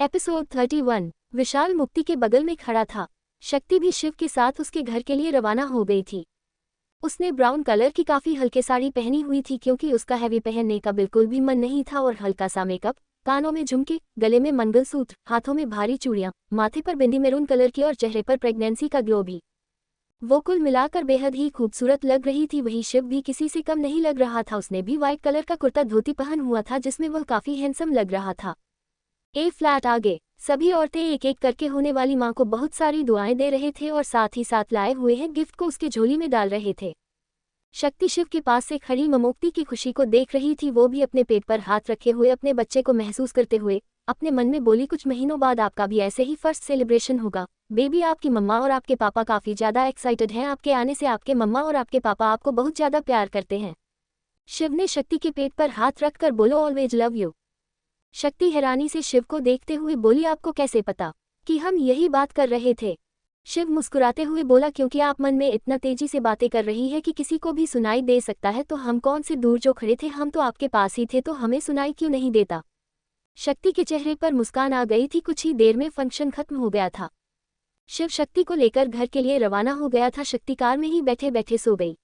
Episode 31। विशाल मुक्ति के बगल में खड़ा था। शक्ति भी शिव के साथ उसके घर के लिए रवाना हो गई थी। उसने ब्राउन कलर की काफी हल्के साड़ी पहनी हुई थी क्योंकि उसका हैवी पहनने का बिल्कुल भी मन नहीं था और हल्का सा मेकअप, कानों में झुमके, गले में मंगलसूत्र, हाथों में भारी चूड़ियां, माथे पर बिंदी मैरून कलर की और चेहरे पर प्रेगनेंसी का ग्लो भी। वो कुल मिलाकर बेहद ही खूबसूरत लग रही थी। वही शिव भी किसी से कम नहीं लग रहा था। उसने भी व्हाइट कलर का कुर्ता धोती पहन हुआ था जिसमें वह काफी हैंडसम लग रहा था। ए फ्लैट आगे सभी औरतें एक एक करके होने वाली मां को बहुत सारी दुआएं दे रहे थे और साथ ही साथ लाए हुए हैं गिफ्ट को उसके झोली में डाल रहे थे। शक्ति शिव के पास से खड़ी ममोक्ति की खुशी को देख रही थी। वो भी अपने पेट पर हाथ रखे हुए अपने बच्चे को महसूस करते हुए अपने मन में बोली, कुछ महीनों बाद आपका भी ऐसे ही फर्स्ट सेलिब्रेशन होगा बेबी। आपकी मम्मा और आपके पापा काफी ज्यादा एक्साइटेड हैं आपके आने से। आपके मम्मा और आपके पापा आपको बहुत ज्यादा प्यार करते हैं। शिव ने शक्ति के पेट पर हाथ रखकर बोलो, ऑलवेज लव यू। शक्ति हैरानी से शिव को देखते हुए बोली, आपको कैसे पता कि हम यही बात कर रहे थे? शिव मुस्कुराते हुए बोला, क्योंकि आप मन में इतना तेजी से बातें कर रही है कि किसी को भी सुनाई दे सकता है। तो हम कौन से दूर जो खड़े थे, हम तो आपके पास ही थे, तो हमें सुनाई क्यों नहीं देता? शक्ति के चेहरे पर मुस्कान आ गई थी। कुछ ही देर में फंक्शन खत्म हो गया था। शिव शक्ति को लेकर घर के लिए रवाना हो गया था। शक्ति कार में ही बैठे बैठे सो गई।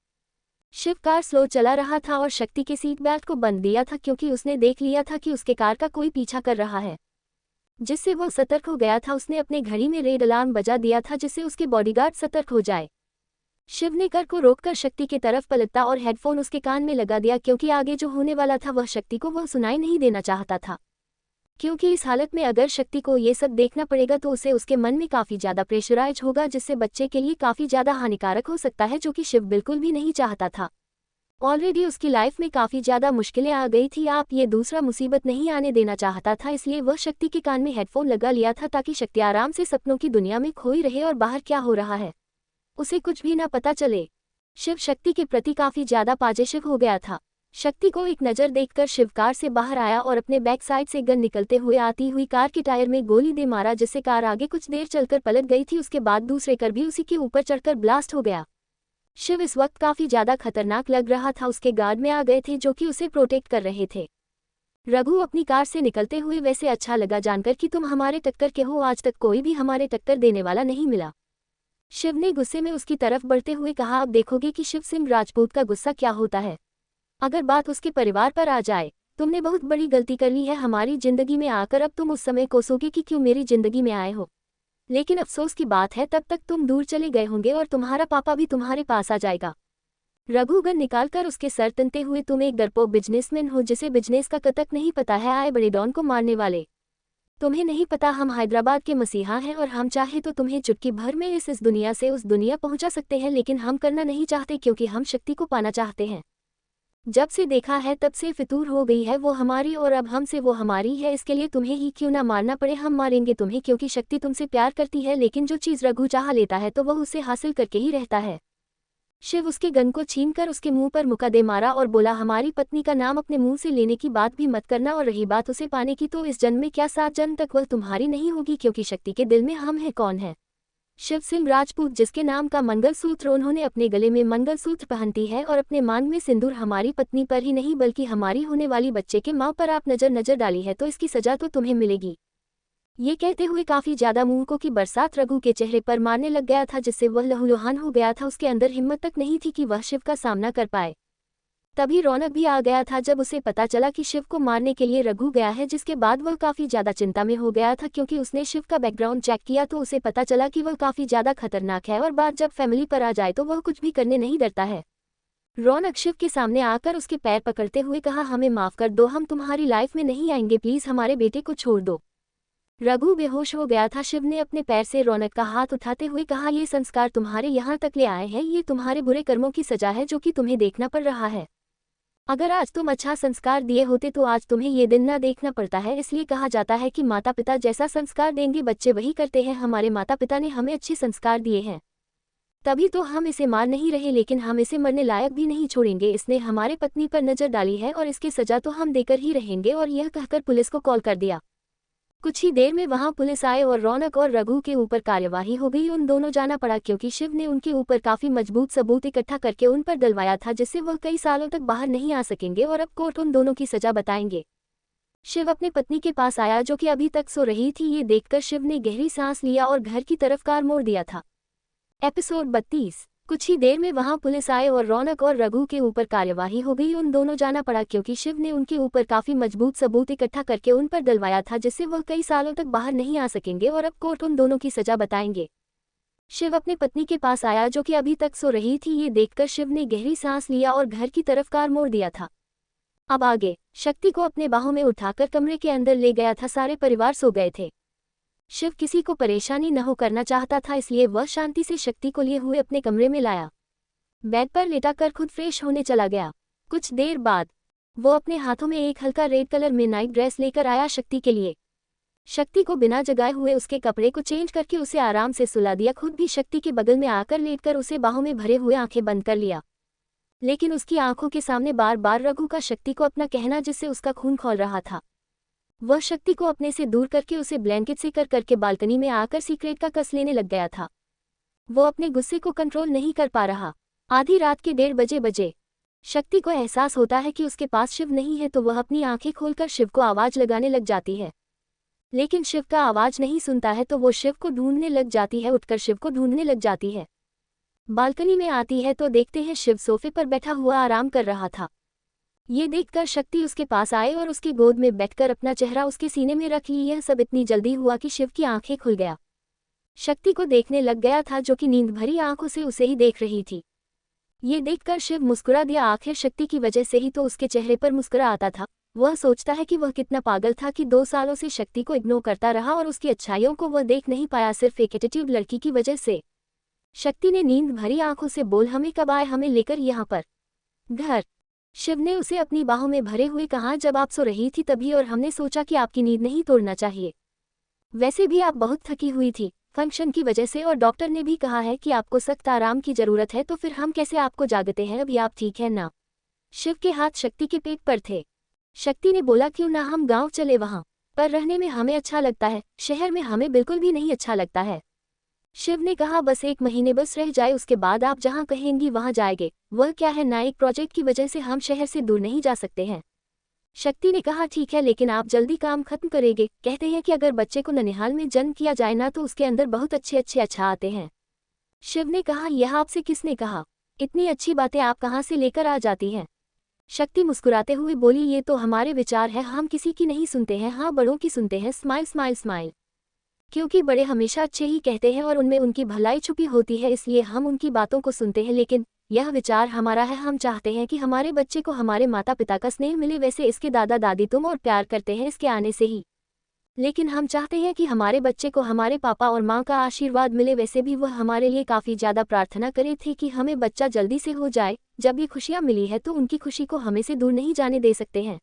शिव कार स्लो चला रहा था और शक्ति के सीट बेल्ट को बंद दिया था क्योंकि उसने देख लिया था कि उसके कार का कोई पीछा कर रहा है, जिससे वह सतर्क हो गया था। उसने अपने घड़ी में रेड अलार्म बजा दिया था जिससे उसके बॉडीगार्ड सतर्क हो जाए। शिव ने कार को रोककर शक्ति की तरफ पलटा और हेडफोन उसके कान में लगा दिया क्योंकि आगे जो होने वाला था वह शक्ति को वह सुनाई नहीं देना चाहता था। क्योंकि इस हालत में अगर शक्ति को ये सब देखना पड़ेगा तो उसे उसके मन में काफी ज्यादा प्रेशराइज होगा जिससे बच्चे के लिए काफी ज्यादा हानिकारक हो सकता है, जो कि शिव बिल्कुल भी नहीं चाहता था। ऑलरेडी उसकी लाइफ में काफी ज्यादा मुश्किलें आ गई थी। आप ये दूसरा मुसीबत नहीं आने देना चाहता था, इसलिए वह शक्ति के कान में हेडफोन लगा लिया था ताकि शक्ति आराम से सपनों की दुनिया में खोई रहे और बाहर क्या हो रहा है उसे कुछ भी ना पता चले। शिव शक्ति के प्रति काफी ज्यादा पाजिशिव हो गया था। शक्ति को एक नज़र देखकर शिव कार से बाहर आया और अपने बैक साइड से गन निकलते हुए आती हुई कार के टायर में गोली दे मारा जिससे कार आगे कुछ देर चलकर पलट गई थी। उसके बाद दूसरे कार भी उसी के ऊपर चढ़कर ब्लास्ट हो गया। शिव इस वक्त काफी ज्यादा खतरनाक लग रहा था। उसके गार्ड में आ गए थे जो कि उसे प्रोटेक्ट कर रहे थे। रघु अपनी कार से निकलते हुए, वैसे अच्छा लगा जानकर कि तुम हमारे टक्कर के हो, आज तक कोई भी हमारे टक्कर देने वाला नहीं मिला। शिव ने गुस्से में उसकी तरफ बढ़ते हुए कहा, अब देखोगे कि शिव सिंह राजपूत का गुस्सा क्या होता है। अगर बात उसके परिवार पर आ जाए, तुमने बहुत बड़ी गलती कर ली है हमारी जिंदगी में आकर। अब तुम उस समय कोसोगे कि क्यों मेरी जिंदगी में आए हो, लेकिन अफसोस की बात है तब तक तुम दूर चले गए होंगे और तुम्हारा पापा भी तुम्हारे पास आ जाएगा। रघु गन निकालकर उसके सर तनते हुए, तुम एक डरपोक बिजनेसमैन हो जिसे बिजनेस का कतक नहीं पता है, आए बड़े डॉन को मारने वाले। तुम्हें नहीं पता हम हैदराबाद के मसीहा हैं और हम चाहे तो तुम्हें चुटकी भर में इस दुनिया से उस दुनिया पहुंचा सकते हैं, लेकिन हम करना नहीं चाहते क्योंकि हम शक्ति को पाना चाहते हैं। जब से देखा है तब से फितूर हो गई है वो हमारी और अब हमसे वो हमारी है। इसके लिए तुम्हें ही क्यों ना मारना पड़े, हम मारेंगे तुम्हें क्योंकि शक्ति तुमसे प्यार करती है, लेकिन जो चीज़ रघु चाह लेता है तो वह उसे हासिल करके ही रहता है। शिव उसके गन को छीनकर उसके मुंह पर मुक्का दे मारा और बोला, हमारी पत्नी का नाम अपने मुंह से लेने की बात भी मत करना, और रही बात उसे पाने की तो इस जन्म में क्या 7 जन्म तक वह तुम्हारी नहीं होगी, क्योंकि शक्ति के दिल में हम हैं। कौन है? शिव सिंह राजपूत, जिसके नाम का मंगलसूत्र उन्होंने अपने गले में मंगलसूत्र पहनती है और अपने मांग में सिंदूर हमारी पत्नी पर ही नहीं बल्कि हमारी होने वाली बच्चे के मां पर आप नजर डाली है, तो इसकी सजा तो तुम्हें मिलेगी। ये कहते हुए काफी ज्यादा मुंह की बरसात रघु के चेहरे पर मारने लग गया था जिससे वह लहूलुहान हो गया था। उसके अंदर हिम्मत तक नहीं थी कि वह शिव का सामना कर पाए। तभी रौनक भी आ गया था जब उसे पता चला कि शिव को मारने के लिए रघु गया है, जिसके बाद वह काफी ज्यादा चिंता में हो गया था क्योंकि उसने शिव का बैकग्राउंड चेक किया तो उसे पता चला कि वह काफी ज्यादा खतरनाक है और बात जब फैमिली पर आ जाए तो वह कुछ भी करने नहीं डरता है। रौनक शिव के सामने आकर उसके पैर पकड़ते हुए कहा, हमें माफ कर दो, हम तुम्हारी लाइफ में नहीं आएंगे, प्लीज हमारे बेटे को छोड़ दो। रघु बेहोश हो गया था। शिव ने अपने पैर से रौनक का हाथ उठाते हुए कहा, ये संस्कार तुम्हारे यहाँ तक ले आए हैं, ये तुम्हारे बुरे कर्मों की सजा है जो कि तुम्हें देखना पड़ रहा है। अगर आज तुम अच्छा संस्कार दिए होते तो आज तुम्हें ये दिन ना देखना पड़ता है। इसलिए कहा जाता है कि माता पिता जैसा संस्कार देंगे बच्चे वही करते हैं। हमारे माता पिता ने हमें अच्छे संस्कार दिए हैं, तभी तो हम इसे मार नहीं रहे, लेकिन हम इसे मरने लायक भी नहीं छोड़ेंगे। इसने हमारे पत्नी पर नजर डाली है और इसकी सजा तो हम देकर ही रहेंगे। और यह कहकर पुलिस को कॉल कर दिया। कुछ ही देर में वहां पुलिस आए और रौनक और रघु के ऊपर कार्यवाही हो गई। उन दोनों जाना पड़ा क्योंकि शिव ने उनके ऊपर काफी मजबूत सबूत इकट्ठा करके उन पर डलवाया था जिससे वह कई सालों तक बाहर नहीं आ सकेंगे और अब कोर्ट उन दोनों की सजा बताएंगे। शिव अपनी पत्नी के पास आया जो कि अभी तक सो रही थी। ये देखकर शिव ने गहरी सांस लिया और घर की तरफ कार मोड़ दिया था। एपिसोड 32। कुछ ही देर में वहां पुलिस आए और रौनक और रघु के ऊपर कार्यवाही हो गई। उन दोनों जाना पड़ा क्योंकि शिव ने उनके ऊपर काफी मजबूत सबूत इकट्ठा करके उन पर डलवाया था, जिससे वह कई सालों तक बाहर नहीं आ सकेंगे और अब कोर्ट उन दोनों की सजा बताएंगे। शिव अपनी पत्नी के पास आया जो कि अभी तक सो रही थी। ये देखकर शिव ने गहरी सांस लिया और घर की तरफ कार मोड़ दिया था। अब आगे शक्ति को अपने बाहों में उठाकर कमरे के अंदर ले गया था। सारे परिवार सो गए थे। शिव किसी को परेशानी न हो करना चाहता था, इसलिए वह शांति से शक्ति को लिए हुए अपने कमरे में लाया। बेड पर लेटाकर खुद फ्रेश होने चला गया। कुछ देर बाद वो अपने हाथों में एक हल्का रेड कलर में नाइट ड्रेस लेकर आया शक्ति के लिए। शक्ति को बिना जगाए हुए उसके कपड़े को चेंज करके उसे आराम से सुला दिया। खुद भी शक्ति के बगल में आकर लेटकर उसे बाहों में भरे हुए आंखें बंद कर लिया। लेकिन उसकी आंखों के सामने बार बार रघु का शक्ति को अपना कहना, जिससे उसका खून खौल रहा था। वह शक्ति को अपने से दूर करके उसे ब्लैंकेट से कर करके बालकनी में आकर सीक्रेट का कस लेने लग गया था। वो अपने गुस्से को कंट्रोल नहीं कर पा रहा। आधी रात के 1:30 बजे शक्ति को एहसास होता है कि उसके पास शिव नहीं है, तो वह अपनी आंखें खोलकर शिव को आवाज लगाने लग जाती है। लेकिन शिव का आवाज नहीं सुनता है, तो वो शिव को ढूंढने लग जाती है। उठकर शिव को ढूंढने लग जाती है। बालकनी में आती है तो देखते हैं शिव सोफे पर बैठा हुआ आराम कर रहा था। ये देखकर शक्ति उसके पास आए और उसकी गोद में बैठकर अपना चेहरा उसके सीने में रख ली। यह सब इतनी जल्दी हुआ कि शिव की आंखें खुल गया। शक्ति को देखने लग गया था, जो कि नींद भरी आंखों से उसे ही देख रही थी। ये देखकर शिव मुस्कुरा दिया। आखिर शक्ति की वजह से ही तो उसके चेहरे पर मुस्कुरा आता था। वह सोचता है कि वह कितना पागल था कि 2 सालों से शक्ति को इग्नोर करता रहा और उसकी अच्छाइयों को वह देख नहीं पाया, सिर्फ एक एटीट्यूड लड़की की वजह से। शक्ति ने नींद भरी आंखों से बोल, हमें कब आए हमें लेकर यहाँ पर घर। शिव ने उसे अपनी बाहों में भरे हुए कहा, जब आप सो रही थी तभी, और हमने सोचा कि आपकी नींद नहीं तोड़ना चाहिए। वैसे भी आप बहुत थकी हुई थी फंक्शन की वजह से, और डॉक्टर ने भी कहा है कि आपको सख्त आराम की जरूरत है, तो फिर हम कैसे आपको जागते हैं, अभी आप ठीक है ना। शिव के हाथ शक्ति के पेट पर थे। शक्ति ने बोला, क्यों ना हम गाँव चले, वहाँ पर रहने में हमें अच्छा लगता है, शहर में हमें बिल्कुल भी नहीं अच्छा लगता है। शिव ने कहा, बस 1 महीने बस रह जाए, उसके बाद आप जहां कहेंगी वहां जाएंगे। वह क्या है ना, एक प्रोजेक्ट की वजह से हम शहर से दूर नहीं जा सकते हैं। शक्ति ने कहा, ठीक है, लेकिन आप जल्दी काम खत्म करेंगे। कहते हैं कि अगर बच्चे को ननिहाल में जन्म किया जाए ना, तो उसके अंदर बहुत अच्छे अच्छा आते हैं। शिव ने कहा, यह आपसे किसने कहा, इतनी अच्छी बातें आप कहाँ से लेकर आ जाती हैं। शक्ति मुस्कुराते हुए बोली, ये तो हमारे विचार है, हम किसी की नहीं सुनते हैं, हाँ बड़ों की सुनते हैं। Smile smile smile. क्योंकि बड़े हमेशा अच्छे ही कहते हैं और उनमें उनकी भलाई छुपी होती है, इसलिए हम उनकी बातों को सुनते हैं। लेकिन यह विचार हमारा है, हम चाहते हैं कि हमारे बच्चे को हमारे माता पिता का स्नेह मिले, वैसे इसके दादा दादी तुम और प्यार करते हैं इसके आने से ही। लेकिन हम चाहते हैं कि हमारे बच्चे को हमारे पापा और माँ का आशीर्वाद मिले, वैसे भी वह हमारे लिए काफ़ी ज़्यादा प्रार्थना करे थे कि हमें बच्चा जल्दी से हो जाए। जब ये खुशियाँ मिली है तो उनकी खुशी को हमें से दूर नहीं जाने दे सकते हैं।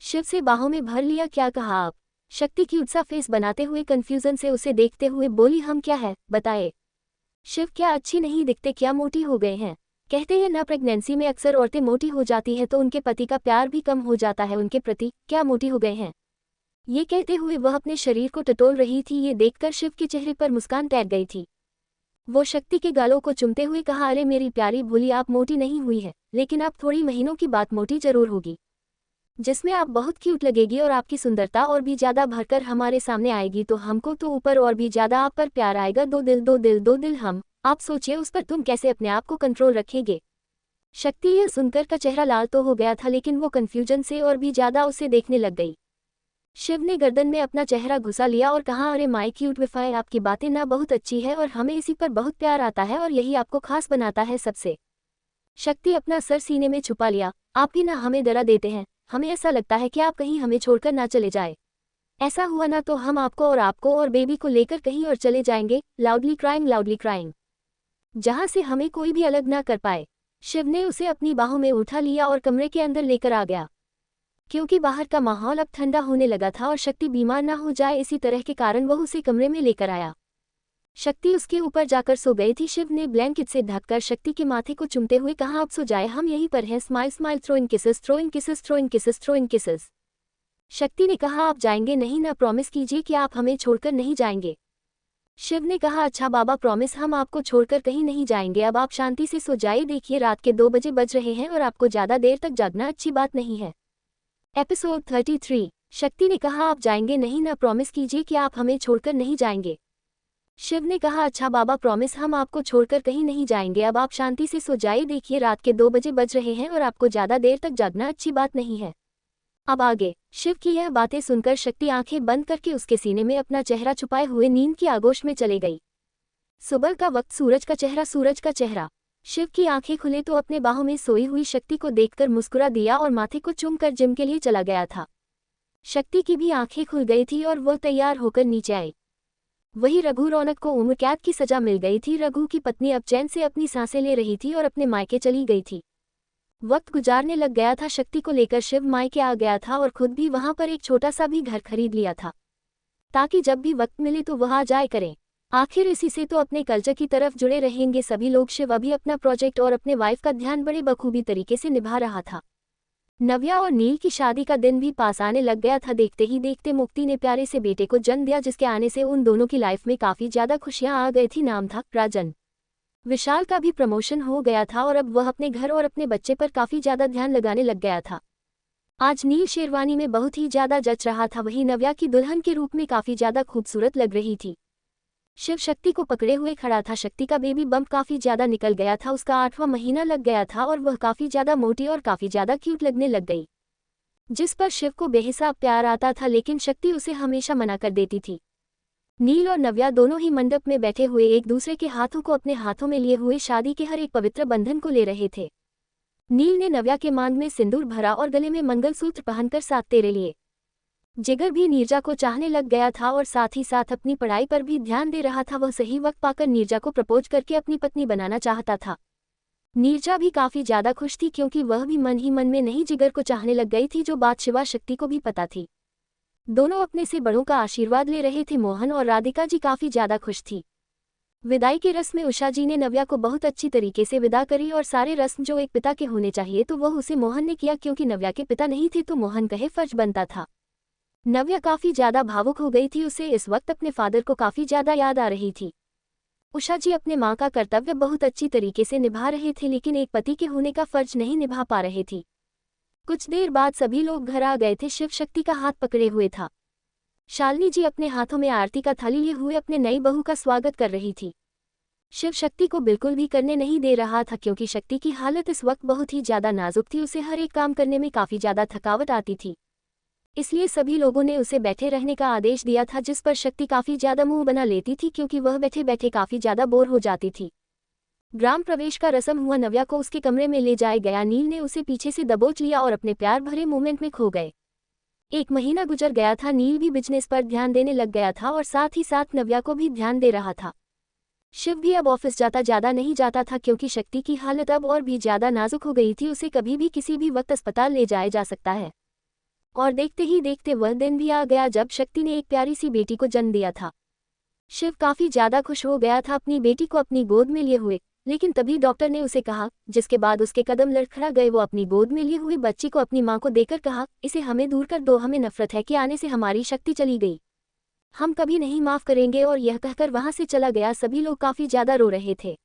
शिव से बाहों में भर लिया, क्या कहा आप। शक्ति क्यूट सा फेस बनाते हुए कंफ्यूजन से उसे देखते हुए बोली, हम क्या है बताए। शिव, क्या अच्छी नहीं दिखते, क्या मोटी हो गए हैं। कहते हैं ना, प्रेगनेंसी में अक्सर औरतें मोटी हो जाती है तो उनके पति का प्यार भी कम हो जाता है उनके प्रति, क्या मोटी हो गए हैं। ये कहते हुए वह अपने शरीर को टटोल रही थी। ये देखकर शिव के चेहरे पर मुस्कान तैर गई थी। वो शक्ति के गालों को चुमते हुए कहा, अरे मेरी प्यारी भूली, आप मोटी नहीं हुई है, लेकिन आप थोड़ी महीनों की बात मोटी जरूर होगी, जिसमें आप बहुत क्यूट लगेगी और आपकी सुंदरता और भी ज्यादा भरकर हमारे सामने आएगी, तो हमको तो ऊपर और भी ज्यादा आप पर प्यार आएगा। 2 दिल 2 दिल 2 दिल हम। आप सोचिए उस पर तुम कैसे अपने आप को कंट्रोल रखेंगे। शक्ति यह सुनकर का चेहरा लाल तो हो गया था, लेकिन वो कंफ्यूजन से और भी ज्यादा उसे देखने लग गई। शिव ने गर्दन में अपना चेहरा घुसा लिया और कहा, अरे माय क्यूट विफाई, आपकी बातें ना बहुत अच्छी है और हमें इसी पर बहुत प्यार आता है और यही आपको खास बनाता है सबसे। शक्ति अपना सर सीने में छुपा लिया, आप भी ना हमें डरा देते हैं, हमें ऐसा लगता है कि आप कहीं हमें छोड़कर ना चले जाए। ऐसा हुआ ना तो हम आपको और बेबी को लेकर कहीं और चले जाएंगे। लाउडली क्राइंग, जहां से हमें कोई भी अलग ना कर पाए। शिव ने उसे अपनी बाहों में उठा लिया और कमरे के अंदर लेकर आ गया। क्योंकि बाहर का माहौल अब ठंडा होने लगा था और शक्ति बीमार ना हो जाए, इसी तरह के कारण वह उसे कमरे में लेकर आया। शक्ति उसके ऊपर जाकर सो गई थी। शिव ने ब्लैंकेट से ढककर शक्ति के माथे को चूमते हुए कहा, अब सो जाए, हम यहीं पर हैं। Smile smile, throw in kisses, throw in kisses, throw in kisses, throw in kisses. Shakti ने कहा, आप जाएंगे नहीं ना, प्रॉमिस कीजिए कि आप हमें छोड़कर नहीं जाएंगे। शिव ने कहा, अच्छा बाबा प्रॉमिस, हम आपको छोड़कर कहीं नहीं जाएंगे। अब आप शांति से सो जाइए, देखिए रात के 2 बजे बज रहे हैं और आपको ज्यादा देर तक जागना अच्छी बात नहीं है। एपिसोड 33। शक्ति ने कहा, आप जाएंगे नहीं ना, प्रॉमिस कीजिए कि आप हमें छोड़कर नहीं जाएंगे। शिव ने कहा, अच्छा बाबा, प्रॉमिस, हम आपको छोड़कर कहीं नहीं जाएंगे। अब आप शांति से सो जाइए, देखिए रात के 2 बजे बज रहे हैं और आपको ज्यादा देर तक जागना अच्छी बात नहीं है। अब आगे। शिव की यह बातें सुनकर शक्ति आंखें बंद करके उसके सीने में अपना चेहरा छुपाए हुए नींद की आगोश में चले गई। सुबह का वक्त, सूरज का चेहरा। शिव की आंखें खुले तो अपने बाहों में सोई हुई शक्ति को देखकर मुस्कुरा दिया और माथे को चूमकर जिम के लिए चला गया था। शक्ति की भी आंखें खुल गई थी और वह तैयार होकर नीचे आई। वही रघु रौनक को उम्र कैद की सजा मिल गई थी। रघु की पत्नी अब चैन से अपनी सांसें ले रही थी और अपने मायके चली गई थी। वक्त गुजारने लग गया था। शक्ति को लेकर शिव मायके आ गया था और खुद भी वहां पर एक छोटा सा भी घर खरीद लिया था, ताकि जब भी वक्त मिले तो वह आ जाए करें। आखिर इसी से तो अपने कल्चर की तरफ जुड़े रहेंगे सभी लोग। शिव अभी अपना प्रोजेक्ट और अपने वाइफ का ध्यान बड़े बखूबी तरीके से निभा रहा था। नव्या और नील की शादी का दिन भी पास आने लग गया था। देखते ही देखते मुक्ति ने प्यारे से बेटे को जन्म दिया, जिसके आने से उन दोनों की लाइफ में काफी ज्यादा खुशियां आ गई थी। नाम था राजन। विशाल का भी प्रमोशन हो गया था और अब वह अपने घर और अपने बच्चे पर काफी ज्यादा ध्यान लगाने लग गया था। आज नील शेरवानी में बहुत ही ज्यादा जच रहा था। वही नव्या की दुल्हन के रूप में काफी ज्यादा खूबसूरत लग रही थी। शिव शक्ति को पकड़े हुए खड़ा था। शक्ति का बेबी बम्प काफी ज्यादा निकल गया था। उसका 8वां महीना लग गया था और वह काफी ज्यादा मोटी और काफी ज्यादा क्यूट लगने लग गई, जिस पर शिव को बेहिसाब प्यार आता था, लेकिन शक्ति उसे हमेशा मना कर देती थी। नील और नव्या दोनों ही मंडप में बैठे हुए एक दूसरे के हाथों को अपने हाथों में लिए हुए शादी के हर एक पवित्र बंधन को ले रहे थे। नील ने नव्या के मांग में सिंदूर भरा और गले में मंगलसूत्र पहनकर 7 तेरे लिए। जिगर भी नीरजा को चाहने लग गया था और साथ ही साथ अपनी पढ़ाई पर भी ध्यान दे रहा था। वह सही वक्त पाकर नीरजा को प्रपोज करके अपनी पत्नी बनाना चाहता था। नीरजा भी काफी ज्यादा खुश थी, क्योंकि वह भी मन ही मन में नहीं जिगर को चाहने लग गई थी, जो बात शिवा शक्ति को भी पता थी। दोनों अपने से बड़ों का आशीर्वाद ले रहे थे। मोहन और राधिका जी काफी ज्यादा खुश थी। विदाई के रस्म में उषा जी ने नव्या को बहुत अच्छी तरीके से विदा करी और सारे रस्म जो एक पिता के होने चाहिए तो वह उसे मोहन ने किया, क्योंकि नव्या के पिता नहीं थे तो मोहन कहे फर्ज बनता था। नव्या काफी ज्यादा भावुक हो गई थी। उसे इस वक्त अपने फादर को काफी ज्यादा याद आ रही थी। उषा जी अपने माँ का कर्तव्य बहुत अच्छी तरीके से निभा रहे थे, लेकिन एक पति के होने का फर्ज नहीं निभा पा रहे थे। कुछ देर बाद सभी लोग घर आ गए थे। शिव शक्ति का हाथ पकड़े हुए था। शालिनी जी अपने हाथों में आरती का थाली लिए हुए अपने नई बहू का स्वागत कर रही थी। शिव शक्ति को बिल्कुल भी करने नहीं दे रहा था, क्योंकि शक्ति की हालत इस वक्त बहुत ही ज्यादा नाजुक थी। उसे हर एक काम करने में काफी ज्यादा थकावट आती थी, इसलिए सभी लोगों ने उसे बैठे रहने का आदेश दिया था, जिस पर शक्ति काफी ज्यादा मुंह बना लेती थी, क्योंकि वह बैठे बैठे काफी ज्यादा बोर हो जाती थी। ग्राम प्रवेश का रस्म हुआ। नव्या को उसके कमरे में ले जाया गया। नील ने उसे पीछे से दबोच लिया और अपने प्यार भरे मूवमेंट में खो गए। 1 महीना गुजर गया था। नील भी बिजनेस पर ध्यान देने लग गया था और साथ ही साथ नव्या को भी ध्यान दे रहा था। शिव भी अब ऑफिस ज्यादा नहीं जाता था, क्योंकि शक्ति की हालत अब और भी ज्यादा नाजुक हो गई थी। उसे कभी भी किसी भी वक्त अस्पताल ले जाया जा सकता है। और देखते ही देखते वह दिन भी आ गया जब शक्ति ने एक प्यारी सी बेटी को जन्म दिया था। शिव काफी ज्यादा खुश हो गया था अपनी बेटी को अपनी गोद में लिए हुए, लेकिन तभी डॉक्टर ने उसे कहा, जिसके बाद उसके कदम लड़खड़ा गए। वो अपनी गोद में लिए हुए बच्ची को अपनी मां को देकर कहा, इसे हमें दूर कर दो, हमें नफरत है कि आने से हमारी शक्ति चली गई, हम कभी नहीं माफ करेंगे। और यह कहकर वहां से चला गया। सभी लोग काफी ज्यादा रो रहे थे।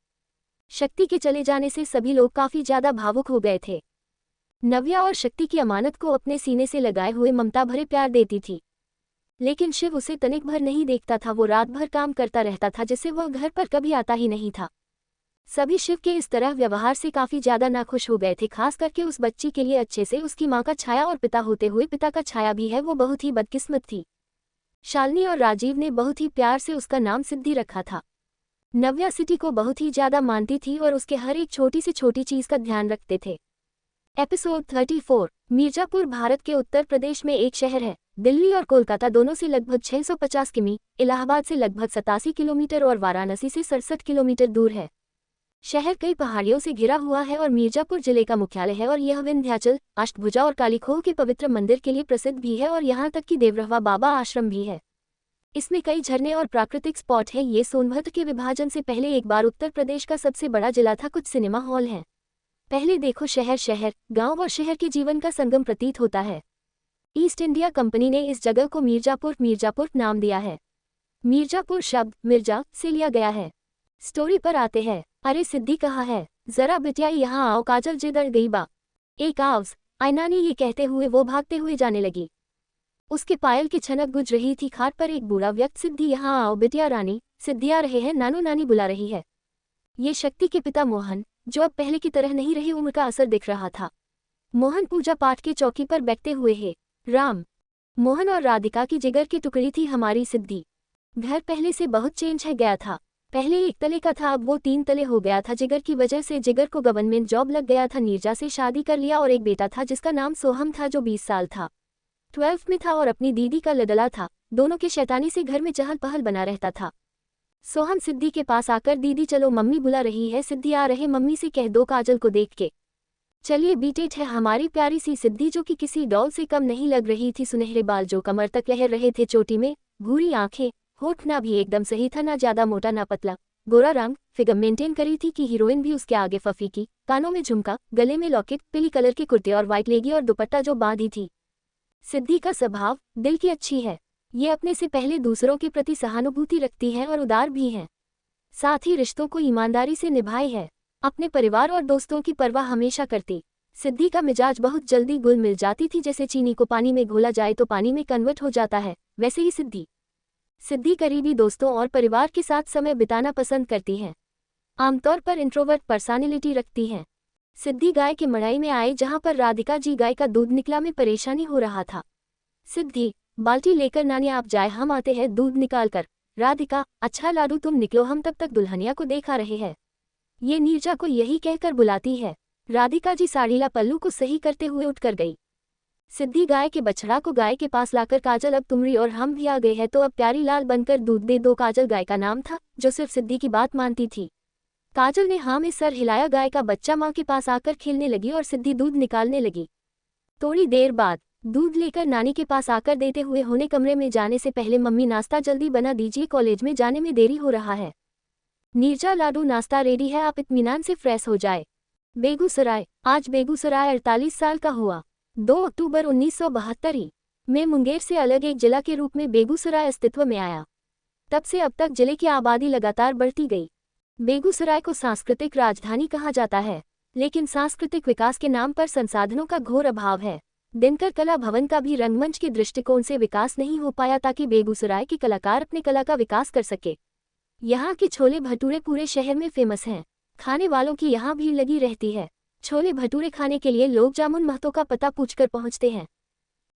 शक्ति के चले जाने से सभी लोग काफी ज्यादा भावुक हो गए थे। नव्या और शक्ति की अमानत को अपने सीने से लगाए हुए ममता भरे प्यार देती थी, लेकिन शिव उसे तनिक भर नहीं देखता था। वो रात भर काम करता रहता था, जिससे वह घर पर कभी आता ही नहीं था। सभी शिव के इस तरह व्यवहार से काफी ज्यादा नाखुश हो गए थे, खास करके उस बच्ची के लिए। अच्छे से उसकी माँ का छाया और पिता होते हुए पिता का छाया भी है, वो बहुत ही बदकिस्मत थी। शालिनी और राजीव ने बहुत ही प्यार से उसका नाम सिद्धि रखा था। नव्या सिटी को बहुत ही ज्यादा मानती थी और उसके हर एक छोटी से छोटी चीज का ध्यान रखते थे। एपिसोड 34। मिर्जापुर भारत के उत्तर प्रदेश में एक शहर है। दिल्ली और कोलकाता दोनों से लगभग 650 किमी, इलाहाबाद से लगभग 87 किलोमीटर और वाराणसी से 67 किलोमीटर दूर है। शहर कई पहाड़ियों से घिरा हुआ है और मिर्जापुर जिले का मुख्यालय है, और यह विंध्याचल, अष्टभुजा और कालीखोह के पवित्र मंदिर के लिए प्रसिद्ध भी है, और यहाँ तक कि देवरहवा बाबा आश्रम भी है। इसमें कई झरने और प्राकृतिक स्पॉट हैं। ये सोनभद्र के विभाजन से पहले एक बार उत्तर प्रदेश का सबसे बड़ा जिला था। कुछ सिनेमा हॉल हैं। पहले देखो, शहर गांव और शहर के जीवन का संगम प्रतीत होता है। ईस्ट इंडिया कंपनी ने इस जगह को मिर्जापुर नाम दिया है। मिर्जापुर शब्द मिर्जा से लिया गया है। स्टोरी पर आते हैं। अरे सिद्धि कहाँ है, जरा बिटिया यहाँ आओ, काजल जिधर गई बा। एक आवाज, आयना ने ये कहते हुए वो भागते हुए जाने लगी। उसके पायल की छनक गुज रही थी। खाट पर एक बूढ़ा व्यक्ति, सिद्धि यहाँ आओ बिटिया रानी, सिद्धि आ रहे हैं, नानू नानी बुला रही है। ये शक्ति के पिता मोहन, जो अब पहले की तरह नहीं रही, उम्र का असर दिख रहा था। मोहन पूजा पाठ के चौकी पर बैठते हुए है। राम, मोहन और राधिका की जिगर की टुकड़ी थी हमारी सिद्धि। घर पहले से बहुत चेंज है गया था। पहले 1 तले का था, अब वो 3 तले हो गया था। जिगर की वजह से जिगर को गवर्नमेंट जॉब लग गया था। नीरजा से शादी कर लिया और एक बेटा था जिसका नाम सोहम था, जो 20 साल था, 12th में था और अपनी दीदी का लडला था। दोनों के शैतानी से घर में चहल पहल बना रहता था। सोहम सिद्धि के पास आकर, दीदी चलो मम्मी बुला रही है। सिद्धि आ रहे मम्मी से कह दो काजल को देख के। चलिए बीटेट है हमारी प्यारी सी सिद्धि, जो कि किसी डॉल से कम नहीं लग रही थी। सुनहरे बाल जो कमर तक लहर रहे थे चोटी में, भूरी आंखें, होठना भी एकदम सही था, ना ज्यादा मोटा ना पतला, गोरा रंग, फिगर मेंटेन करी थी कि हीरोइन भी उसके आगे फफी की। कानों में झुमका, गले में लॉकेट, पीली कलर के कुर्ते और व्हाइट लेगी और दुपट्टा जो बांधी थी। सिद्धि का स्वभाव दिल की अच्छी है। ये अपने से पहले दूसरों के प्रति सहानुभूति रखती है और उदार भी है। साथ ही रिश्तों को ईमानदारी से निभाई है। अपने परिवार और दोस्तों की परवाह हमेशा करती। सिद्धि का मिजाज बहुत जल्दी घुल मिल जाती थी। जैसे चीनी को पानी में घोला जाए तो पानी में कन्वर्ट हो जाता है, वैसे ही सिद्धि करीबी दोस्तों और परिवार के साथ समय बिताना पसंद करती है। आमतौर पर इंट्रोवर्ट पर्सनालिटी रखती हैं। सिद्धि गाय के मड़ाई में आए जहां पर राधिका जी गाय का दूध निकला में परेशानी हो रहा था। सिद्धि, बाल्टी लेकर नानी आप जाए, हम आते हैं दूध निकाल कर। राधिका, अच्छा लाडू तुम निकलो, हम तब तक दुल्हनिया को देखा रहे हैं। ये नीरजा को यही कहकर बुलाती है। राधिका जी साड़ीला पल्लू को सही करते हुए उठकर गई। सिद्धि गाय के बछड़ा को गाय के पास लाकर, काजल अब तुमरी और हम भी आ गए हैं तो अब प्यारी लाल बनकर दूध दे दो। काजल गाय का नाम था, जो सिर्फ सिद्धि की बात मानती थी। काजल ने हाँ में सर हिलाया। गाय का बच्चा माँ के पास आकर खेलने लगी और सिद्धि दूध निकालने लगी। थोड़ी देर बाद दूध लेकर नानी के पास आकर देते हुए होने कमरे में जाने से पहले, मम्मी नाश्ता जल्दी बना दीजिए, कॉलेज में जाने में देरी हो रहा है। नीरजा, लाडू नाश्ता रेडी है, आप इत्मीनान से फ्रेश हो जाए। बेगूसराय, आज बेगूसराय 48 साल का हुआ। 2 अक्टूबर 1972 में मुंगेर से अलग एक जिला के रूप में बेगूसराय अस्तित्व में आया। तब से अब तक जिले की आबादी लगातार बढ़ती गई। बेगूसराय को सांस्कृतिक राजधानी कहा जाता है, लेकिन सांस्कृतिक विकास के नाम पर संसाधनों का घोर अभाव है। दिनकर कला भवन का भी रंगमंच के दृष्टिकोण से विकास नहीं हो पाया ताकि बेगूसराय के कलाकार अपने कला का विकास कर सके। यहाँ के छोले भटूरे पूरे शहर में फेमस हैं। खाने वालों की यहाँ भीड़ लगी रहती है। छोले भटूरे खाने के लिए लोग जामुन महतो का पता पूछकर पहुँचते हैं।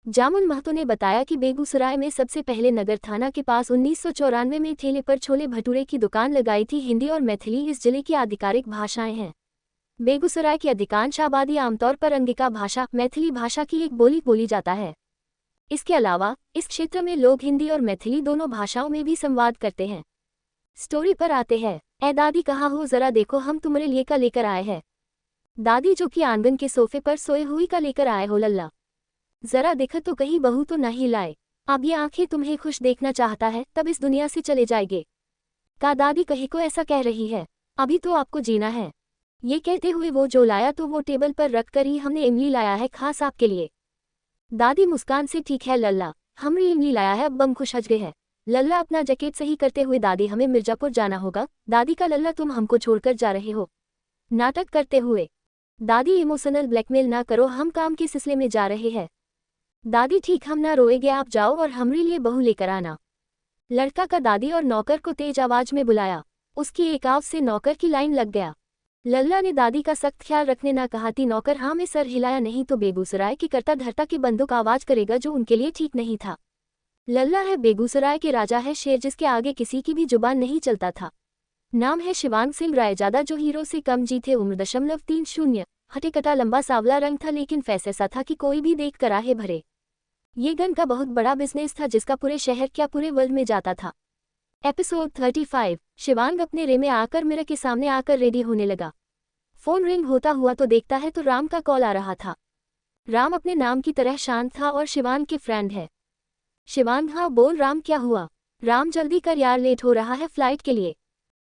जामुन महतो ने बताया कि बेगूसराय में सबसे पहले नगर थाना के पास 1994 में ठेले पर छोले भटूरे की दुकान लगाई थी। हिंदी और मैथिली इस जिले की आधिकारिक भाषाएं हैं। बेगूसराय की अधिकांश आबादी आमतौर पर अंगिका भाषा, मैथिली भाषा की एक बोली बोली जाता है। इसके अलावा इस क्षेत्र में लोग हिंदी और मैथिली दोनों भाषाओं में भी संवाद करते हैं। स्टोरी पर आते हैं। ए दादी कहाँ हो, जरा देखो, हम तुम्हारे लिए का लेकर आए हैं। दादी, जो कि आंगन के सोफे पर सोए हुई का लेकर आए हो। लल्ला, जरा देखो तो कहीं बहू तो नहीं लाए। अब ये आंखें तुम्हें खुश देखना चाहता है, तब इस दुनिया से चले जाएंगे। का दादी कहीं को ऐसा कह रही है, अभी तो आपको जीना है। ये कहते हुए वो जो लाया तो वो टेबल पर रख कर ही, हमने इमली लाया है खास आपके लिए। दादी मुस्कान से, ठीक है लल्ला, हमने इमली लाया है, अब बम खुश हज गए हैं। लल्ला अपना जैकेट सही करते हुए, दादी हमें मिर्जापुर जाना होगा। दादी का, लल्ला तुम हमको छोड़कर जा रहे हो। नाटक करते हुए, दादी इमोशनल ब्लैकमेल ना करो, हम काम के सिलसिले में जा रहे हैं। दादी, ठीक, हम ना रोएंगे, आप जाओ और हमरे लिए बहू लेकर आना। लड़का का दादी और नौकर को तेज आवाज में बुलाया। उसकी एक आवाज से नौकर की लाइन लग गया। लल्ला ने दादी का सख्त ख्याल रखने ना कहा थी। नौकर हाँ में सर हिलाया, नहीं तो बेगूसराय की करता धरता की बंदूक आवाज करेगा, जो उनके लिए ठीक नहीं था। लल्ला है बेगूसराय के राजा, है शेर जिसके आगे किसी की भी जुबान नहीं चलता था। नाम है शिवांग सिंह रायजादा, जो हीरो से कम जी थे। उम्र 0.30। हटेकटा लंबा सावला रंग था, लेकिन फैस ऐसा था कि कोई भी देख कर आहे भरे। ये गन का बहुत बड़ा बिजनेस था, जिसका पूरे शहर क्या पूरे वर्ल्ड में जाता था। एपिसोड 35। शिवांग अपने रे में आकर मिरर के सामने आकर रेडी होने लगा। फोन रिंग होता हुआ तो देखता है तो राम का कॉल आ रहा था। राम अपने नाम की तरह शांत था और शिवांग के फ्रेंड है। शिवांग, हाँ बोल राम, क्या हुआ? राम, जल्दी कर यार, लेट हो रहा है फ्लाइट के लिए।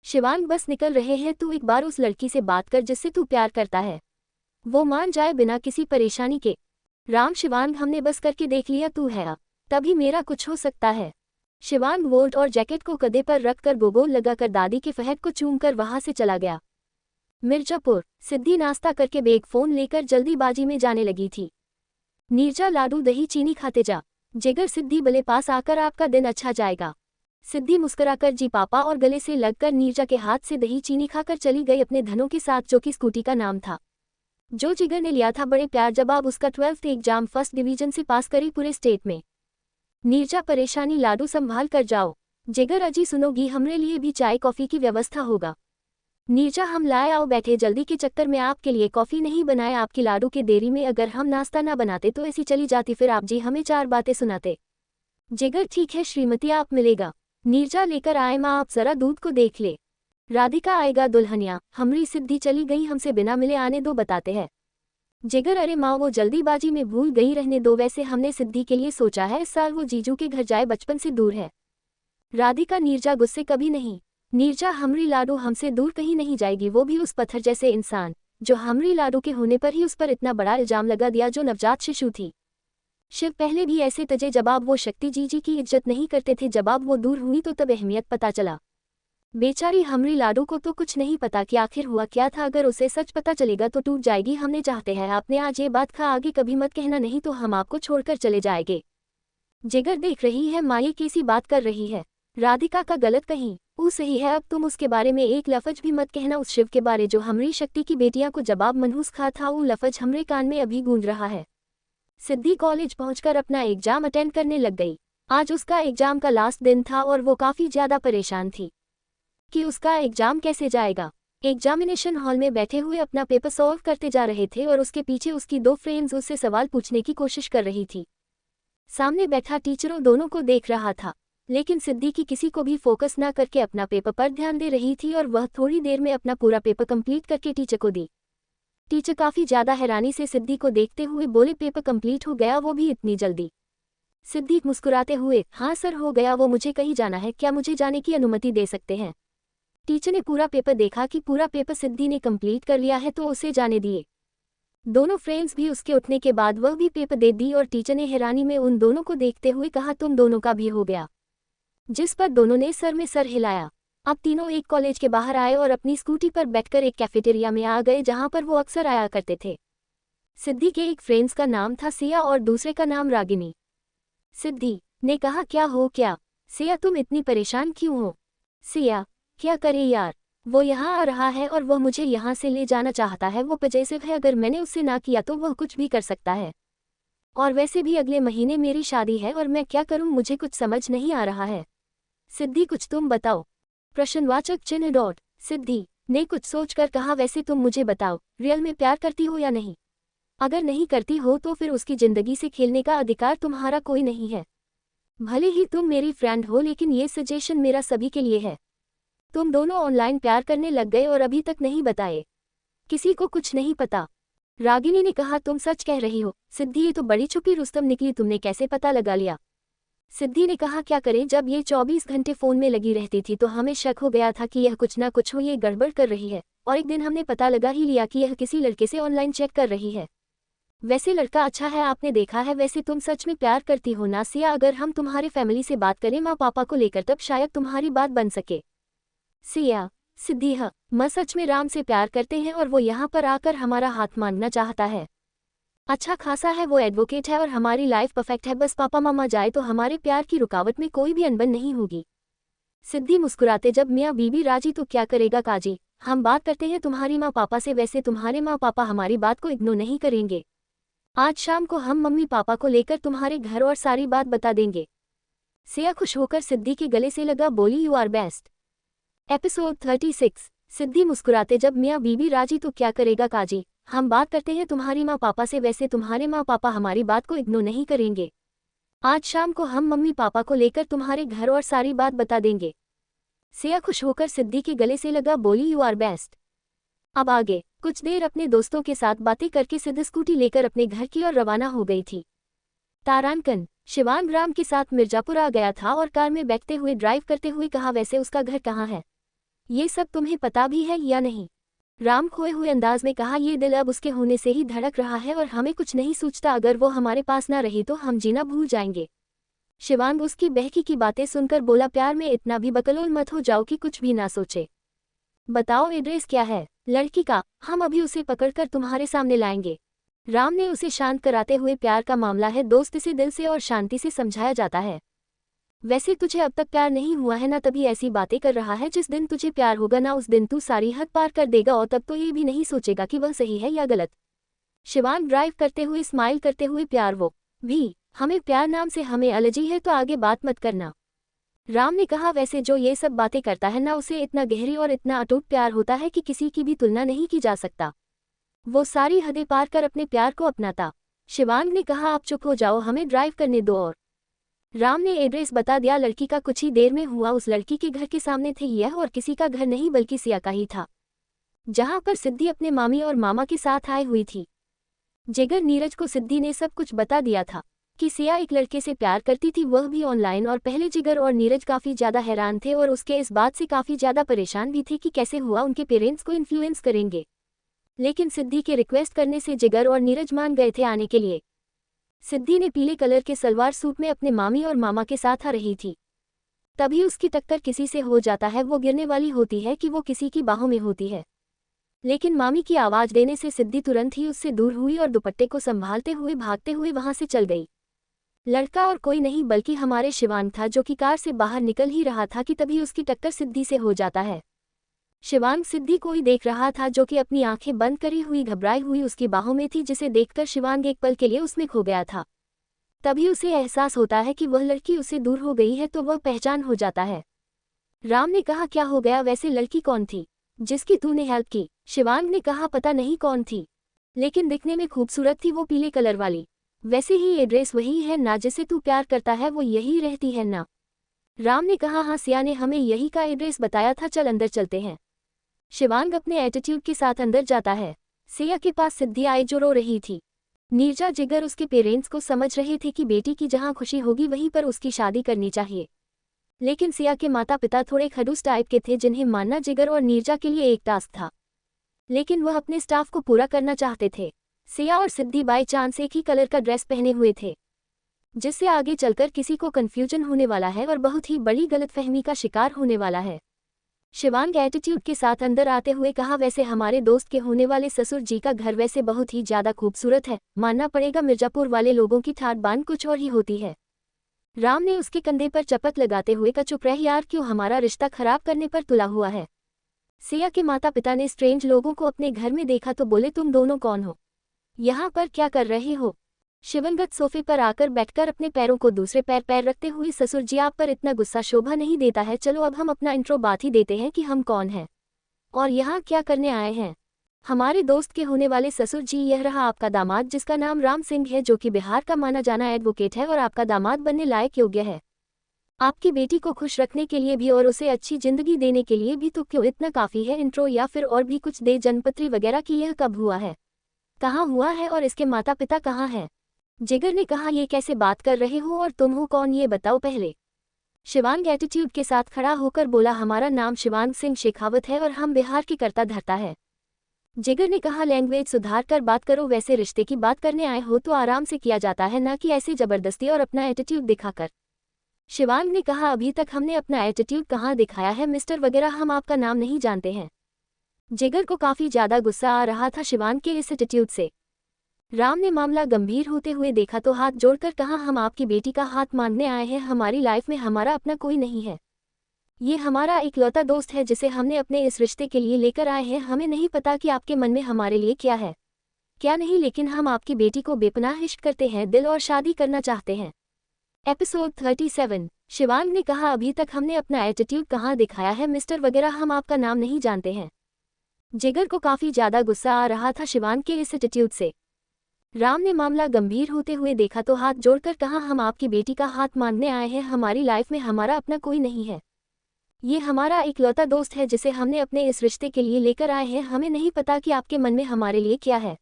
शिवांग, बस निकल रहे हैं, तू एक बार उस लड़की से बात कर जिससे तू प्यार करता है, वो मान जाए बिना किसी परेशानी के। राम, शिवांग, हमने बस करके देख लिया, तू है, तभी मेरा कुछ हो सकता है। शिवांग वोल्ट और जैकेट को गदे पर रखकर गोगोल लगाकर दादी के फहद को चूमकर वहां से चला गया। मिर्जापुर, सिद्धि नाश्ता करके बेग फोन लेकर जल्दीबाजी में जाने लगी थी। नीरजा, लाडू दही चीनी खाते जा। जिगर सिद्धि बोले पास आकर आपका दिन अच्छा जाएगा। सिद्धि मुस्कुराकर जी पापा और गले से लगकर नीरजा के हाथ से दही चीनी खाकर चली गई अपने धनों के साथ, जो कि स्कूटी का नाम था, जो जिगर ने लिया था बड़े प्यार जब आप उसका 12th एग्जाम फर्स्ट डिवीजन से पास करी पूरे स्टेट में। नीरजा परेशानी लाडू संभाल कर जाओ। जिगर अजी सुनोगी, हमरे लिए भी चाय कॉफी की व्यवस्था होगा। नीरजा हम लाए, आओ बैठे, जल्दी के चक्कर में आपके लिए कॉफी नहीं बनाए, आपकी लाडू के देरी में अगर हम नाश्ता ना बनाते तो ऐसी चली जाती, फिर आप जी हमें 4 बातें सुनाते। जिगर ठीक है श्रीमती, आप मिलेगा। नीरजा लेकर आए, माँ आप जरा दूध को देख ले। राधिका आएगा दुल्हनिया, हमरी सिद्धि चली गई, हमसे बिना मिले आने दो, बताते हैं। जिगर अरे माँ वो जल्दीबाजी में भूल गई, रहने दो, वैसे हमने सिद्धि के लिए सोचा है, इस साल वो जीजू के घर जाए, बचपन से दूर है। राधिका नीरजा गुस्से कभी नहीं। नीरजा हमरी लाडू हमसे दूर कहीं नहीं जाएगी, वो भी उस पत्थर जैसे इंसान जो हमरी लाडू के होने पर ही उस पर इतना बड़ा इल्जाम लगा दिया, जो नवजात शिशु थी। शिव पहले भी ऐसे तजे, जब आप वो शक्ति जीजी की इज्जत नहीं करते थे, जब आप वो दूर हुई तो तब अहमियत पता चला। बेचारी हमरी लाडू को तो कुछ नहीं पता कि आखिर हुआ क्या था, अगर उसे सच पता चलेगा तो टूट जाएगी। हमने चाहते हैं आपने आज ये बात खा, आगे कभी मत कहना, नहीं तो हम आपको छोड़कर चले जाएंगे। जिगर देख रही है माँ ये कैसी बात कर रही है। राधिका का गलत कहीं वो सही है, अब तुम उसके बारे में एक लफ्ज भी मत कहना, उस शिव के बारे जो हमरी शक्ति की बेटियां को जवाब मनहूस खा था, वो लफ्ज हमरे कान में अभी गूंज रहा है। सिद्धि कॉलेज पहुंचकर अपना एग्जाम अटेंड करने लग गई। आज उसका एग्जाम का लास्ट दिन था और वो काफी ज्यादा परेशान थी कि उसका एग्जाम कैसे जाएगा। एग्जामिनेशन हॉल में बैठे हुए अपना पेपर सॉल्व करते जा रहे थे और उसके पीछे उसकी 2 फ्रेंड्स उससे सवाल पूछने की कोशिश कर रही थी। सामने बैठा टीचरों दोनों को देख रहा था, लेकिन सिद्धि की किसी को भी फोकस ना करके अपना पेपर पर ध्यान दे रही थी और वह थोड़ी देर में अपना पूरा पेपर कंप्लीट करके टीचर को दी। टीचर काफी ज्यादा हैरानी से सिद्धि को देखते हुए बोले पेपर कंप्लीट हो गया, वो भी इतनी जल्दी। सिद्धि मुस्कुराते हुए हाँ सर हो गया, वो मुझे कहीं जाना है, क्या मुझे जाने की अनुमति दे सकते हैं। टीचर ने पूरा पेपर देखा कि पूरा पेपर सिद्धि ने कंप्लीट कर लिया है तो उसे जाने दिए। दोनों फ्रेंड्स भी उसके उठने के बाद वह भी पेपर दे दी और टीचर ने हैरानी में उन दोनों को देखते हुए कहा तुम दोनों का भी हो गया, जिस पर दोनों ने सर में सर हिलाया। अब तीनों एक कॉलेज के बाहर आए और अपनी स्कूटी पर बैठकर एक कैफेटेरिया में आ गए जहां पर वो अक्सर आया करते थे। सिद्धि के एक फ्रेंड्स का नाम था सिया और दूसरे का नाम रागिनी। सिद्धि ने कहा क्या हो क्या सिया, तुम इतनी परेशान क्यों हो। सिया क्या करे यार, वो यहाँ आ रहा है और वह मुझे यहाँ से ले जाना चाहता है, वो पजेसिव है, अगर मैंने उससे ना किया तो वह कुछ भी कर सकता है, और वैसे भी अगले महीने मेरी शादी है और मैं क्या करूँ, मुझे कुछ समझ नहीं आ रहा है। सिद्धि कुछ तुम बताओ। प्रश्नवाचक चिन्ह डॉट। सिद्धि ने कुछ सोचकर कहा वैसे तुम मुझे बताओ, रियल में प्यार करती हो या नहीं। अगर नहीं करती हो तो फिर उसकी जिंदगी से खेलने का अधिकार तुम्हारा कोई नहीं है। भले ही तुम मेरी फ्रेंड हो, लेकिन ये सजेशन मेरा सभी के लिए है। तुम दोनों ऑनलाइन प्यार करने लग गए और अभी तक नहीं बताए, किसी को कुछ नहीं पता। रागिनी ने कहा तुम सच कह रही हो। सिद्धि ये तो बड़ी छुपी रुस्तम निकली, तुमने कैसे पता लगा लिया। सिद्धि ने कहा क्या करें, जब ये 24 घंटे फोन में लगी रहती थी तो हमें शक हो गया था कि यह कुछ ना कुछ हो, ये गड़बड़ कर रही है, और एक दिन हमने पता लगा ही लिया कि यह किसी लड़के से ऑनलाइन चेक कर रही है। वैसे लड़का अच्छा है, आपने देखा है। वैसे तुम सच में प्यार करती हो ना सिया, अगर हम तुम्हारे फैमिली से बात करें माँ पापा को लेकर, तब शायद तुम्हारी बात बन सके। सिया सिद्धि हाँ, माँ सच में राम से प्यार करते हैं और वो यहाँ पर आकर हमारा हाथ मांगना चाहता है। अच्छा खासा है, वो एडवोकेट है और हमारी लाइफ परफेक्ट है, बस पापा मामा जाए तो हमारे प्यार की रुकावट में कोई भी अनबन नहीं होगी। सिद्धि मुस्कुराते जब मियाँ बीबी राजी तो क्या करेगा काजी, हम बात करते हैं तुम्हारी माँ पापा से। वैसे तुम्हारे माँ पापा हमारी बात को इग्नोर नहीं करेंगे। आज शाम को हम मम्मी पापा को लेकर तुम्हारे घर और सारी बात बता देंगे। सिया खुश होकर सिद्धि के गले से लगा, बोली यू आर बेस्ट। एपिसोड 36। सिद्धि मुस्कुराते जब मियाँ बीबी राजी तो क्या करेगा काजी, हम बात करते हैं तुम्हारी माँ पापा से। वैसे तुम्हारे माँ पापा हमारी बात को इग्नोर नहीं करेंगे। आज शाम को हम मम्मी पापा को लेकर तुम्हारे घर और सारी बात बता देंगे। सिया खुश होकर सिद्धि के गले से लगा, बोली यू आर बेस्ट। अब आगे कुछ देर अपने दोस्तों के साथ बातें करके सिद्धि स्कूटी लेकर अपने घर की ओर रवाना हो गई थी। तारांकन शिवांग राम के साथ मिर्जापुर आ गया था और कार में बैठते हुए ड्राइव करते हुए कहा वैसे उसका घर कहाँ है, ये सब तुम्हें पता भी है या नहीं। राम खोए हुए अंदाज में कहा, ये दिल अब उसके होने से ही धड़क रहा है और हमें कुछ नहीं सूझता, अगर वो हमारे पास ना रही तो हम जीना भूल जाएंगे। शिवांग उसकी बहकी की बातें सुनकर बोला, प्यार में इतना भी बकलोल मत हो जाओ कि कुछ भी ना सोचे। बताओ एड्रेस क्या है लड़की का, हम अभी उसे पकड़कर तुम्हारे सामने लाएंगे। राम ने उसे शांत कराते हुए प्यार का मामला है दोस्त, इसे दिल से और शांति से समझाया जाता है। वैसे तुझे अब तक प्यार नहीं हुआ है ना, तभी ऐसी बातें कर रहा है। जिस दिन तुझे प्यार होगा ना, उस दिन तू सारी हद पार कर देगा और तब तो ये भी नहीं सोचेगा कि वह सही है या गलत। शिवांग ड्राइव करते हुए स्माइल करते हुए, प्यार वो भी हमें प्यार नाम से हमें एलर्जी है तो आगे बात मत करना। राम ने कहा, वैसे जो ये सब बातें करता है ना, उसे इतना गहरी और इतना अटूट प्यार होता है कि किसी की भी तुलना नहीं की जा सकता। वो सारी हदें पार कर अपने प्यार को अपनाता। शिवांग ने कहा, आप चुप हो जाओ, हमें ड्राइव करने दो। और राम ने एड्रेस बता दिया। लड़की का कुछ ही देर में हुआ। उस लड़की के घर के सामने थे यह, और किसी का घर नहीं बल्कि सिया का ही था, जहां पर सिद्धि अपने मामी और मामा के साथ आई हुई थी। जिगर नीरज को सिद्धि ने सब कुछ बता दिया था कि सिया एक लड़के से प्यार करती थी, वह भी ऑनलाइन। और पहले जिगर और नीरज काफी ज्यादा हैरान थे और उसके इस बात से काफी ज्यादा परेशान भी थे कि कैसे हुआ उनके पेरेंट्स को इन्फ्लुएंस करेंगे। लेकिन सिद्धि के रिक्वेस्ट करने से जिगर और नीरज मान गए थे आने के लिए। सिद्धि ने पीले कलर के सलवार सूट में अपने मामी और मामा के साथ आ रही थी। तभी उसकी टक्कर किसी से हो जाता है। वो गिरने वाली होती है कि वो किसी की बाहों में होती है, लेकिन मामी की आवाज देने से सिद्धि तुरंत ही उससे दूर हुई और दुपट्टे को संभालते हुए भागते हुए वहां से चल गई। लड़का और कोई नहीं बल्कि हमारे शिवांग था, जो कि कार से बाहर निकल ही रहा था कि तभी उसकी टक्कर सिद्धि से हो जाता है। शिवांग सिद्धि को ही देख रहा था, जो कि अपनी आंखें बंद करी हुई घबराई हुई उसकी बाहों में थी, जिसे देखकर शिवांग एक पल के लिए उसमें खो गया था। तभी उसे एहसास होता है कि वह लड़की उससे दूर हो गई है, तो वह पहचान हो जाता है। राम ने कहा, क्या हो गया, वैसे लड़की कौन थी जिसकी तूने हेल्प की? शिवांग ने कहा, पता नहीं कौन थी, लेकिन दिखने में खूबसूरत थी, वो पीले कलर वाली। वैसे ही ये ड्रेस वही है ना जिसे तू प्यार करता है, वो यही रहती है ना? राम ने कहा, हाँ, सिया ने हमें यही का एड्रेस बताया था, चल अंदर चलते हैं। शिवांग अपने एटीट्यूड के साथ अंदर जाता है। सिया के पास सिद्धि आई जो रो रही थी। नीरजा जिगर उसके पेरेंट्स को समझ रहे थे कि बेटी की जहां खुशी होगी वहीं पर उसकी शादी करनी चाहिए, लेकिन सिया के माता पिता थोड़े खड़ूस टाइप के थे, जिन्हें मानना जिगर और नीरजा के लिए एक टास्क था, लेकिन वह अपने स्टाफ को पूरा करना चाहते थे। सिया और सिद्धि बाई चांस एक ही कलर का ड्रेस पहने हुए थे, जिससे आगे चलकर किसी को कन्फ्यूजन होने वाला है और बहुत ही बड़ी गलतफहमी का शिकार होने वाला है। शिवांग एटीट्यूड के साथ अंदर आते हुए कहा, वैसे हमारे दोस्त के होने वाले ससुर जी का घर वैसे बहुत ही ज्यादा खूबसूरत है, मानना पड़ेगा मिर्जापुर वाले लोगों की ठाट बांध कुछ और ही होती है। राम ने उसके कंधे पर चपत लगाते हुए कहा, चुप रह यार, क्यों हमारा रिश्ता खराब करने पर तुला हुआ है? सिया के माता पिता ने स्ट्रेंज लोगों को अपने घर में देखा तो बोले, तुम दोनों कौन हो, यहाँ पर क्या कर रहे हो? शिवंगत सोफे पर आकर बैठकर अपने पैरों को दूसरे पैर रखते हुए, ससुर जी आप पर इतना गुस्सा शोभा नहीं देता है, चलो अब हम अपना इंट्रो बात ही देते हैं कि हम कौन हैं और यहाँ क्या करने आए हैं। हमारे दोस्त के होने वाले ससुर जी, यह रहा आपका दामाद, जिसका नाम राम सिंह है, जो कि बिहार का माना जाना एडवोकेट है और आपका दामाद बनने लायक योग्य है। आपकी बेटी को खुश रखने के लिए भी और उसे अच्छी जिंदगी देने के लिए भी तो क्यों इतना काफी है इंट्रो, या फिर और भी कुछ दे जनपत्री वगैरह की? यह कब हुआ है, कहाँ हुआ है और इसके माता पिता कहाँ हैं? जिगर ने कहा, ये कैसे बात कर रहे हो और तुम हो कौन, ये बताओ पहले। शिवांग एटीट्यूड के साथ खड़ा होकर बोला, हमारा नाम शिवांग सिंह शेखावत है और हम बिहार की करता धरता है। जिगर ने कहा, लैंग्वेज सुधार कर बात करो, वैसे रिश्ते की बात करने आए हो तो आराम से किया जाता है, ना कि ऐसे जबरदस्ती और अपना एटीट्यूड दिखाकर। शिवांग ने कहा, अभी तक हमने अपना एटीट्यूड कहाँ दिखाया है मिस्टर वगैरह, हम आपका नाम नहीं जानते हैं। जिगर को काफी ज्यादा गुस्सा आ रहा था शिवांग के इस एटीट्यूड से। राम ने मामला गंभीर होते हुए देखा तो हाथ जोड़कर कहा, हम आपकी बेटी का हाथ मांगने आए हैं, हमारी लाइफ में हमारा अपना कोई नहीं है, ये हमारा इकलौता दोस्त है जिसे हमने अपने इस रिश्ते के लिए लेकर आए हैं। हमें नहीं पता कि आपके मन में हमारे लिए क्या है क्या नहीं, लेकिन हम आपकी बेटी को बेपनाह इश्क करते हैं दिल और शादी करना चाहते हैं। एपिसोड 37। शिवांग ने कहा, अभी तक हमने अपना एटीट्यूड कहाँ दिखाया है मिस्टर वगैरह, हम आपका नाम नहीं जानते हैं। जिगर को काफी ज्यादा गुस्सा आ रहा था शिवांग के इस एटीट्यूड से। राम ने मामला गंभीर होते हुए देखा तो हाथ जोड़कर कहा, हम आपकी बेटी का हाथ मांगने आए हैं, हमारी लाइफ में हमारा अपना कोई नहीं है, ये हमारा इकलौता दोस्त है जिसे हमने अपने इस रिश्ते के लिए लेकर आए हैं। हमें नहीं पता कि आपके मन में हमारे लिए क्या है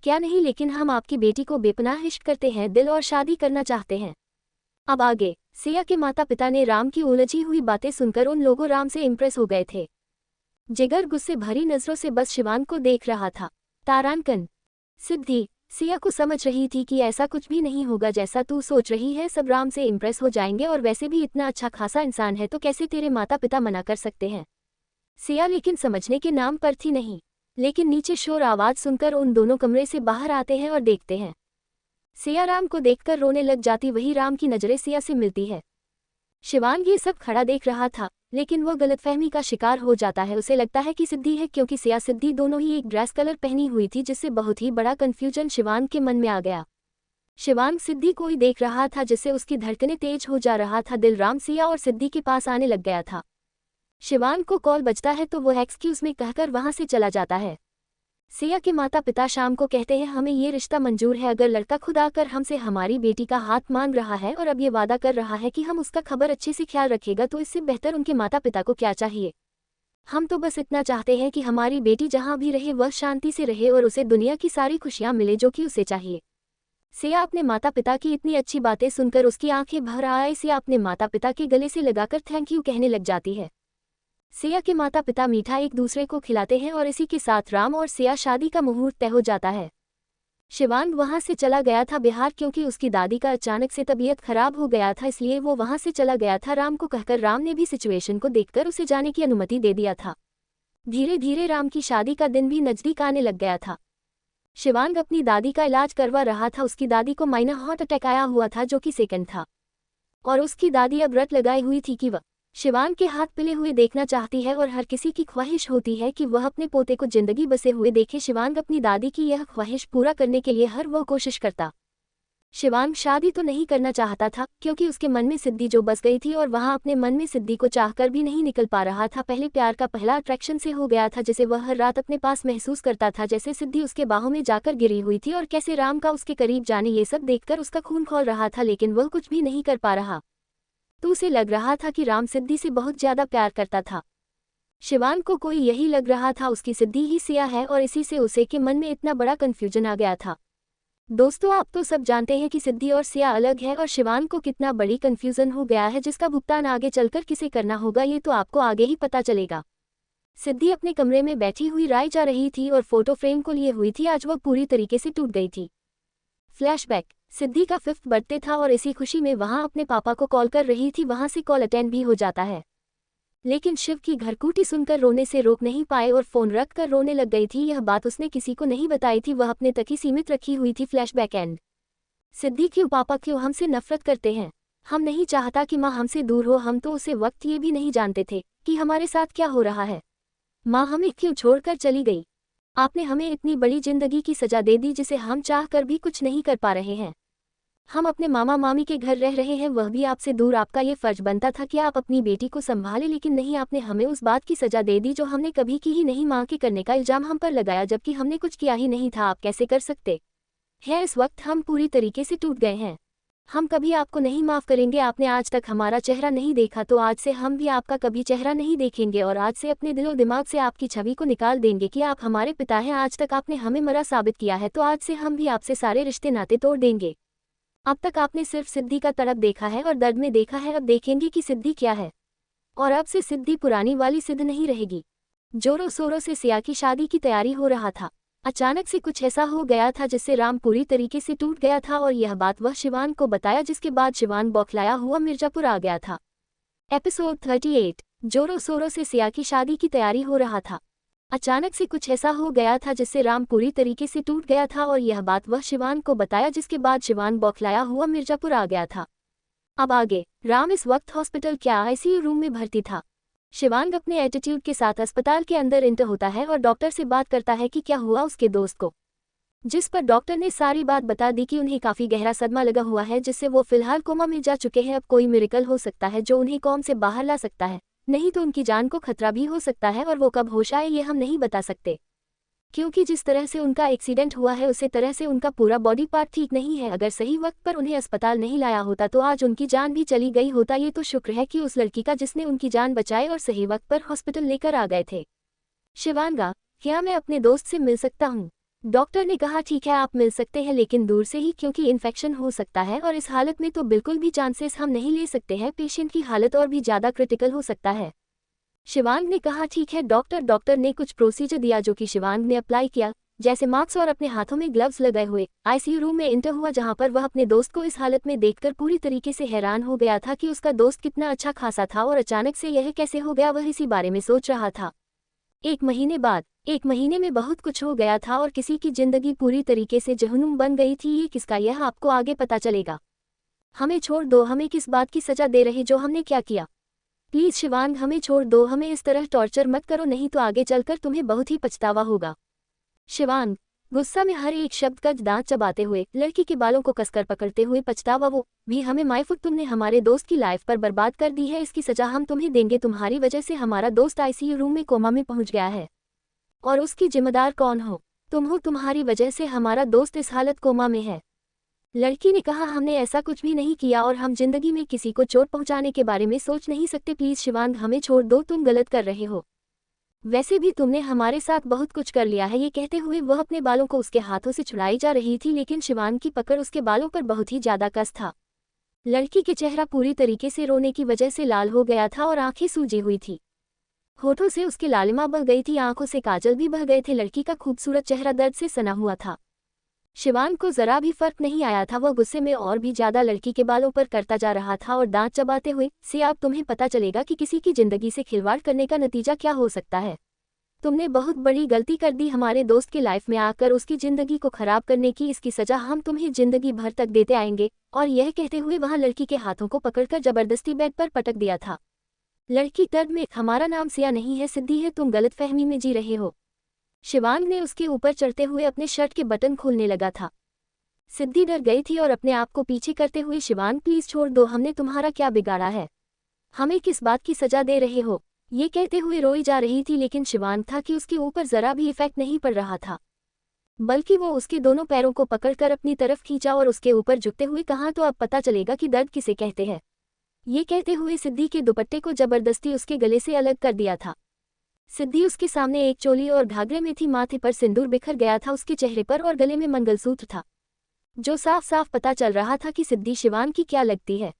क्या नहीं, लेकिन हम आपकी बेटी को बेपनाह इश्क करते हैं दिल और शादी करना चाहते हैं। अब आगे। सिया के माता पिता ने राम की उलझी हुई बातें सुनकर उन लोगों राम से इम्प्रेस हो गए थे। जिगर गुस्से भरी नजरों से बस शिवांग को देख रहा था। तारांकन। सिद्धि सिया को समझ रही थी कि ऐसा कुछ भी नहीं होगा जैसा तू सोच रही है, सब राम से इम्प्रेस हो जाएंगे और वैसे भी इतना अच्छा खासा इंसान है तो कैसे तेरे माता पिता मना कर सकते हैं। सिया लेकिन समझने के नाम पर थी नहीं। लेकिन नीचे शोर आवाज सुनकर उन दोनों कमरे से बाहर आते हैं और देखते हैं सिया राम को देखकर रोने लग जाती। वही राम की नजरें सिया से मिलती है। शिवांग ये सब खड़ा देख रहा था, लेकिन वो गलतफहमी का शिकार हो जाता है। उसे लगता है कि सिद्धि है, क्योंकि सिया सिद्धि दोनों ही एक ड्रेस कलर पहनी हुई थी, जिससे बहुत ही बड़ा कंफ्यूजन शिवांग के मन में आ गया। शिवांग सिद्धि को ही देख रहा था, जिससे उसकी धड़कनें तेज हो जा रहा था। दिल राम सिया और सिद्धि के पास आने लग गया था। शिवांग को कॉल बजता है तो वो एक्सक्यूज में कहकर वहां से चला जाता है। सिया के माता पिता शाम को कहते हैं, हमें ये रिश्ता मंजूर है। अगर लड़का खुद आकर हमसे हमारी बेटी का हाथ मांग रहा है और अब ये वादा कर रहा है कि हम उसका खबर अच्छे से ख्याल रखेगा, तो इससे बेहतर उनके माता पिता को क्या चाहिए। हम तो बस इतना चाहते हैं कि हमारी बेटी जहां भी रहे वह शांति से रहे और उसे दुनिया की सारी खुशियां मिले जो कि उसे चाहिए। सिया अपने माता पिता की इतनी अच्छी बातें सुनकर उसकी आंखें भर आए। सिया अपने माता पिता के गले से लगाकर थैंक यू कहने लग जाती है। सिया के माता पिता मीठा एक दूसरे को खिलाते हैं और इसी के साथ राम और सिया शादी का मुहूर्त तय हो जाता है। शिवांग वहां से चला गया था बिहार, क्योंकि उसकी दादी का अचानक से तबीयत खराब हो गया था, इसलिए वो वहां से चला गया था राम को कहकर। राम ने भी सिचुएशन को देखकर उसे जाने की अनुमति दे दिया था। धीरे धीरे राम की शादी का दिन भी नजदीक आने लग गया था। शिवांग अपनी दादी का इलाज करवा रहा था। उसकी दादी को माइनर हार्ट अटैक आया हुआ था, जो कि सेकंड था, और उसकी दादी अब व्रत लगाई हुई थी कि वह शिवांग के हाथ पिले हुए देखना चाहती है और हर किसी की ख्वाहिश होती है कि वह अपने पोते को जिंदगी बसे हुए देखे। शिवांग अपनी दादी की यह ख्वाहिश पूरा करने के लिए हर वो कोशिश करता। शिवांग शादी तो नहीं करना चाहता था, क्योंकि उसके मन में सिद्धि जो बस गई थी और वहां अपने मन में सिद्धि को चाहकर भी नहीं निकल पा रहा था। पहले प्यार का पहला अट्रैक्शन से हो गया था, जिसे वह हर रात अपने पास महसूस करता था, जैसे सिद्धि उसके बाहों में जाकर गिरी हुई थी और कैसे राम का उसके करीब जाने, ये सब देखकर उसका खून खौल रहा था, लेकिन वह कुछ भी नहीं कर पा रहा। तो उसे लग रहा था कि राम सिद्धि से बहुत ज्यादा प्यार करता था। शिवांग को कोई यही लग रहा था, उसकी सिद्धि ही सिया है, और इसी से उसे के मन में इतना बड़ा कंफ्यूजन आ गया था। दोस्तों, आप तो सब जानते हैं कि सिद्धि और सिया अलग है और शिवांग को कितना बड़ी कंफ्यूजन हो गया है, जिसका भुगतान आगे चलकर किसे करना होगा ये तो आपको आगे ही पता चलेगा। सिद्धि अपने कमरे में बैठी हुई राय जा रही थी और फोटो फ्रेम को लिए हुई थी। आज वह पूरी तरीके से टूट गई थी। फ्लैशबैक, सिद्धि का 5th बर्थडे था और इसी खुशी में वहां अपने पापा को कॉल कर रही थी। वहां से कॉल अटेंड भी हो जाता है, लेकिन शिव की घरकूटी सुनकर रोने से रोक नहीं पाए और फोन रख कर रोने लग गई थी। यह बात उसने किसी को नहीं बताई थी, वह अपने तक ही सीमित रखी हुई थी। Flashback and. सिद्धि, क्यों पापा क्यों हमसे नफरत करते हैं? हम नहीं चाहता कि माँ हमसे दूर हो। हम तो उसे वक्त ये भी नहीं जानते थे कि हमारे साथ क्या हो रहा है। माँ हमें क्यों छोड़कर चली गई? आपने हमें इतनी बड़ी जिंदगी की सजा दे दी, जिसे हम चाह कर भी कुछ नहीं कर पा रहे हैं। हम अपने मामा मामी के घर रह रहे हैं, वह भी आपसे दूर। आपका ये फर्ज बनता था कि आप अपनी बेटी को संभालें, लेकिन नहीं, आपने हमें उस बात की सजा दे दी जो हमने कभी की ही नहीं। माँ के करने का इल्जाम हम पर लगाया, जबकि हमने कुछ किया ही नहीं था। आप कैसे कर सकते हैं? इस वक्त हम पूरी तरीके से टूट गए हैं। हम कभी आपको नहीं माफ़ करेंगे। आपने आज तक हमारा चेहरा नहीं देखा, तो आज से हम भी आपका कभी चेहरा नहीं देखेंगे और आज से अपने दिलो दिमाग से आपकी छवि को निकाल देंगे कि आप हमारे पिता हैं। आज तक आपने हमें मरा साबित किया है, तो आज से हम भी आपसे सारे रिश्ते नाते तोड़ देंगे। अब तक आपने सिर्फ सिद्धि का तड़प देखा है और दर्द में देखा है, अब देखेंगे कि सिद्धि क्या है। और अब से सिद्धि पुरानी वाली सिद्ध नहीं रहेगी। जोरों शोरों से सिया की शादी की तैयारी हो रहा था। अचानक से कुछ ऐसा हो गया था जिससे राम पूरी तरीके से टूट गया था और यह बात वह शिवांग को बताया, जिसके बाद शिवांग बौखलाया हुआ मिर्जापुर आ गया था। एपिसोड 38। जोरों शोरों से सिया की शादी की तैयारी हो रहा था। अचानक से कुछ ऐसा हो गया था जिससे राम पूरी तरीके से टूट गया था और यह बात वह शिवांग को बताया, जिसके बाद शिवांग बौखलाया हुआ मिर्जापुर आ गया था। अब आगे। राम इस वक्त हॉस्पिटल क्या आईसीयू रूम में भर्ती था। शिवांग अपने एटीट्यूड के साथ अस्पताल के अंदर इंटर होता है और डॉक्टर से बात करता है कि क्या हुआ उसके दोस्त को, जिस पर डॉक्टर ने सारी बात बता दी कि उन्हें काफी गहरा सदमा लगा हुआ है, जिससे वो फिलहाल कोमा में जा चुके हैं। अब कोई मिरेकल हो सकता है जो उन्हें कॉम से बाहर ला सकता है, नहीं तो उनकी जान को खतरा भी हो सकता है और वो कब होश आए ये हम नहीं बता सकते, क्योंकि जिस तरह से उनका एक्सीडेंट हुआ है उसी तरह से उनका पूरा बॉडी पार्ट ठीक नहीं है। अगर सही वक्त पर उन्हें अस्पताल नहीं लाया होता तो आज उनकी जान भी चली गई होता। ये तो शुक्र है कि उस लड़की का जिसने उनकी जान बचाई और सही वक्त पर हॉस्पिटल लेकर आ गए थे। शिवांगा, क्या मैं अपने दोस्त से मिल सकता हूँ? डॉक्टर ने कहा ठीक है आप मिल सकते हैं, लेकिन दूर से ही, क्योंकि इन्फेक्शन हो सकता है और इस हालत में तो बिल्कुल भी चांसेस हम नहीं ले सकते हैं। पेशेंट की हालत और भी ज्यादा क्रिटिकल हो सकता है। शिवांग ने कहा ठीक है डॉक्टर। डॉक्टर ने कुछ प्रोसीजर दिया जो कि शिवांग ने अप्लाई किया, जैसे मास्क और अपने हाथों में ग्लव्स लगाए हुए आईसीयू रूम में इंटर हुआ, जहां पर वह अपने दोस्त को इस हालत में देखकर पूरी तरीके से हैरान हो गया था कि उसका दोस्त कितना अच्छा खासा था और अचानक से यह कैसे हो गया। वह इसी बारे में सोच रहा था। एक महीने बाद, एक महीने में बहुत कुछ हो गया था और किसी की जिंदगी पूरी तरीके से जहन्नुम बन गई थी। ये किसका, यह आपको आगे पता चलेगा। हमें छोड़ दो, हमें किस बात की सजा दे रहे जो हमने क्या किया। प्लीज शिवांग, हमें छोड़ दो, हमें इस तरह टॉर्चर मत करो, नहीं तो आगे चलकर तुम्हें बहुत ही पछतावा होगा। शिवांग गुस्सा में हर एक शब्द का दांत चबाते हुए, लड़की के बालों को कसकर पकड़ते हुए, पछतावा वो भी हमें मायफुक, तुमने हमारे दोस्त की लाइफ पर बर्बाद कर दी है, इसकी सजा हम तुम्हें देंगे। तुम्हारी वजह से हमारा दोस्त आईसीयू रूम में कोमा में पहुंच गया है और उसकी जिम्मेदार कौन हो? तुम हो। तुम्हारी वजह से हमारा दोस्त इस हालत कोमा में है। लड़की ने कहा, हमने ऐसा कुछ भी नहीं किया और हम जिंदगी में किसी को चोट पहुंचाने के बारे में सोच नहीं सकते। प्लीज शिवांग, हमें छोड़ दो, तुम गलत कर रहे हो। वैसे भी तुमने हमारे साथ बहुत कुछ कर लिया है। ये कहते हुए वह अपने बालों को उसके हाथों से छुड़ाई जा रही थी, लेकिन शिवांग की पकड़ उसके बालों पर बहुत ही ज्यादा कस था। लड़की के चेहरा पूरी तरीके से रोने की वजह से लाल हो गया था और आंखें सूजी हुई थी। होठों से उसकी लालिमा बह गई थी, आंखों से काजल भी बह गए थे। लड़की का खूबसूरत चेहरा दर्द से सना हुआ था। शिवांग को जरा भी फर्क नहीं आया था। वह गुस्से में और भी ज्यादा लड़की के बालों पर करता जा रहा था और दांत चबाते हुए, से अब तुम्हें पता चलेगा कि किसी की जिंदगी से खिलवाड़ करने का नतीजा क्या हो सकता है। तुमने बहुत बड़ी गलती कर दी हमारे दोस्त की लाइफ में आकर उसकी जिंदगी को खराब करने की। इसकी सजा हम तुम्हें जिंदगी भर तक देते आएंगे। और यह कहते हुए वहां लड़की के हाथों को पकड़कर जबरदस्ती बेड पर पटक दिया था। लड़की दर्द में, हमारा नाम सिया नहीं है, सिद्धि है, तुम गलतफहमी में जी रहे हो। शिवांग ने उसके ऊपर चढ़ते हुए अपने शर्ट के बटन खोलने लगा था। सिद्धि डर गई थी और अपने आप को पीछे करते हुए, शिवांग प्लीज छोड़ दो, हमने तुम्हारा क्या बिगाड़ा है, हमें किस बात की सजा दे रहे हो। ये कहते हुए रोई जा रही थी, लेकिन शिवांग था कि उसके ऊपर जरा भी इफेक्ट नहीं पड़ रहा था, बल्कि वो उसके दोनों पैरों को पकड़कर अपनी तरफ खींचा और उसके ऊपर झुकते हुए कहा, तो अब पता चलेगा कि दर्द किसे कहते हैं। ये कहते हुए सिद्धि के दुपट्टे को जबरदस्ती उसके गले से अलग कर दिया था। सिद्धि उसके सामने एक चोली और घाघरे में थी, माथे पर सिंदूर बिखर गया था उसके चेहरे पर और गले में मंगलसूत्र था, जो साफ साफ पता चल रहा था कि सिद्धि शिवांग की क्या लगती है।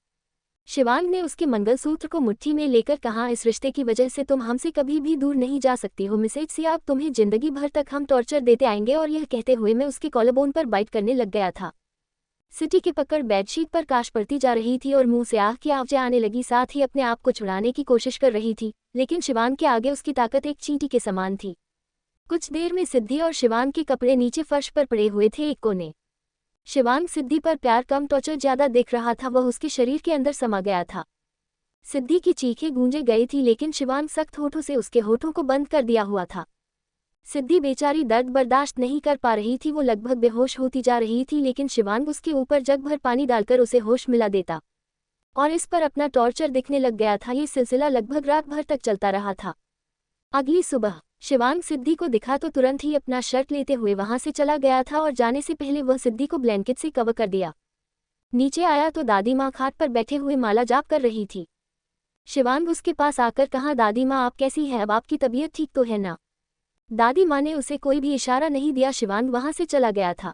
शिवांग ने उसके मंगलसूत्र को मुट्ठी में लेकर कहा, इस रिश्ते की वजह से तुम हमसे कभी भी दूर नहीं जा सकती हो मिसेज सिया, अब तुम्हें जिंदगी भर तक हम टॉर्चर देते आएंगे। और यह कहते हुए मैं उसके कॉलरबोन पर बाइट करने लग गया था। सिटी की पकड़ बेडशीट पर काश पड़ती जा रही थी और मुंह से आह की आवाजें आने लगी, साथ ही अपने आप को छुड़ाने की कोशिश कर रही थी, लेकिन शिवांग के आगे उसकी ताकत एक चींटी के समान थी। कुछ देर में सिद्धि और शिवांग के कपड़े नीचे फर्श पर पड़े हुए थे एक कोने। शिवांग सिद्धि पर प्यार कम टॉर्चर ज्यादा दिख रहा था, वह उसके शरीर के अंदर समा गया था। सिद्धि की चीखें गूंजे गई थी, लेकिन शिवांग सख्त होठों से उसके होठों को बंद कर दिया हुआ था। सिद्धि बेचारी दर्द बर्दाश्त नहीं कर पा रही थी, वो लगभग बेहोश होती जा रही थी, लेकिन शिवांग उसके ऊपर जग भर पानी डालकर उसे होश मिला देता और इस पर अपना टॉर्चर दिखने लग गया था। ये सिलसिला लगभग रात भर तक चलता रहा था। अगली सुबह शिवांग सिद्धि को दिखा तो तुरंत ही अपना शर्ट लेते हुए वहां से चला गया था और जाने से पहले वह सिद्धि को ब्लैंकेट से कवर कर दिया। नीचे आया तो दादी माँ खाट पर बैठे हुए माला जाप कर रही थी। शिवांग उसके पास आकर कहा, दादी माँ आप कैसी हैं, अब आपकी तबीयत ठीक तो है ना? दादी माँ ने उसे कोई भी इशारा नहीं दिया। शिवांग वहां से चला गया था।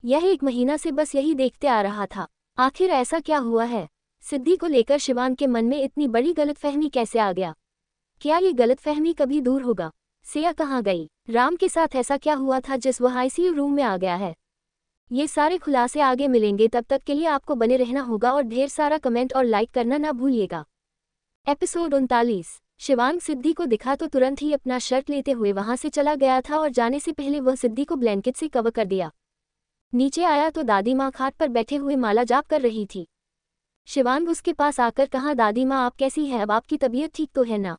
यह एक महीना से बस यही देखते आ रहा था, आखिर ऐसा क्या हुआ है? सिद्धि को लेकर शिवांग के मन में इतनी बड़ी गलतफहमी कैसे आ गया? क्या ये गलतफहमी कभी दूर होगा? सिया कहाँ गई? राम के साथ ऐसा क्या हुआ था जिस वह आईसीयू रूम में आ गया है? ये सारे खुलासे आगे मिलेंगे, तब तक के लिए आपको बने रहना होगा और ढेर सारा कमेंट और लाइक करना ना भूलिएगा। एपिसोड 39। शिवांग सिद्धि को दिखा तो तुरंत ही अपना शर्ट लेते हुए वहां से चला गया था और जाने से पहले वह सिद्धि को ब्लैंकेट से कवर कर दिया। नीचे आया तो दादी माँ खाट पर बैठे हुए माला जाप कर रही थी। शिवांग उसके पास आकर कहा, दादी माँ आप कैसी हैं, अब आपकी तबीयत ठीक तो है ना?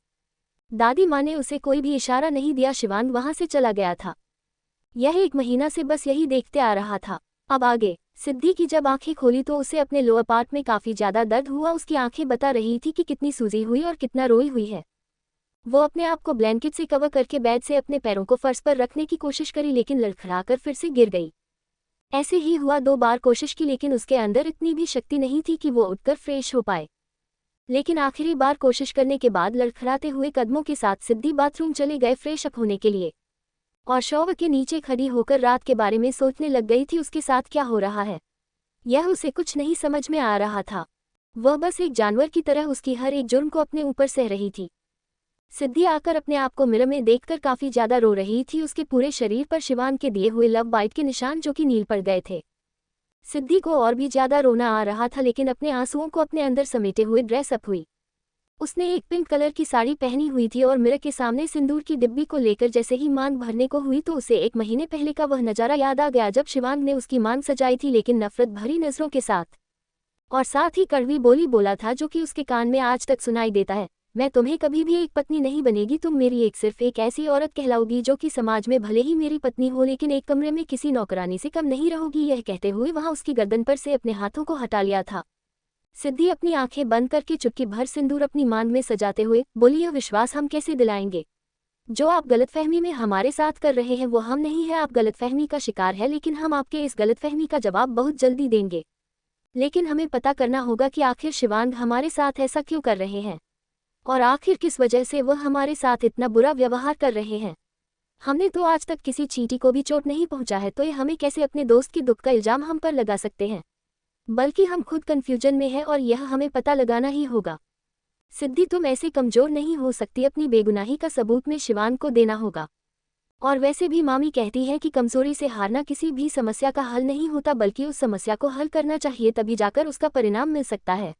दादी माँ ने उसे कोई भी इशारा नहीं दिया। शिवांग वहां से चला गया था। यह एक महीना से बस यही देखते आ रहा था। अब आगे सिद्धि की जब आंखें खोली तो उसे अपने लोअर पार्ट में काफी ज्यादा दर्द हुआ। उसकी आंखें बता रही थी कि कितनी सूजी हुई और कितना रोई हुई है। वो अपने आप को ब्लैंकेट से कवर करके बेड से अपने पैरों को फर्श पर रखने की कोशिश करी, लेकिन लड़खड़ाकर फिर से गिर गई। ऐसे ही हुआ, 2 बार कोशिश की, लेकिन उसके अंदर इतनी भी शक्ति नहीं थी कि वो उठकर फ्रेश हो पाए। लेकिन आखिरी बार कोशिश करने के बाद लड़खड़ाते हुए कदमों के साथ सिद्धि बाथरूम चले गए फ्रेश अप होने के लिए, और शॉवर के नीचे खड़ी होकर रात के बारे में सोचने लग गई थी। उसके साथ क्या हो रहा है, यह उसे कुछ नहीं समझ में आ रहा था। वह बस एक जानवर की तरह उसकी हर एक जुर्म को अपने ऊपर सह रही थी। सिद्धि आकर अपने आप को मिरर में देखकर काफी ज्यादा रो रही थी। उसके पूरे शरीर पर शिवांग के दिए हुए लव बाइट के निशान जो कि नील पड़ गए थे। सिद्धि को और भी ज्यादा रोना आ रहा था, लेकिन अपने आंसुओं को अपने अंदर समेटे हुए ड्रेस अप हुई। उसने एक पिंक कलर की साड़ी पहनी हुई थी और मिरर के सामने सिंदूर की डिब्बी को लेकर जैसे ही मांग भरने को हुई तो उसे 1 महीने पहले का वह नज़ारा याद आ गया जब शिवांग ने उसकी मांग सजाई थी, लेकिन नफरत भरी नज़रों के साथ और साथ ही कड़वी बोली बोला था जो कि उसके कान में आज तक सुनाई देता है, मैं तुम्हें कभी भी एक पत्नी नहीं बनेगी, तुम मेरी सिर्फ एक ऐसी औरत कहलाओगी जो कि समाज में भले ही मेरी पत्नी हो लेकिन एक कमरे में किसी नौकरानी से कम नहीं रहोगी। यह कहते हुए वहां उसकी गर्दन पर से अपने हाथों को हटा लिया था। सिद्धि अपनी आंखें बंद करके चुटकी भर सिंदूर अपनी मांग में सजाते हुए बोली, यह विश्वास हम कैसे दिलाएंगे? जो आप गलतफहमी में हमारे साथ कर रहे हैं वो हम नहीं है, आप गलतफहमी का शिकार है, लेकिन हम आपके इस गलतफहमी का जवाब बहुत जल्दी देंगे। लेकिन हमें पता करना होगा कि आखिर शिवांग हमारे साथ ऐसा क्यों कर रहे हैं और आखिर किस वजह से वह हमारे साथ इतना बुरा व्यवहार कर रहे हैं। हमने तो आज तक किसी चींटी को भी चोट नहीं पहुंचा है, तो ये हमें कैसे अपने दोस्त की दुख का इल्जाम हम पर लगा सकते हैं? बल्कि हम खुद कंफ्यूजन में हैं और यह हमें पता लगाना ही होगा। सिद्धि, तुम ऐसे कमजोर नहीं हो सकती, अपनी बेगुनाही का सबूत में शिवांग को देना होगा। और वैसे भी मामी कहती है कि कमजोरी से हारना किसी भी समस्या का हल नहीं होता, बल्कि उस समस्या को हल करना चाहिए, तभी जाकर उसका परिणाम मिल सकता है।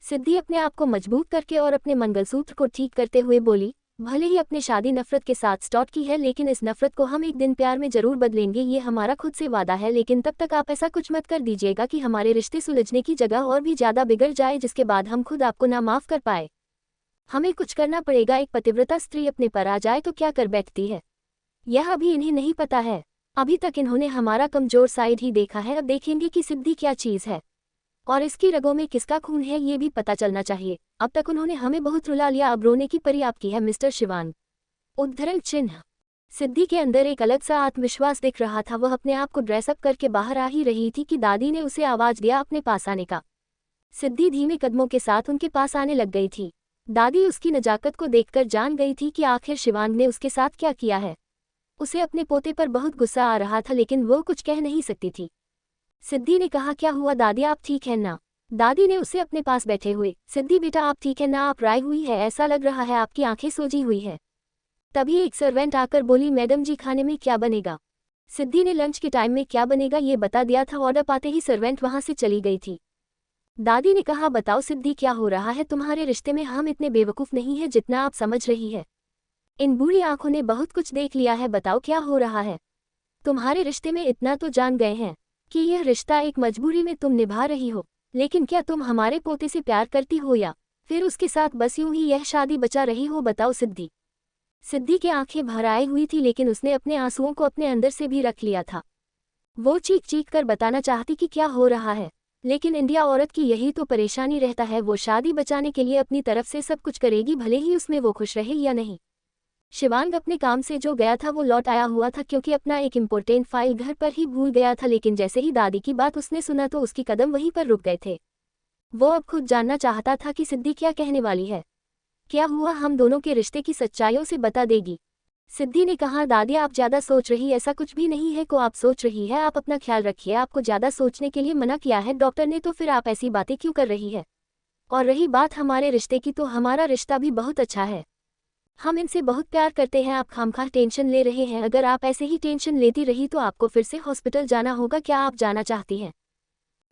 सिद्धि अपने आप को मजबूत करके और अपने मंगलसूत्र को ठीक करते हुए बोली, भले ही अपने शादी नफरत के साथ स्टार्ट की है, लेकिन इस नफरत को हम एक दिन प्यार में जरूर बदलेंगे, ये हमारा खुद से वादा है। लेकिन तब तक आप ऐसा कुछ मत कर दीजिएगा कि हमारे रिश्ते सुलझने की जगह और भी ज्यादा बिगड़ जाए, जिसके बाद हम खुद आपको ना माफ कर पाए। हमें कुछ करना पड़ेगा। एक पतिव्रता स्त्री अपने पर आ जाए तो क्या कर बैठती है, यह अभी इन्हें नहीं पता है। अभी तक इन्होंने हमारा कमजोर साइड ही देखा है, अब देखेंगे कि सिद्धि क्या चीज है और इसकी रगों में किसका खून है ये भी पता चलना चाहिए। अब तक उन्होंने हमें बहुत रुला लिया, अब रोने की परी आपकी है मिस्टर शिवांग। उद्धरण चिन्ह। सिद्धि के अंदर एक अलग सा आत्मविश्वास दिख रहा था। वह अपने आप को ड्रेसअप करके बाहर आ ही रही थी कि दादी ने उसे आवाज दिया अपने पास आने का। सिद्धि धीमे कदमों के साथ उनके पास आने लग गई थी। दादी उसकी नजाकत को देखकर जान गई थी कि आखिर शिवांग ने उसके साथ क्या किया है। उसे अपने पोते पर बहुत गुस्सा आ रहा था, लेकिन वो कुछ कह नहीं सकती थी। सिद्धि ने कहा, क्या हुआ दादी, आप ठीक है ना? दादी ने उसे अपने पास बैठे हुए, सिद्धि बेटा आप ठीक है ना, आप राय हुई है, ऐसा लग रहा है आपकी आंखें सोजी हुई है। तभी एक सर्वेंट आकर बोली, मैडम जी खाने में क्या बनेगा? सिद्धि ने लंच के टाइम में क्या बनेगा ये बता दिया था। ऑर्डर पाते ही सर्वेंट वहां से चली गई थी। दादी ने कहा, बताओ सिद्धि क्या हो रहा है? तुम्हारे रिश्ते में हम इतने बेवकूफ नहीं है जितना आप समझ रही है। इन बूढ़ी आंखों ने बहुत कुछ देख लिया है, बताओ क्या हो रहा है? तुम्हारे रिश्ते में इतना तो जान गए हैं कि यह रिश्ता एक मजबूरी में तुम निभा रही हो, लेकिन क्या तुम हमारे पोते से प्यार करती हो या फिर उसके साथ बस यूं ही यह शादी बचा रही हो? बताओ सिद्धि। सिद्धि की आंखें भर आई हुई थी, लेकिन उसने अपने आंसुओं को अपने अंदर से भी रख लिया था। वो चीख चीख कर बताना चाहती कि क्या हो रहा है, लेकिन इंडिया औरत की यही तो परेशानी रहता है, वो शादी बचाने के लिए अपनी तरफ से सब कुछ करेगी, भले ही उसमें वो खुश रहे या नहीं। शिवांग अपने काम से जो गया था वो लौट आया हुआ था, क्योंकि अपना एक इम्पोर्टेंट फाइल घर पर ही भूल गया था, लेकिन जैसे ही दादी की बात उसने सुना तो उसकी कदम वहीं पर रुक गए थे। वो अब खुद जानना चाहता था कि सिद्धि क्या कहने वाली है, क्या हुआ हम दोनों के रिश्ते की सच्चाइयों से बता देगी। सिद्धि ने कहा, दादी आप ज्यादा सोच रही, ऐसा कुछ भी नहीं है को आप सोच रही है, आप अपना ख्याल रखिए, आपको ज्यादा सोचने के लिए मना किया है डॉक्टर ने, तो फिर आप ऐसी बातें क्यों कर रही है? और रही बात हमारे रिश्ते की, तो हमारा रिश्ता भी बहुत अच्छा है, हम इनसे बहुत प्यार करते हैं, आप खामखा टेंशन ले रहे हैं, अगर आप ऐसे ही टेंशन लेती रही तो आपको फिर से हॉस्पिटल जाना होगा, क्या आप जाना चाहती हैं?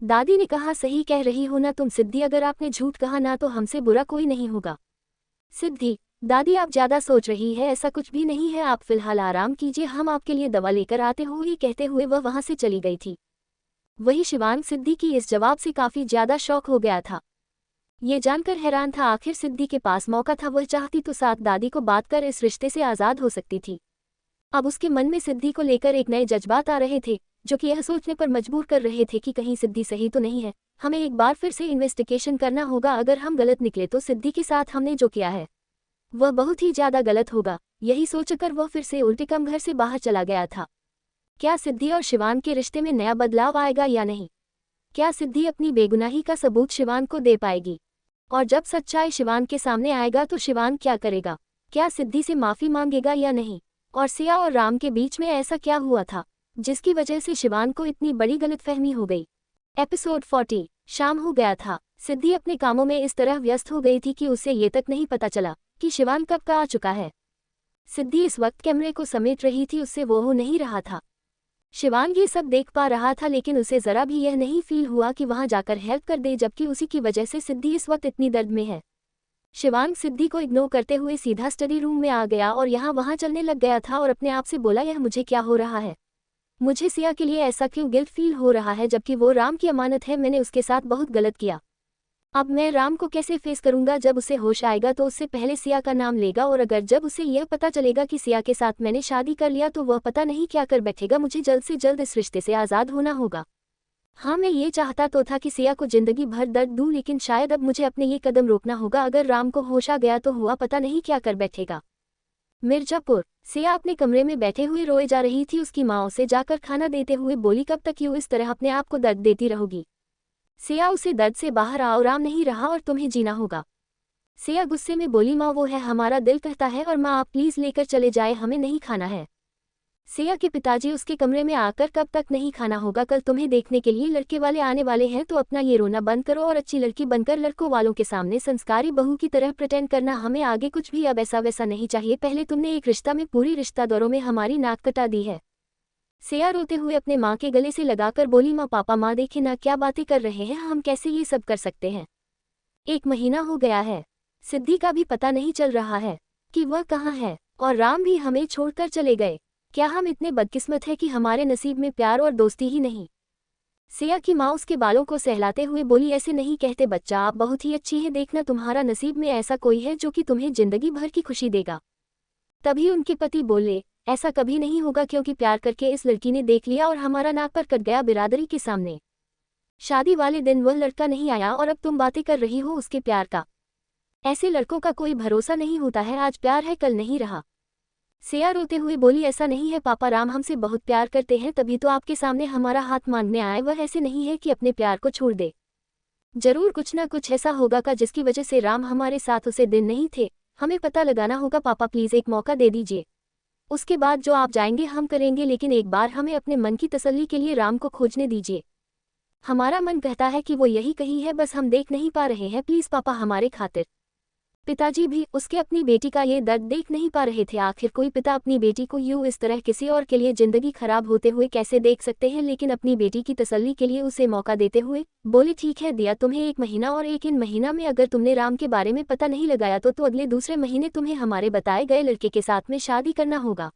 दादी ने कहा, सही कह रही हो ना तुम सिद्धि, अगर आपने झूठ कहा ना तो हमसे बुरा कोई नहीं होगा। सिद्धि, दादी आप ज्यादा सोच रही है, ऐसा कुछ भी नहीं है, आप फिलहाल आराम कीजिए, हम आपके लिए दवा लेकर आते हो, ये कहते हुए वह वहां से चली गई थी। वही शिवांग सिद्धि की इस जवाब से काफी ज्यादा शॉक हो गया था। ये जानकर हैरान था, आखिर सिद्धि के पास मौका था, वह चाहती तो साथ दादी को बात कर इस रिश्ते से आज़ाद हो सकती थी। अब उसके मन में सिद्धि को लेकर एक नए जज्बात आ रहे थे, जो कि यह सोचने पर मजबूर कर रहे थे कि कहीं सिद्धि सही तो नहीं है, हमें एक बार फिर से इन्वेस्टिगेशन करना होगा, अगर हम गलत निकले तो सिद्धि के साथ हमने जो किया है वह बहुत ही ज्यादा गलत होगा। यही सोचकर वह फिर से उल्टे कम घर से बाहर चला गया था। क्या सिद्धि और शिवांग के रिश्ते में नया बदलाव आएगा या नहीं? क्या सिद्धि अपनी बेगुनाही का सबूत शिवांग को दे पाएगी? और जब सच्चाई शिवांग के सामने आएगा तो शिवांग क्या करेगा? क्या सिद्धि से माफी मांगेगा या नहीं? और सिया और राम के बीच में ऐसा क्या हुआ था जिसकी वजह से शिवांग को इतनी बड़ी गलतफहमी हो गई? एपिसोड 40। शाम हो गया था। सिद्धि अपने कामों में इस तरह व्यस्त हो गई थी कि उसे ये तक नहीं पता चला कि शिवांग कब का आ चुका है। सिद्धि इस वक्त कैमरे को समेट रही थी, उससे वो हो नहीं रहा था। शिवांग ये सब देख पा रहा था, लेकिन उसे जरा भी यह नहीं फील हुआ कि वहां जाकर हेल्प कर दे, जबकि उसी की वजह से सिद्धि इस वक्त इतनी दर्द में है। शिवांग सिद्धि को इग्नोर करते हुए सीधा स्टडी रूम में आ गया और यहाँ वहाँ चलने लग गया था और अपने आप से बोला, यह मुझे क्या हो रहा है? मुझे सिया के लिए ऐसा क्यों गिल्ट फील हो रहा है, जबकि वो राम की अमानत है। मैंने उसके साथ बहुत गलत किया। अब मैं राम को कैसे फेस करूंगा? जब उसे होश आएगा तो उससे पहले सिया का नाम लेगा, और अगर जब उसे यह पता चलेगा कि सिया के साथ मैंने शादी कर लिया तो वह पता नहीं क्या कर बैठेगा। मुझे जल्द से जल्द इस रिश्ते से आज़ाद होना होगा। हाँ, मैं ये चाहता तो था कि सिया को जिंदगी भर दर्द दूं, लेकिन शायद अब मुझे अपने ये कदम रोकना होगा। अगर राम को होश आ गया तो हुआ पता नहीं क्या कर बैठेगा। मिर्जापुर। सिया अपने कमरे में बैठे हुए रोए जा रही थी। उसकी माँ उसे जाकर खाना देते हुए बोली, कब तक यूँ इस तरह अपने आप को दर्द देती रहोगी? सिया उसे दर्द से बाहर आओ, राम नहीं रहा और तुम्हें जीना होगा। सिया गुस्से में बोली, माँ वो है, हमारा दिल कहता है, और माँ आप प्लीज़ लेकर चले जाए, हमें नहीं खाना है। सिया के पिताजी उसके कमरे में आकर, कब तक नहीं खाना होगा? कल तुम्हें देखने के लिए लड़के वाले आने वाले हैं, तो अपना ये रोना बंद करो और अच्छी लड़की बनकर लड़कों वालों के सामने संस्कारी बहू की तरह प्रिटेंड करना। हमें आगे कुछ भी अब ऐसा वैसा नहीं चाहिए। पहले तुमने एक रिश्ता में पूरी रिश्तेदारों में हमारी नाक कटा दी है। सिया रोते हुए अपने माँ के गले से लगाकर बोली, माँ पापा माँ देखे ना क्या बातें कर रहे हैं, हम कैसे ये सब कर सकते हैं? 1 महीना हो गया है, सिद्धि का भी पता नहीं चल रहा है कि वह कहाँ है, और राम भी हमें छोड़कर चले गए। क्या हम इतने बदकिस्मत हैं कि हमारे नसीब में प्यार और दोस्ती ही नहीं? सिया की माँ उसके बालों को सहलाते हुए बोली, ऐसे नहीं कहते बच्चा, आप बहुत ही अच्छी है। देखना तुम्हारा नसीब में ऐसा कोई है जो कि तुम्हें जिंदगी भर की खुशी देगा। तभी उनके पति बोले, ऐसा कभी नहीं होगा, क्योंकि प्यार करके इस लड़की ने देख लिया और हमारा नाक पर कट गया बिरादरी के सामने। शादी वाले दिन वह लड़का नहीं आया और अब तुम बातें कर रही हो उसके प्यार का। ऐसे लड़कों का कोई भरोसा नहीं होता है, आज प्यार है कल नहीं रहा। सिया रोते हुए बोली, ऐसा नहीं है पापा, राम हमसे बहुत प्यार करते हैं, तभी तो आपके सामने हमारा हाथ मांगने आए। वह ऐसे नहीं है कि अपने प्यार को छोड़ दे। जरूर कुछ ना कुछ ऐसा होगा का जिसकी वजह से राम हमारे साथ उसे दिन नहीं थे। हमें पता लगाना होगा। पापा प्लीज़ एक मौका दे दीजिए, उसके बाद जो आप जाएंगे हम करेंगे, लेकिन एक बार हमें अपने मन की तसल्ली के लिए राम को खोजने दीजिए। हमारा मन कहता है कि वो यही कहीं है, बस हम देख नहीं पा रहे हैं। प्लीज़ पापा हमारे खातिर। पिताजी भी उसके अपनी बेटी का ये दर्द देख नहीं पा रहे थे। आखिर कोई पिता अपनी बेटी को यूं इस तरह किसी और के लिए जिंदगी खराब होते हुए कैसे देख सकते हैं? लेकिन अपनी बेटी की तसल्ली के लिए उसे मौका देते हुए बोले, ठीक है दिया तुम्हें 1 महीना, और इन महीना में अगर तुमने राम के बारे में पता नहीं लगाया तो अगले दूसरे महीने तुम्हें हमारे बताए गए लड़के के साथ में शादी करना होगा,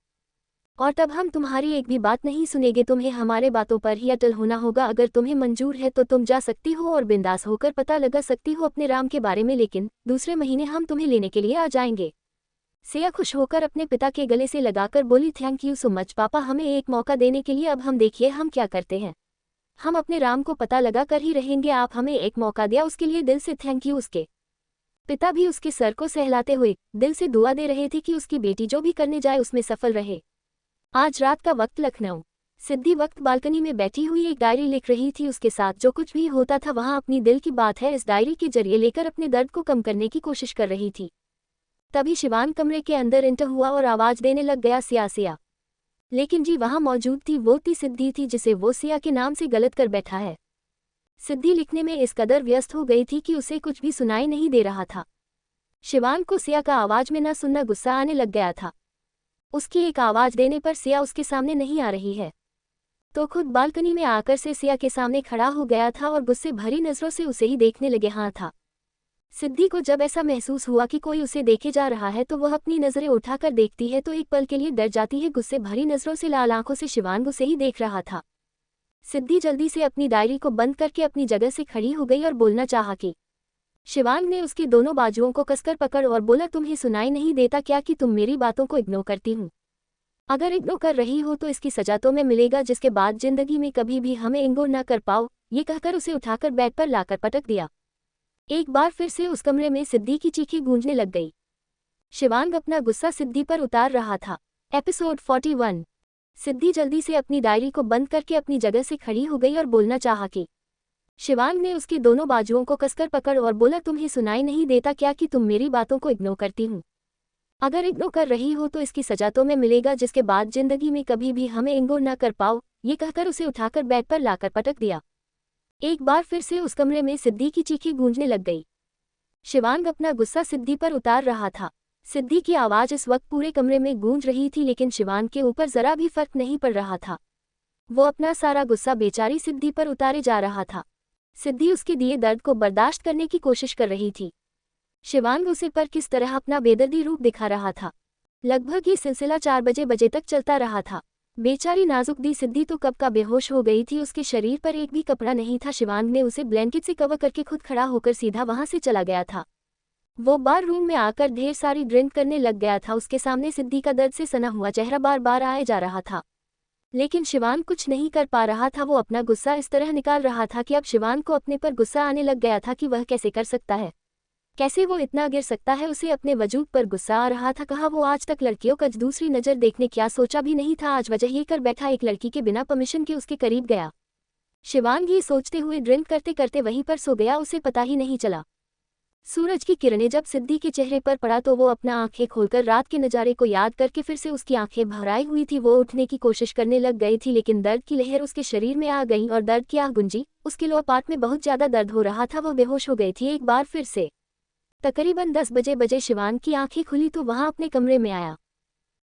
और तब हम तुम्हारी एक भी बात नहीं सुनेंगे। तुम्हें हमारे बातों पर ही अटल होना होगा। अगर तुम्हें मंजूर है तो तुम जा सकती हो और बिंदास होकर पता लगा सकती हो अपने राम के बारे में, लेकिन दूसरे महीने हम तुम्हें लेने के लिए आ जाएंगे। सिया खुश होकर अपने पिता के गले से लगाकर बोली, थैंक यू सो मच पापा, हमें एक मौका देने के लिए। अब हम देखिए हम क्या करते हैं। हम अपने राम को पता लगा कर ही रहेंगे। आप हमें एक मौका दिया, उसके लिए दिल से थैंक यू। उसके पिता भी उसके सर को सहलाते हुए दिल से दुआ दे रहे थे कि उसकी बेटी जो भी करने जाए उसमें सफल रहे। आज रात का वक्त, लखनऊ। सिद्धि वक्त बालकनी में बैठी हुई एक डायरी लिख रही थी। उसके साथ जो कुछ भी होता था वहाँ अपनी दिल की बात है इस डायरी के जरिए लेकर अपने दर्द को कम करने की कोशिश कर रही थी। तभी शिवान कमरे के अंदर एंटर हुआ और आवाज देने लग गया, सिया सिया। लेकिन जी वहाँ मौजूद थी वो सिद्धि थी, जिसे वो सिया के नाम से गलत कर बैठा है। सिद्धि लिखने में इस कदर व्यस्त हो गई थी कि उसे कुछ भी सुनाई नहीं दे रहा था। शिवान को सिया का आवाज में न सुनना गुस्सा आने लग गया था। उसकी एक आवाज देने पर सिया उसके सामने नहीं आ रही है तो खुद बालकनी में आकर से सिया के सामने खड़ा हो गया था और गुस्से भरी नजरों से उसे ही देखने लगे हाँ था। सिद्धि को जब ऐसा महसूस हुआ कि कोई उसे देखे जा रहा है तो वह अपनी नजरें उठाकर देखती है तो एक पल के लिए डर जाती है। गुस्से भरी नजरों से लाल आंखों से शिवान उसे ही देख रहा था। सिद्धि जल्दी से अपनी डायरी को बंद करके अपनी जगह से खड़ी हो गई और बोलना चाहा कि शिवांग ने उसके दोनों बाजुओं को कसकर पकड़ और बोला, तुम्हें सुनाई नहीं देता क्या कि तुम मेरी बातों को इग्नोर करती हूँ? अगर इग्नोर कर रही हो तो इसकी सजा तुम्हें मिलेगा, जिसके बाद जिंदगी में कभी भी हमें इग्नोर न कर पाओ। ये कहकर उसे उठाकर बेड पर लाकर पटक दिया। एक बार फिर से उस कमरे में सिद्धि की चीखें गूंजने लग गई। शिवांग अपना गुस्सा सिद्धि पर उतार रहा था। एपिसोड 41। सिद्धि जल्दी से अपनी डायरी को बंद करके अपनी जगह से खड़ी हो गई और बोलना चाहा कि शिवांग ने उसके दोनों बाजुओं को कसकर पकड़ और बोला, तुम्हें सुनाई नहीं देता क्या कि तुम मेरी बातों को इग्नोर करती हूँ? अगर इग्नोर कर रही हो तो इसकी सजा तुम्हें मिलेगा, जिसके बाद जिंदगी में कभी भी हमें इग्नोर न कर पाओ। ये कहकर उसे उठाकर बेड पर लाकर पटक दिया। एक बार फिर से उस कमरे में सिद्धि की चीखें गूंजने लग गई। शिवांग अपना गुस्सा सिद्धि पर उतार रहा था। सिद्धि की आवाज इस वक्त पूरे कमरे में गूंज रही थी, लेकिन शिवांग के ऊपर जरा भी फर्क नहीं पड़ रहा था। वो अपना सारा गुस्सा बेचारी सिद्धि पर उतारे जा रहा था। सिद्धि उसके दिए दर्द को बर्दाश्त करने की कोशिश कर रही थी। शिवांग उसे पर किस तरह अपना बेदर्दी रूप दिखा रहा था। लगभग ये सिलसिला 4 बजे तक चलता रहा था। बेचारी नाजुक दी सिद्धि तो कब का बेहोश हो गई थी, उसके शरीर पर एक भी कपड़ा नहीं था। शिवांग ने उसे ब्लैंकेट से कवर करके खुद खड़ा होकर सीधा वहां से चला गया था। वो बार रूम में आकर ढेर सारी ड्रिंक करने लग गया था। उसके सामने सिद्धि का दर्द से सना हुआ चेहरा बार बार आए जा रहा था, लेकिन शिवांग कुछ नहीं कर पा रहा था। वो अपना गुस्सा इस तरह निकाल रहा था कि अब शिवांग को अपने पर गुस्सा आने लग गया था कि वह कैसे कर सकता है, कैसे वो इतना गिर सकता है। उसे अपने वजूद पर गुस्सा आ रहा था। कहा वो आज तक लड़कियों का दूसरी नज़र देखने क्या सोचा भी नहीं था, आज वजह ये कर बैठा एक लड़की के बिना परमिशन के उसके करीब गया। शिवांग ये सोचते हुए ड्रिंक करते करते वहीं पर सो गया, उसे पता ही नहीं चला। सूरज की किरणें जब सिद्धि के चेहरे पर पड़ा तो वो अपना आंखें खोलकर रात के नज़ारे को याद करके फिर से उसकी आंखें भराई हुई थी। वो उठने की कोशिश करने लग गई थी, लेकिन दर्द की लहर उसके शरीर में आ गई और दर्द की आह गुंजी। उसके लोअर पार्ट में बहुत ज़्यादा दर्द हो रहा था। वह बेहोश हो गई थी एक बार फिर से। तकरीबन 10 बजे शिवांग की आंखें खुली तो वहां अपने कमरे में आया।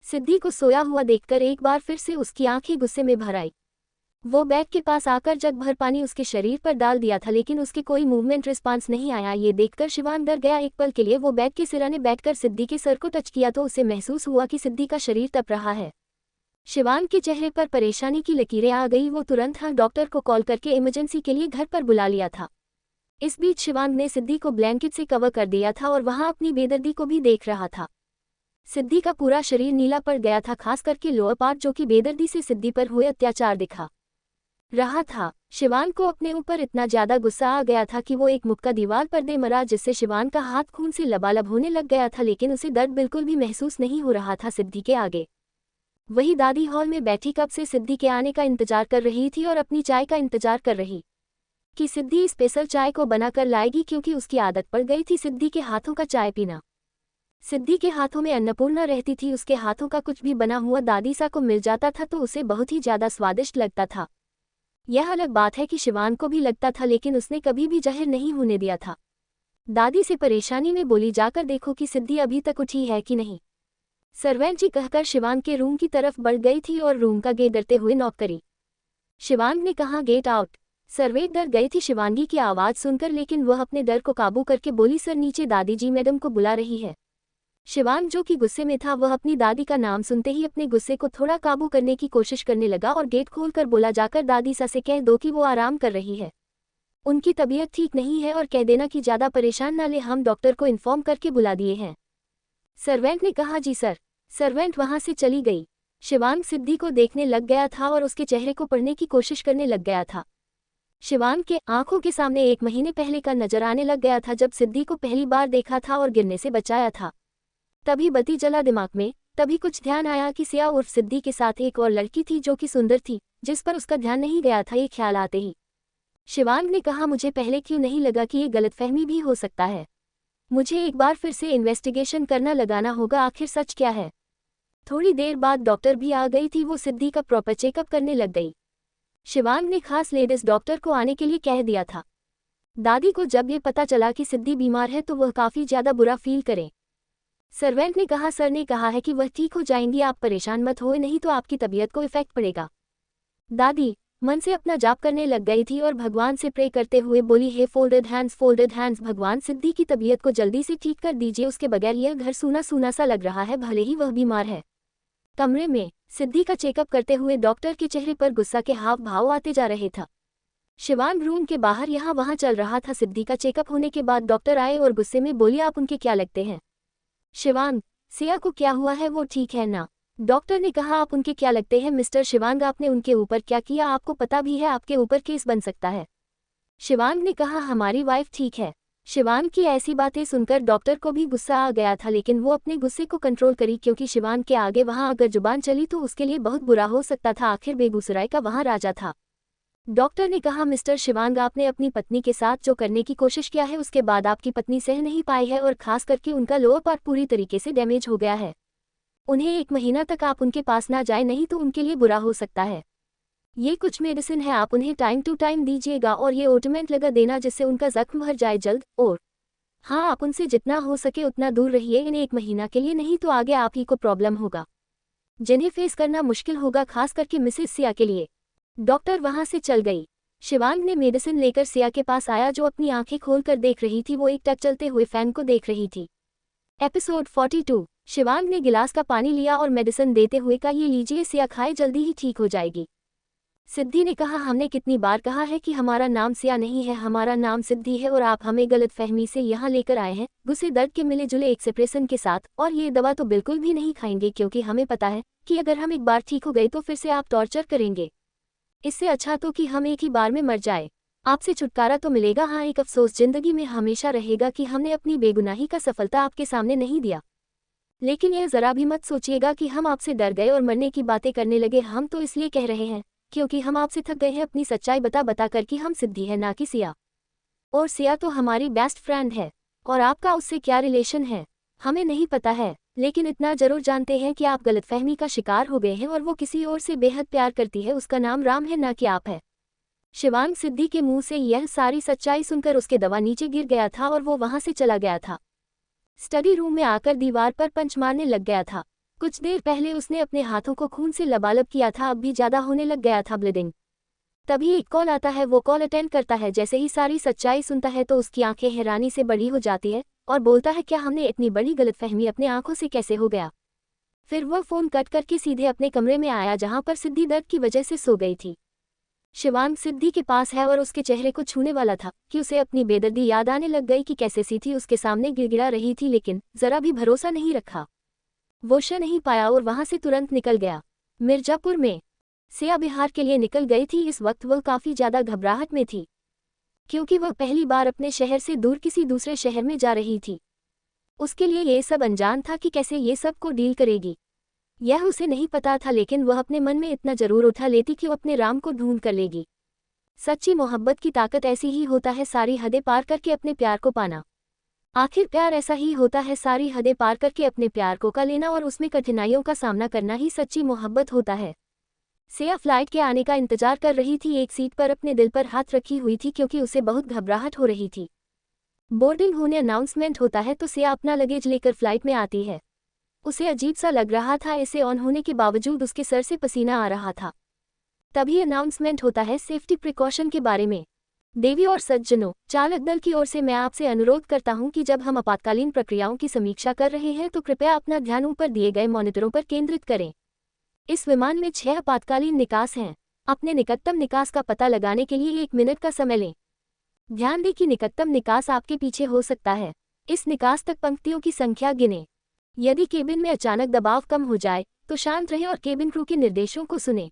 सिद्धि को सोया हुआ देखकर एक बार फिर से उसकी आंखें गुस्से में भर आई। वो बेड के पास आकर जग भर पानी उसके शरीर पर डाल दिया था, लेकिन उसके कोई मूवमेंट रिस्पांस नहीं आया। ये देखकर शिवांग डर गया। एक पल के लिए वो बेड के सिराने बैठकर सिद्धि के सर को टच किया तो उसे महसूस हुआ कि सिद्धि का शरीर तप रहा है। शिवांग के चेहरे पर परेशानी की लकीरें आ गई। वो तुरंत डॉक्टर को कॉल करके इमरजेंसी के लिए घर पर बुला लिया था। इस बीच शिवांग ने सिद्धि को ब्लैंकेट से कवर कर दिया था और वहां अपनी बेदर्दी को भी देख रहा था। सिद्धि का पूरा शरीर नीला पड़ गया था, खास करके लोअर पार्ट जो कि बेदर्दी से सिद्धि पर हुए अत्याचार दिखा रहा था। शिवांग को अपने ऊपर इतना ज्यादा गुस्सा आ गया था कि वो एक मुक्का दीवार पर दे मरा, जिससे शिवांग का हाथ खून से लबालब होने लग गया था, लेकिन उसे दर्द बिल्कुल भी महसूस नहीं हो रहा था। सिद्धि के आगे वही दादी हॉल में बैठी कब से सिद्धि के आने का इंतजार कर रही थी और अपनी चाय का इंतजार कर रही कि सिद्धि स्पेशल चाय को बनाकर लाएगी, क्योंकि उसकी आदत पड़ गई थी सिद्धि के हाथों का चाय पीना। सिद्धि के हाथों में अन्नपूर्णा रहती थी, उसके हाथों का कुछ भी बना हुआ दादी सा को मिल जाता था तो उसे बहुत ही ज्यादा स्वादिष्ट लगता था। यह अलग बात है कि शिवांग को भी लगता था, लेकिन उसने कभी भी जाहिर नहीं होने दिया था। दादी से परेशानी में बोली, जाकर देखो कि सिद्धि अभी तक उठी है कि नहीं। सर्वेंट जी कहकर शिवांग के रूम की तरफ बढ़ गई थी और रूम का गेट डरते हुए नॉक करी। शिवांग ने कहा, गेट आउट। सर्वेंट डर गई थी शिवांगी की आवाज सुनकर, लेकिन वह अपने डर को काबू करके बोली, सर नीचे दादी जी मैडम को बुला रही है। शिवांग जो कि गुस्से में था, वह अपनी दादी का नाम सुनते ही अपने गुस्से को थोड़ा काबू करने की कोशिश करने लगा और गेट खोलकर बोला, जाकर दादी सा से कह दो कि वो आराम कर रही है, उनकी तबीयत ठीक नहीं है, और कह देना कि ज्यादा परेशान ना ले, हम डॉक्टर को इन्फॉर्म करके बुला दिए हैं। सर्वेंट ने कहा, जी सर। सर्वेंट वहां से चली गई। शिवांग सिद्धि को देखने लग गया था और उसके चेहरे को पढ़ने की कोशिश करने लग गया था। शिवांग के आंखों के सामने 1 महीने पहले का नजर आने लग गया था, जब सिद्धि को पहली बार देखा था और गिरने से बचाया था। तभी बत्ती जला दिमाग में। तभी कुछ ध्यान आया कि सिया उर्फ सिद्धि के साथ एक और लड़की थी जो कि सुंदर थी, जिस पर उसका ध्यान नहीं गया था। ये ख्याल आते ही शिवांग ने कहा, मुझे पहले क्यों नहीं लगा कि ये गलतफहमी भी हो सकता है। मुझे एक बार फिर से इन्वेस्टिगेशन करना लगाना होगा, आखिर सच क्या है। थोड़ी देर बाद डॉक्टर भी आ गई थी। वो सिद्धि का प्रॉपर चेकअप करने लग गई। शिवांग ने खास लेडीज डॉक्टर को आने के लिए कह दिया था। दादी को जब ये पता चला कि सिद्धि बीमार है तो वह काफी ज्यादा बुरा फील करें। सर्वेंट ने कहा, सर ने कहा है कि वह ठीक हो जाएंगी, आप परेशान मत हो, नहीं तो आपकी तबीयत को इफेक्ट पड़ेगा। दादी मन से अपना जाप करने लग गई थी और भगवान से प्रे करते हुए बोली, हे फोल्डेड हैंड्स, भगवान सिद्धि की तबीयत को जल्दी से ठीक कर दीजिए, उसके बगैर यह घर सूना सूना सा लग रहा है, भले ही वह बीमार है। कमरे में सिद्धि का चेकअप करते हुए डॉक्टर के चेहरे पर गुस्सा के हाव भाव आते जा रहे था। शिवांग रूम के बाहर यहाँ वहाँ चल रहा था। सिद्धि का चेकअप होने के बाद डॉक्टर आए और गुस्से में बोली, आप उनके क्या लगते हैं। शिवांग, सिया को क्या हुआ है, वो ठीक है ना। डॉक्टर ने कहा, आप उनके क्या लगते हैं मिस्टर शिवांग, आपने उनके ऊपर क्या किया, आपको पता भी है आपके ऊपर केस बन सकता है। शिवांग ने कहा, हमारी वाइफ ठीक है। शिवांग की ऐसी बातें सुनकर डॉक्टर को भी गुस्सा आ गया था, लेकिन वो अपने गुस्से को कंट्रोल करी, क्योंकि शिवांग के आगे वहां अगर जुबान चली तो उसके लिए बहुत बुरा हो सकता था। आखिर बेगूसराय का वहां राजा था। डॉक्टर ने कहा, मिस्टर शिवांग, आपने अपनी पत्नी के साथ जो करने की कोशिश किया है उसके बाद आपकी पत्नी सह नहीं पाई है, और खास करके उनका लोअर पार्ट पूरी तरीके से डैमेज हो गया है। उन्हें 1 महीना तक आप उनके पास ना जाए, नहीं तो उनके लिए बुरा हो सकता है। ये कुछ मेडिसिन है, आप उन्हें टाइम टू टाइम दीजिएगा और ये ऑइंटमेंट लगा देना जिससे उनका जख्म भर जाए जल्द। और हाँ, आप उनसे जितना हो सके उतना दूर रहिए इन 1 महीना के लिए, नहीं तो आगे आप ही को प्रॉब्लम होगा, जिन्हें फेस करना मुश्किल होगा, खास करके मिसेस सिया के लिए। डॉक्टर वहां से चल गई। शिवांग ने मेडिसिन लेकर सिया के पास आया जो अपनी आंखें खोलकर देख रही थी। वो एक टक चलते हुए फैन को देख रही थी। एपिसोड 42। शिवांग ने गिलास का पानी लिया और मेडिसिन देते हुए कहा, ये लीजिए सिया, खाए, जल्दी ही ठीक हो जाएगी। सिद्धि ने कहा, हमने कितनी बार कहा है कि हमारा नाम सिया नहीं है, हमारा नाम सिद्धि है और आप हमें गलतफहमी से यहाँ लेकर आए हैं, गुस्से दर्द के मिले जुले एक्सप्रेशन के साथ। और ये दवा तो बिल्कुल भी नहीं खाएंगे क्योंकि हमें पता है कि अगर हम एक बार ठीक हो गए तो फिर से आप टॉर्चर करेंगे। इससे अच्छा तो कि हम एक ही बार में मर जाए। आपसे छुटकारा तो मिलेगा, हाँ एक अफसोस जिंदगी में हमेशा रहेगा कि हमने अपनी बेगुनाही का सफलता आपके सामने नहीं दिया। लेकिन यह जरा भी मत सोचिएगा कि हम आपसे डर गए और मरने की बातें करने लगे। हम तो इसलिए कह रहे हैं क्योंकि हम आपसे थक गए हैं अपनी सच्चाई बता बता कर कि हम सिद्धि है ना कि सिया। और सिया तो हमारी बेस्ट फ्रेंड है और आपका उससे क्या रिलेशन है हमें नहीं पता है, लेकिन इतना जरूर जानते हैं कि आप गलतफहमी का शिकार हो गए हैं और वो किसी और से बेहद प्यार करती है। उसका नाम राम है ना कि आप है। शिवांग सिद्धि के मुंह से यह सारी सच्चाई सुनकर उसके दवा नीचे गिर गया था और वो वहां से चला गया था। स्टडी रूम में आकर दीवार पर पंच मारने लग गया था। कुछ देर पहले उसने अपने हाथों को खून से लबालब किया था, अब भी ज्यादा होने लग गया था ब्लीडिंग। तभी एक कॉल आता है, वो कॉल अटेंड करता है। जैसे ही सारी सच्चाई सुनता है तो उसकी आंखें हैरानी से बड़ी हो जाती है और बोलता है, क्या हमने इतनी बड़ी गलतफहमी अपने आंखों से कैसे हो गया। फिर वह फोन कट करके सीधे अपने कमरे में आया जहां पर सिद्धि दर्द की वजह से सो गई थी। शिवांग सिद्धि के पास है और उसके चेहरे को छूने वाला था कि उसे अपनी बेदर्दी याद आने लग गई कि कैसे सी थी उसके सामने गिड़गिड़ा रही थी, लेकिन जरा भी भरोसा नहीं रखा। वो शह नहीं पाया और वहां से तुरंत निकल गया। मिर्जापुर में सिया बिहार के लिए निकल गई थी। इस वक्त वह काफी ज्यादा घबराहट में थी क्योंकि वह पहली बार अपने शहर से दूर किसी दूसरे शहर में जा रही थी। उसके लिए ये सब अनजान था कि कैसे ये सब को डील करेगी। यह उसे नहीं पता था, लेकिन वह अपने मन में इतना जरूर उठा लेती कि वो अपने राम को ढूंढ कर लेगी। सच्ची मोहब्बत की ताकत ऐसी ही होता है, सारी हदें पार करके अपने प्यार को पाना। आखिर प्यार ऐसा ही होता है, सारी हदें पार करके अपने प्यार को का लेना और उसमें कठिनाइयों का सामना करना ही सच्ची मोहब्बत होता है। सिया फ्लाइट के आने का इंतजार कर रही थी। एक सीट पर अपने दिल पर हाथ रखी हुई थी क्योंकि उसे बहुत घबराहट हो रही थी। बोर्डिंग होने अनाउंसमेंट होता है तो सिया अपना लगेज लेकर फ्लाइट में आती है। उसे अजीब सा लग रहा था, इसे ऑन होने के बावजूद उसके सर से पसीना आ रहा था। तभी अनाउंसमेंट होता है सेफ्टी प्रिकॉशन के बारे में। देवी और सज्जनों, चालक दल की ओर से मैं आपसे अनुरोध करता हूं कि जब हम आपातकालीन प्रक्रियाओं की समीक्षा कर रहे हैं तो कृपया अपना ध्यान ऊपर दिए गए मॉनिटरों पर केंद्रित करें। इस विमान में 6 आपातकालीन निकास हैं। अपने निकटतम निकास का पता लगाने के लिए 1 मिनट का समय लें। ध्यान दें कि निकटतम निकास आपके पीछे हो सकता है। इस निकास तक पंक्तियों की संख्या गिनें। यदि केबिन में अचानक दबाव कम हो जाए तो शांत रहें और केबिन क्रू के निर्देशों को सुनें।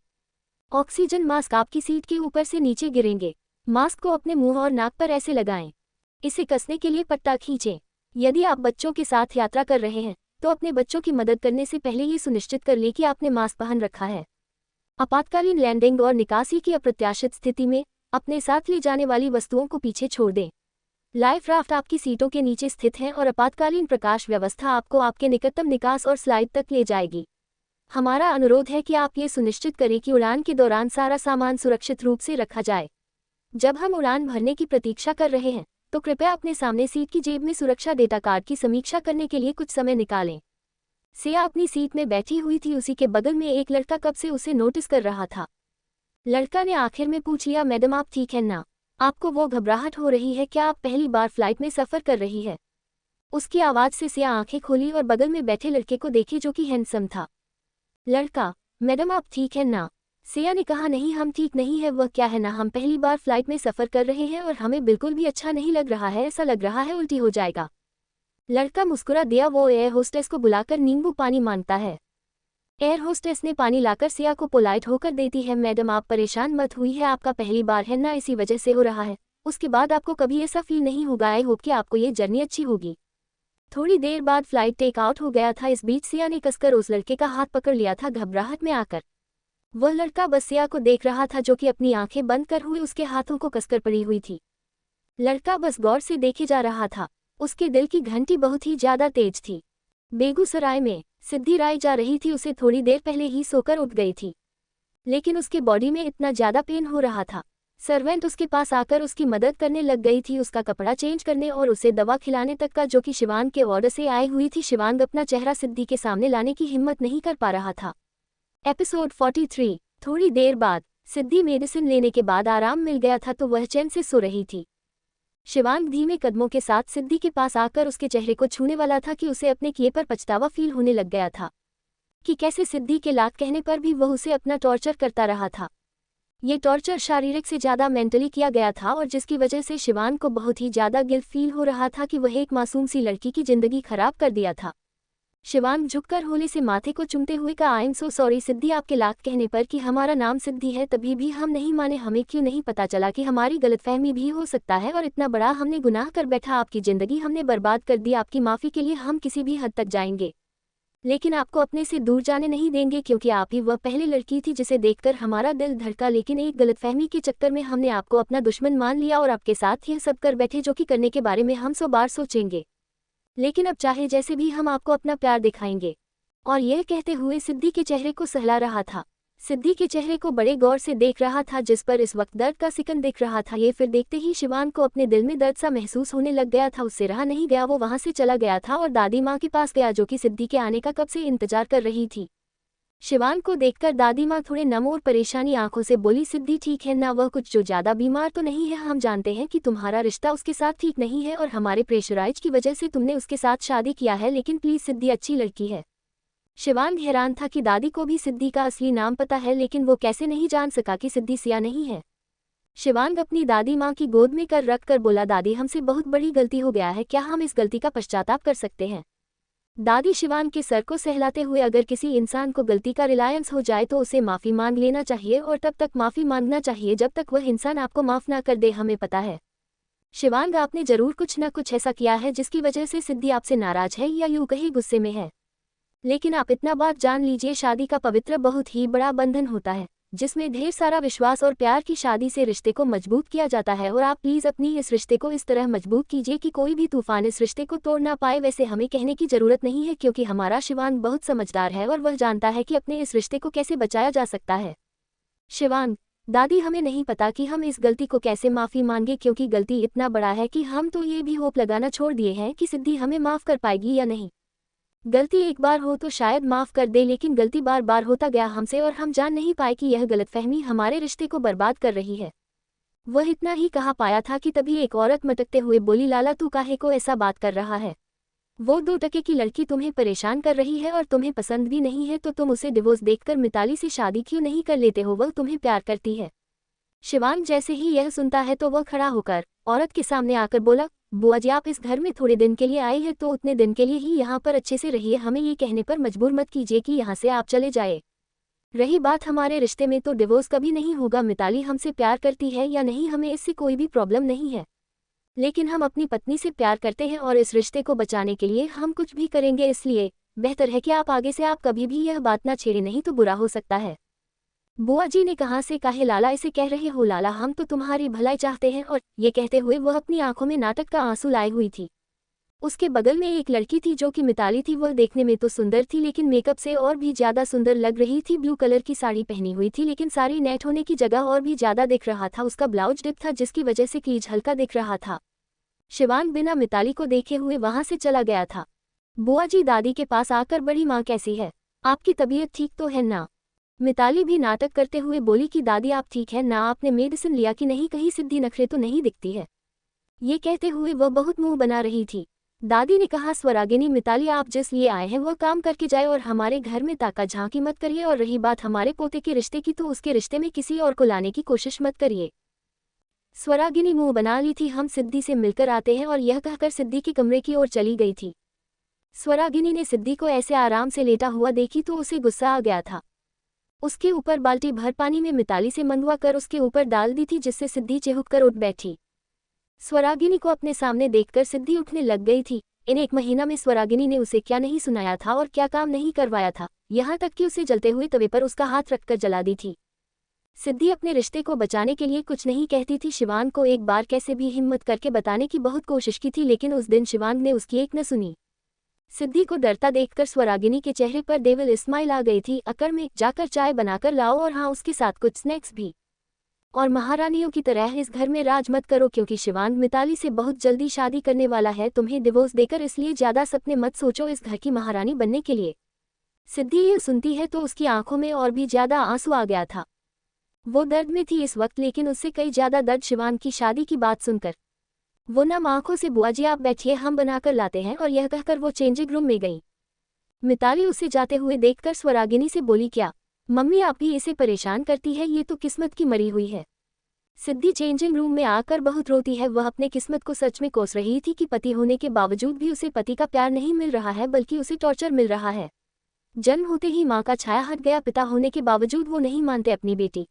ऑक्सीजन मास्क आपकी सीट के ऊपर से नीचे गिरेंगे। मास्क को अपने मुंह और नाक पर ऐसे लगाएं। इसे कसने के लिए पट्टा खींचें। यदि आप बच्चों के साथ यात्रा कर रहे हैं तो अपने बच्चों की मदद करने से पहले ये सुनिश्चित कर लें कि आपने मास्क पहन रखा है। आपातकालीन लैंडिंग और निकासी की अप्रत्याशित स्थिति में अपने साथ ले जाने वाली वस्तुओं को पीछे छोड़ दें। लाइफ राफ्ट आपकी सीटों के नीचे स्थित है और आपातकालीन प्रकाश व्यवस्था आपको आपके निकटतम निकास और स्लाइड तक ले जाएगी। हमारा अनुरोध है कि आप ये सुनिश्चित करें कि उड़ान के दौरान सारा सामान सुरक्षित रूप से रखा जाए। जब हम उड़ान भरने की प्रतीक्षा कर रहे हैं तो कृपया अपने सामने सीट की जेब में सुरक्षा डेटा कार्ड की समीक्षा करने के लिए कुछ समय निकालें। सिया अपनी सीट में बैठी हुई थी। उसी के बगल में एक लड़का कब से उसे नोटिस कर रहा था। लड़का ने आखिर में पूछ लिया, मैडम आप ठीक है ना? आपको वो घबराहट हो रही है क्या? आप पहली बार फ्लाइट में सफर कर रही है? उसकी आवाज से सिया आंखें खोली और बगल में बैठे लड़के को देखी जो कि हैंडसम था। लड़का, मैडम आप ठीक है ना? सिया ने कहा, नहीं हम ठीक नहीं है। वह क्या है ना, हम पहली बार फ्लाइट में सफर कर रहे हैं और हमें बिल्कुल भी अच्छा नहीं लग रहा है, ऐसा लग रहा है उल्टी हो जाएगा। लड़का मुस्कुरा दिया। वो एयर होस्टेस को बुलाकर नींबू पानी मांगता है। एयर होस्टेस ने पानी लाकर सिया को पोलाइट होकर देती है। मैडम आप परेशान मत हुई है, आपका पहली बार है ना, इसी वजह से हो रहा है। उसके बाद आपको कभी ऐसा फील नहीं होगा। आई होप कि आपको ये जर्नी अच्छी होगी। थोड़ी देर बाद फ्लाइट टेक आउट हो गया था। इस बीच सिया ने कसकर उस लड़के का हाथ पकड़ लिया था घबराहट में आकर। वह लड़का बस सिया को देख रहा था जो कि अपनी आंखें बंद कर हुए उसके हाथों को कसकर पड़ी हुई थी। लड़का बस गौर से देखे जा रहा था। उसके दिल की घंटी बहुत ही ज्यादा तेज थी। बेगूसराय में सिद्धि राय जा रही थी। उसे थोड़ी देर पहले ही सोकर उठ गई थी, लेकिन उसके बॉडी में इतना ज्यादा पेन हो रहा था। सर्वेंट उसके पास आकर उसकी मदद करने लग गई थी, उसका कपड़ा चेंज करने और उसे दवा खिलाने तक का, जो कि शिवांग के ऑर्डर से आई हुई थी। शिवांग अपना चेहरा सिद्धि के सामने लाने की हिम्मत नहीं कर पा रहा था। एपिसोड 43। थोड़ी देर बाद सिद्धि मेडिसिन लेने के बाद आराम मिल गया था तो वह चैन से सो रही थी। शिवांग धीमे कदमों के साथ सिद्धि के पास आकर उसके चेहरे को छूने वाला था कि उसे अपने किए पर पछतावा फील होने लग गया था कि कैसे सिद्धि के लात कहने पर भी वह उसे अपना टॉर्चर करता रहा था। ये टॉर्चर शारीरिक से ज़्यादा मेंटली किया गया था और जिसकी वजह से शिवांग को बहुत ही ज़्यादा गिल्ट फील हो रहा था कि वह एक मासूम सी लड़की की जिंदगी खराब कर दिया था। शिवांग झुककर होले से माथे को चूमते हुए कहा, आई एम सो सॉरी सिद्धि, आपके लात कहने पर कि हमारा नाम सिद्धि है तभी भी हम नहीं माने। हमें क्यों नहीं पता चला कि हमारी गलतफहमी भी हो सकता है और इतना बड़ा हमने गुनाह कर बैठा। आपकी जिंदगी हमने बर्बाद कर दी। आपकी माफ़ी के लिए हम किसी भी हद तक जाएंगे, लेकिन आपको अपने से दूर जाने नहीं देंगे क्योंकि आप ही वह पहली लड़की थी जिसे देखकर हमारा दिल धड़का। लेकिन एक गलतफहमी के चक्कर में हमने आपको अपना दुश्मन मान लिया और आपके साथ यह सब कर बैठे जो कि करने के बारे में हम 100 बार सोचेंगे। लेकिन अब चाहे जैसे भी हम आपको अपना प्यार दिखाएंगे। और यह कहते हुए सिद्धि के चेहरे को सहला रहा था। सिद्धि के चेहरे को बड़े गौर से देख रहा था जिस पर इस वक्त दर्द का सिकन दिख रहा था। ये फिर देखते ही शिवांग को अपने दिल में दर्द सा महसूस होने लग गया था। उससे रहा नहीं गया, वो वहां से चला गया था और दादी माँ के पास गया जो कि सिद्धि के आने का कब से इंतजार कर रही थी। शिवांग को देखकर दादी माँ थोड़े नम और परेशानी आंखों से बोली, सिद्धि ठीक है ना, वह कुछ जो ज़्यादा बीमार तो नहीं है। हम जानते हैं कि तुम्हारा रिश्ता उसके साथ ठीक नहीं है और हमारे प्रेशराइज की वजह से तुमने उसके साथ शादी किया है, लेकिन प्लीज़ सिद्धि अच्छी लड़की है। शिवांग हैरान था कि दादी को भी सिद्धि का असली नाम पता है, लेकिन वो कैसे नहीं जान सका कि सिद्धि सिया नहीं है। शिवांग अपनी दादी माँ की गोद में कर रख कर बोला, दादी हमसे बहुत बड़ी गलती हो गया है, क्या हम इस गलती का पश्चाताप कर सकते हैं। दादी शिवांग के सर को सहलाते हुए, अगर किसी इंसान को गलती का रिलायंस हो जाए तो उसे माफ़ी मांग लेना चाहिए और तब तक माफ़ी मांगना चाहिए जब तक वह इंसान आपको माफ़ ना कर दे। हमें पता है शिवांग, आपने जरूर कुछ न कुछ ऐसा किया है जिसकी वजह से सिद्धि आपसे नाराज है या यूं कहीं गुस्से में है। लेकिन आप इतना बात जान लीजिए, शादी का पवित्र बहुत ही बड़ा बंधन होता है जिसमें ढेर सारा विश्वास और प्यार की शादी से रिश्ते को मजबूत किया जाता है। और आप प्लीज़ अपनी इस रिश्ते को इस तरह मजबूत कीजिए कि कोई भी तूफान इस रिश्ते को तोड़ ना पाए। वैसे हमें कहने की ज़रूरत नहीं है क्योंकि हमारा शिवांग बहुत समझदार है और वह जानता है कि अपने इस रिश्ते को कैसे बचाया जा सकता है। शिवांग, दादी हमें नहीं पता कि हम इस गलती को कैसे माफ़ी मांगे क्योंकि गलती इतना बड़ा है कि हम तो ये भी होप लगाना छोड़ दिए हैं कि सिद्धि हमें माफ़ कर पाएगी या नहीं। गलती एक बार हो तो शायद माफ़ कर दे, लेकिन गलती बार बार होता गया हमसे और हम जान नहीं पाए कि यह गलतफहमी हमारे रिश्ते को बर्बाद कर रही है। वह इतना ही कहा पाया था कि तभी एक औरत मटकते हुए बोली, लाला तू काहे को ऐसा बात कर रहा है। वो 2 टके की लड़की तुम्हें परेशान कर रही है और तुम्हें पसंद भी नहीं है तो तुम उसे डिवोर्स देखकर मिताली से शादी क्यों नहीं कर लेते हो, वह तुम्हें प्यार करती है। शिवांग जैसे ही यह सुनता है तो वह खड़ा होकर औरत के सामने आकर बोला, बुआ जी आप इस घर में थोड़े दिन के लिए आए हैं तो उतने दिन के लिए ही यहाँ पर अच्छे से रहिए, हमें ये कहने पर मजबूर मत कीजिए कि यहाँ से आप चले जाए। रही बात हमारे रिश्ते में तो डिवोर्स कभी नहीं होगा। मिताली हमसे प्यार करती है या नहीं हमें इससे कोई भी प्रॉब्लम नहीं है, लेकिन हम अपनी पत्नी से प्यार करते हैं और इस रिश्ते को बचाने के लिए हम कुछ भी करेंगे, इसलिए बेहतर है कि आप आगे से आप कभी भी यह बात ना छेड़े, नहीं तो बुरा हो सकता है। बुआ जी ने कहा से काहे लाला ऐसे कह रहे हो, लाला हम तो तुम्हारी भलाई चाहते हैं। और ये कहते हुए वह अपनी आंखों में नाटक का आंसू लाए हुई थी। उसके बगल में एक लड़की थी जो कि मिताली थी। वह देखने में तो सुंदर थी लेकिन मेकअप से और भी ज़्यादा सुंदर लग रही थी। ब्लू कलर की साड़ी पहनी हुई थी लेकिन साड़ी नेट होने की जगह और भी ज़्यादा दिख रहा था। उसका ब्लाउज डिप था जिसकी वजह से क्लीज हल्का दिख रहा था। शिवांग बिना मिताली को देखे हुए वहां से चला गया था। बुआ जी दादी के पास आकर, बड़ी माँ कैसी है, आपकी तबीयत ठीक तो है ना। मिताली भी नाटक करते हुए बोली कि दादी आप ठीक है ना, आपने मेडिसिन लिया कि नहीं, कहीं सिद्धि नखरे तो नहीं दिखती है। ये कहते हुए वह बहुत मुंह बना रही थी। दादी ने कहा, स्वरागिनी मिताली आप जिस लिए आए हैं वह काम करके जाए और हमारे घर में ताका झांकी मत करिए। और रही बात हमारे पोते के रिश्ते की तो उसके रिश्ते में किसी और को लाने की कोशिश मत करिए। स्वरागिनी मुंह बना ली थी, हम सिद्धि से मिलकर आते हैं, और यह कहकर सिद्धि के कमरे की ओर चली गई थी। स्वरागिनी ने सिद्धि को ऐसे आराम से लेटा हुआ देखी तो उसे गुस्सा आ गया था। उसके ऊपर बाल्टी भर पानी में मिताली से मंगवा कर उसके ऊपर डाल दी थी जिससे सिद्धि चिहुक कर उठ बैठी। स्वरागिनी को अपने सामने देखकर सिद्धि उठने लग गई थी। इन 1 महीना में स्वरागिनी ने उसे क्या नहीं सुनाया था और क्या काम नहीं करवाया था, यहाँ तक कि उसे जलते हुए तवे पर उसका हाथ रखकर जला दी थी। सिद्धि अपने रिश्ते को बचाने के लिए कुछ नहीं कहती थी। शिवांग को एक बार कैसे भी हिम्मत करके बताने की बहुत कोशिश की थी लेकिन उस दिन शिवांग ने उसकी एक न सुनी। सिद्धि को डरता देखकर स्वरागिनी के चेहरे पर डेविल स्माइल आ गई थी। अकर में जाकर चाय बनाकर लाओ और हाँ उसके साथ कुछ स्नैक्स भी। और महारानियों की तरह इस घर में राज मत करो क्योंकि शिवांग मिताली से बहुत जल्दी शादी करने वाला है तुम्हें डिवोर्स देकर, इसलिए ज्यादा सपने मत सोचो इस घर की महारानी बनने के लिए। सिद्धि ये सुनती है तो उसकी आंखों में और भी ज्यादा आंसू आ गया था। वो दर्द में थी इस वक्त, लेकिन उससे कई ज्यादा दर्द शिवांग की शादी की बात सुनकर। वो नम आंखों से बुआ जी आप बैठिए, हम बनाकर लाते हैं, और यह कहकर वो चेंजिंग रूम में गई। मिताली उसे जाते हुए देखकर स्वरागिनी से बोली, क्या मम्मी आप ही इसे परेशान करती है, ये तो किस्मत की मरी हुई है। सिद्धि चेंजिंग रूम में आकर बहुत रोती है। वह अपने किस्मत को सच में कोस रही थी कि पति होने के बावजूद भी उसे पति का प्यार नहीं मिल रहा है, बल्कि उसे टॉर्चर मिल रहा है। जन्म होते ही माँ का छाया हट गया, पिता होने के बावजूद वो नहीं मानते अपनी बेटी।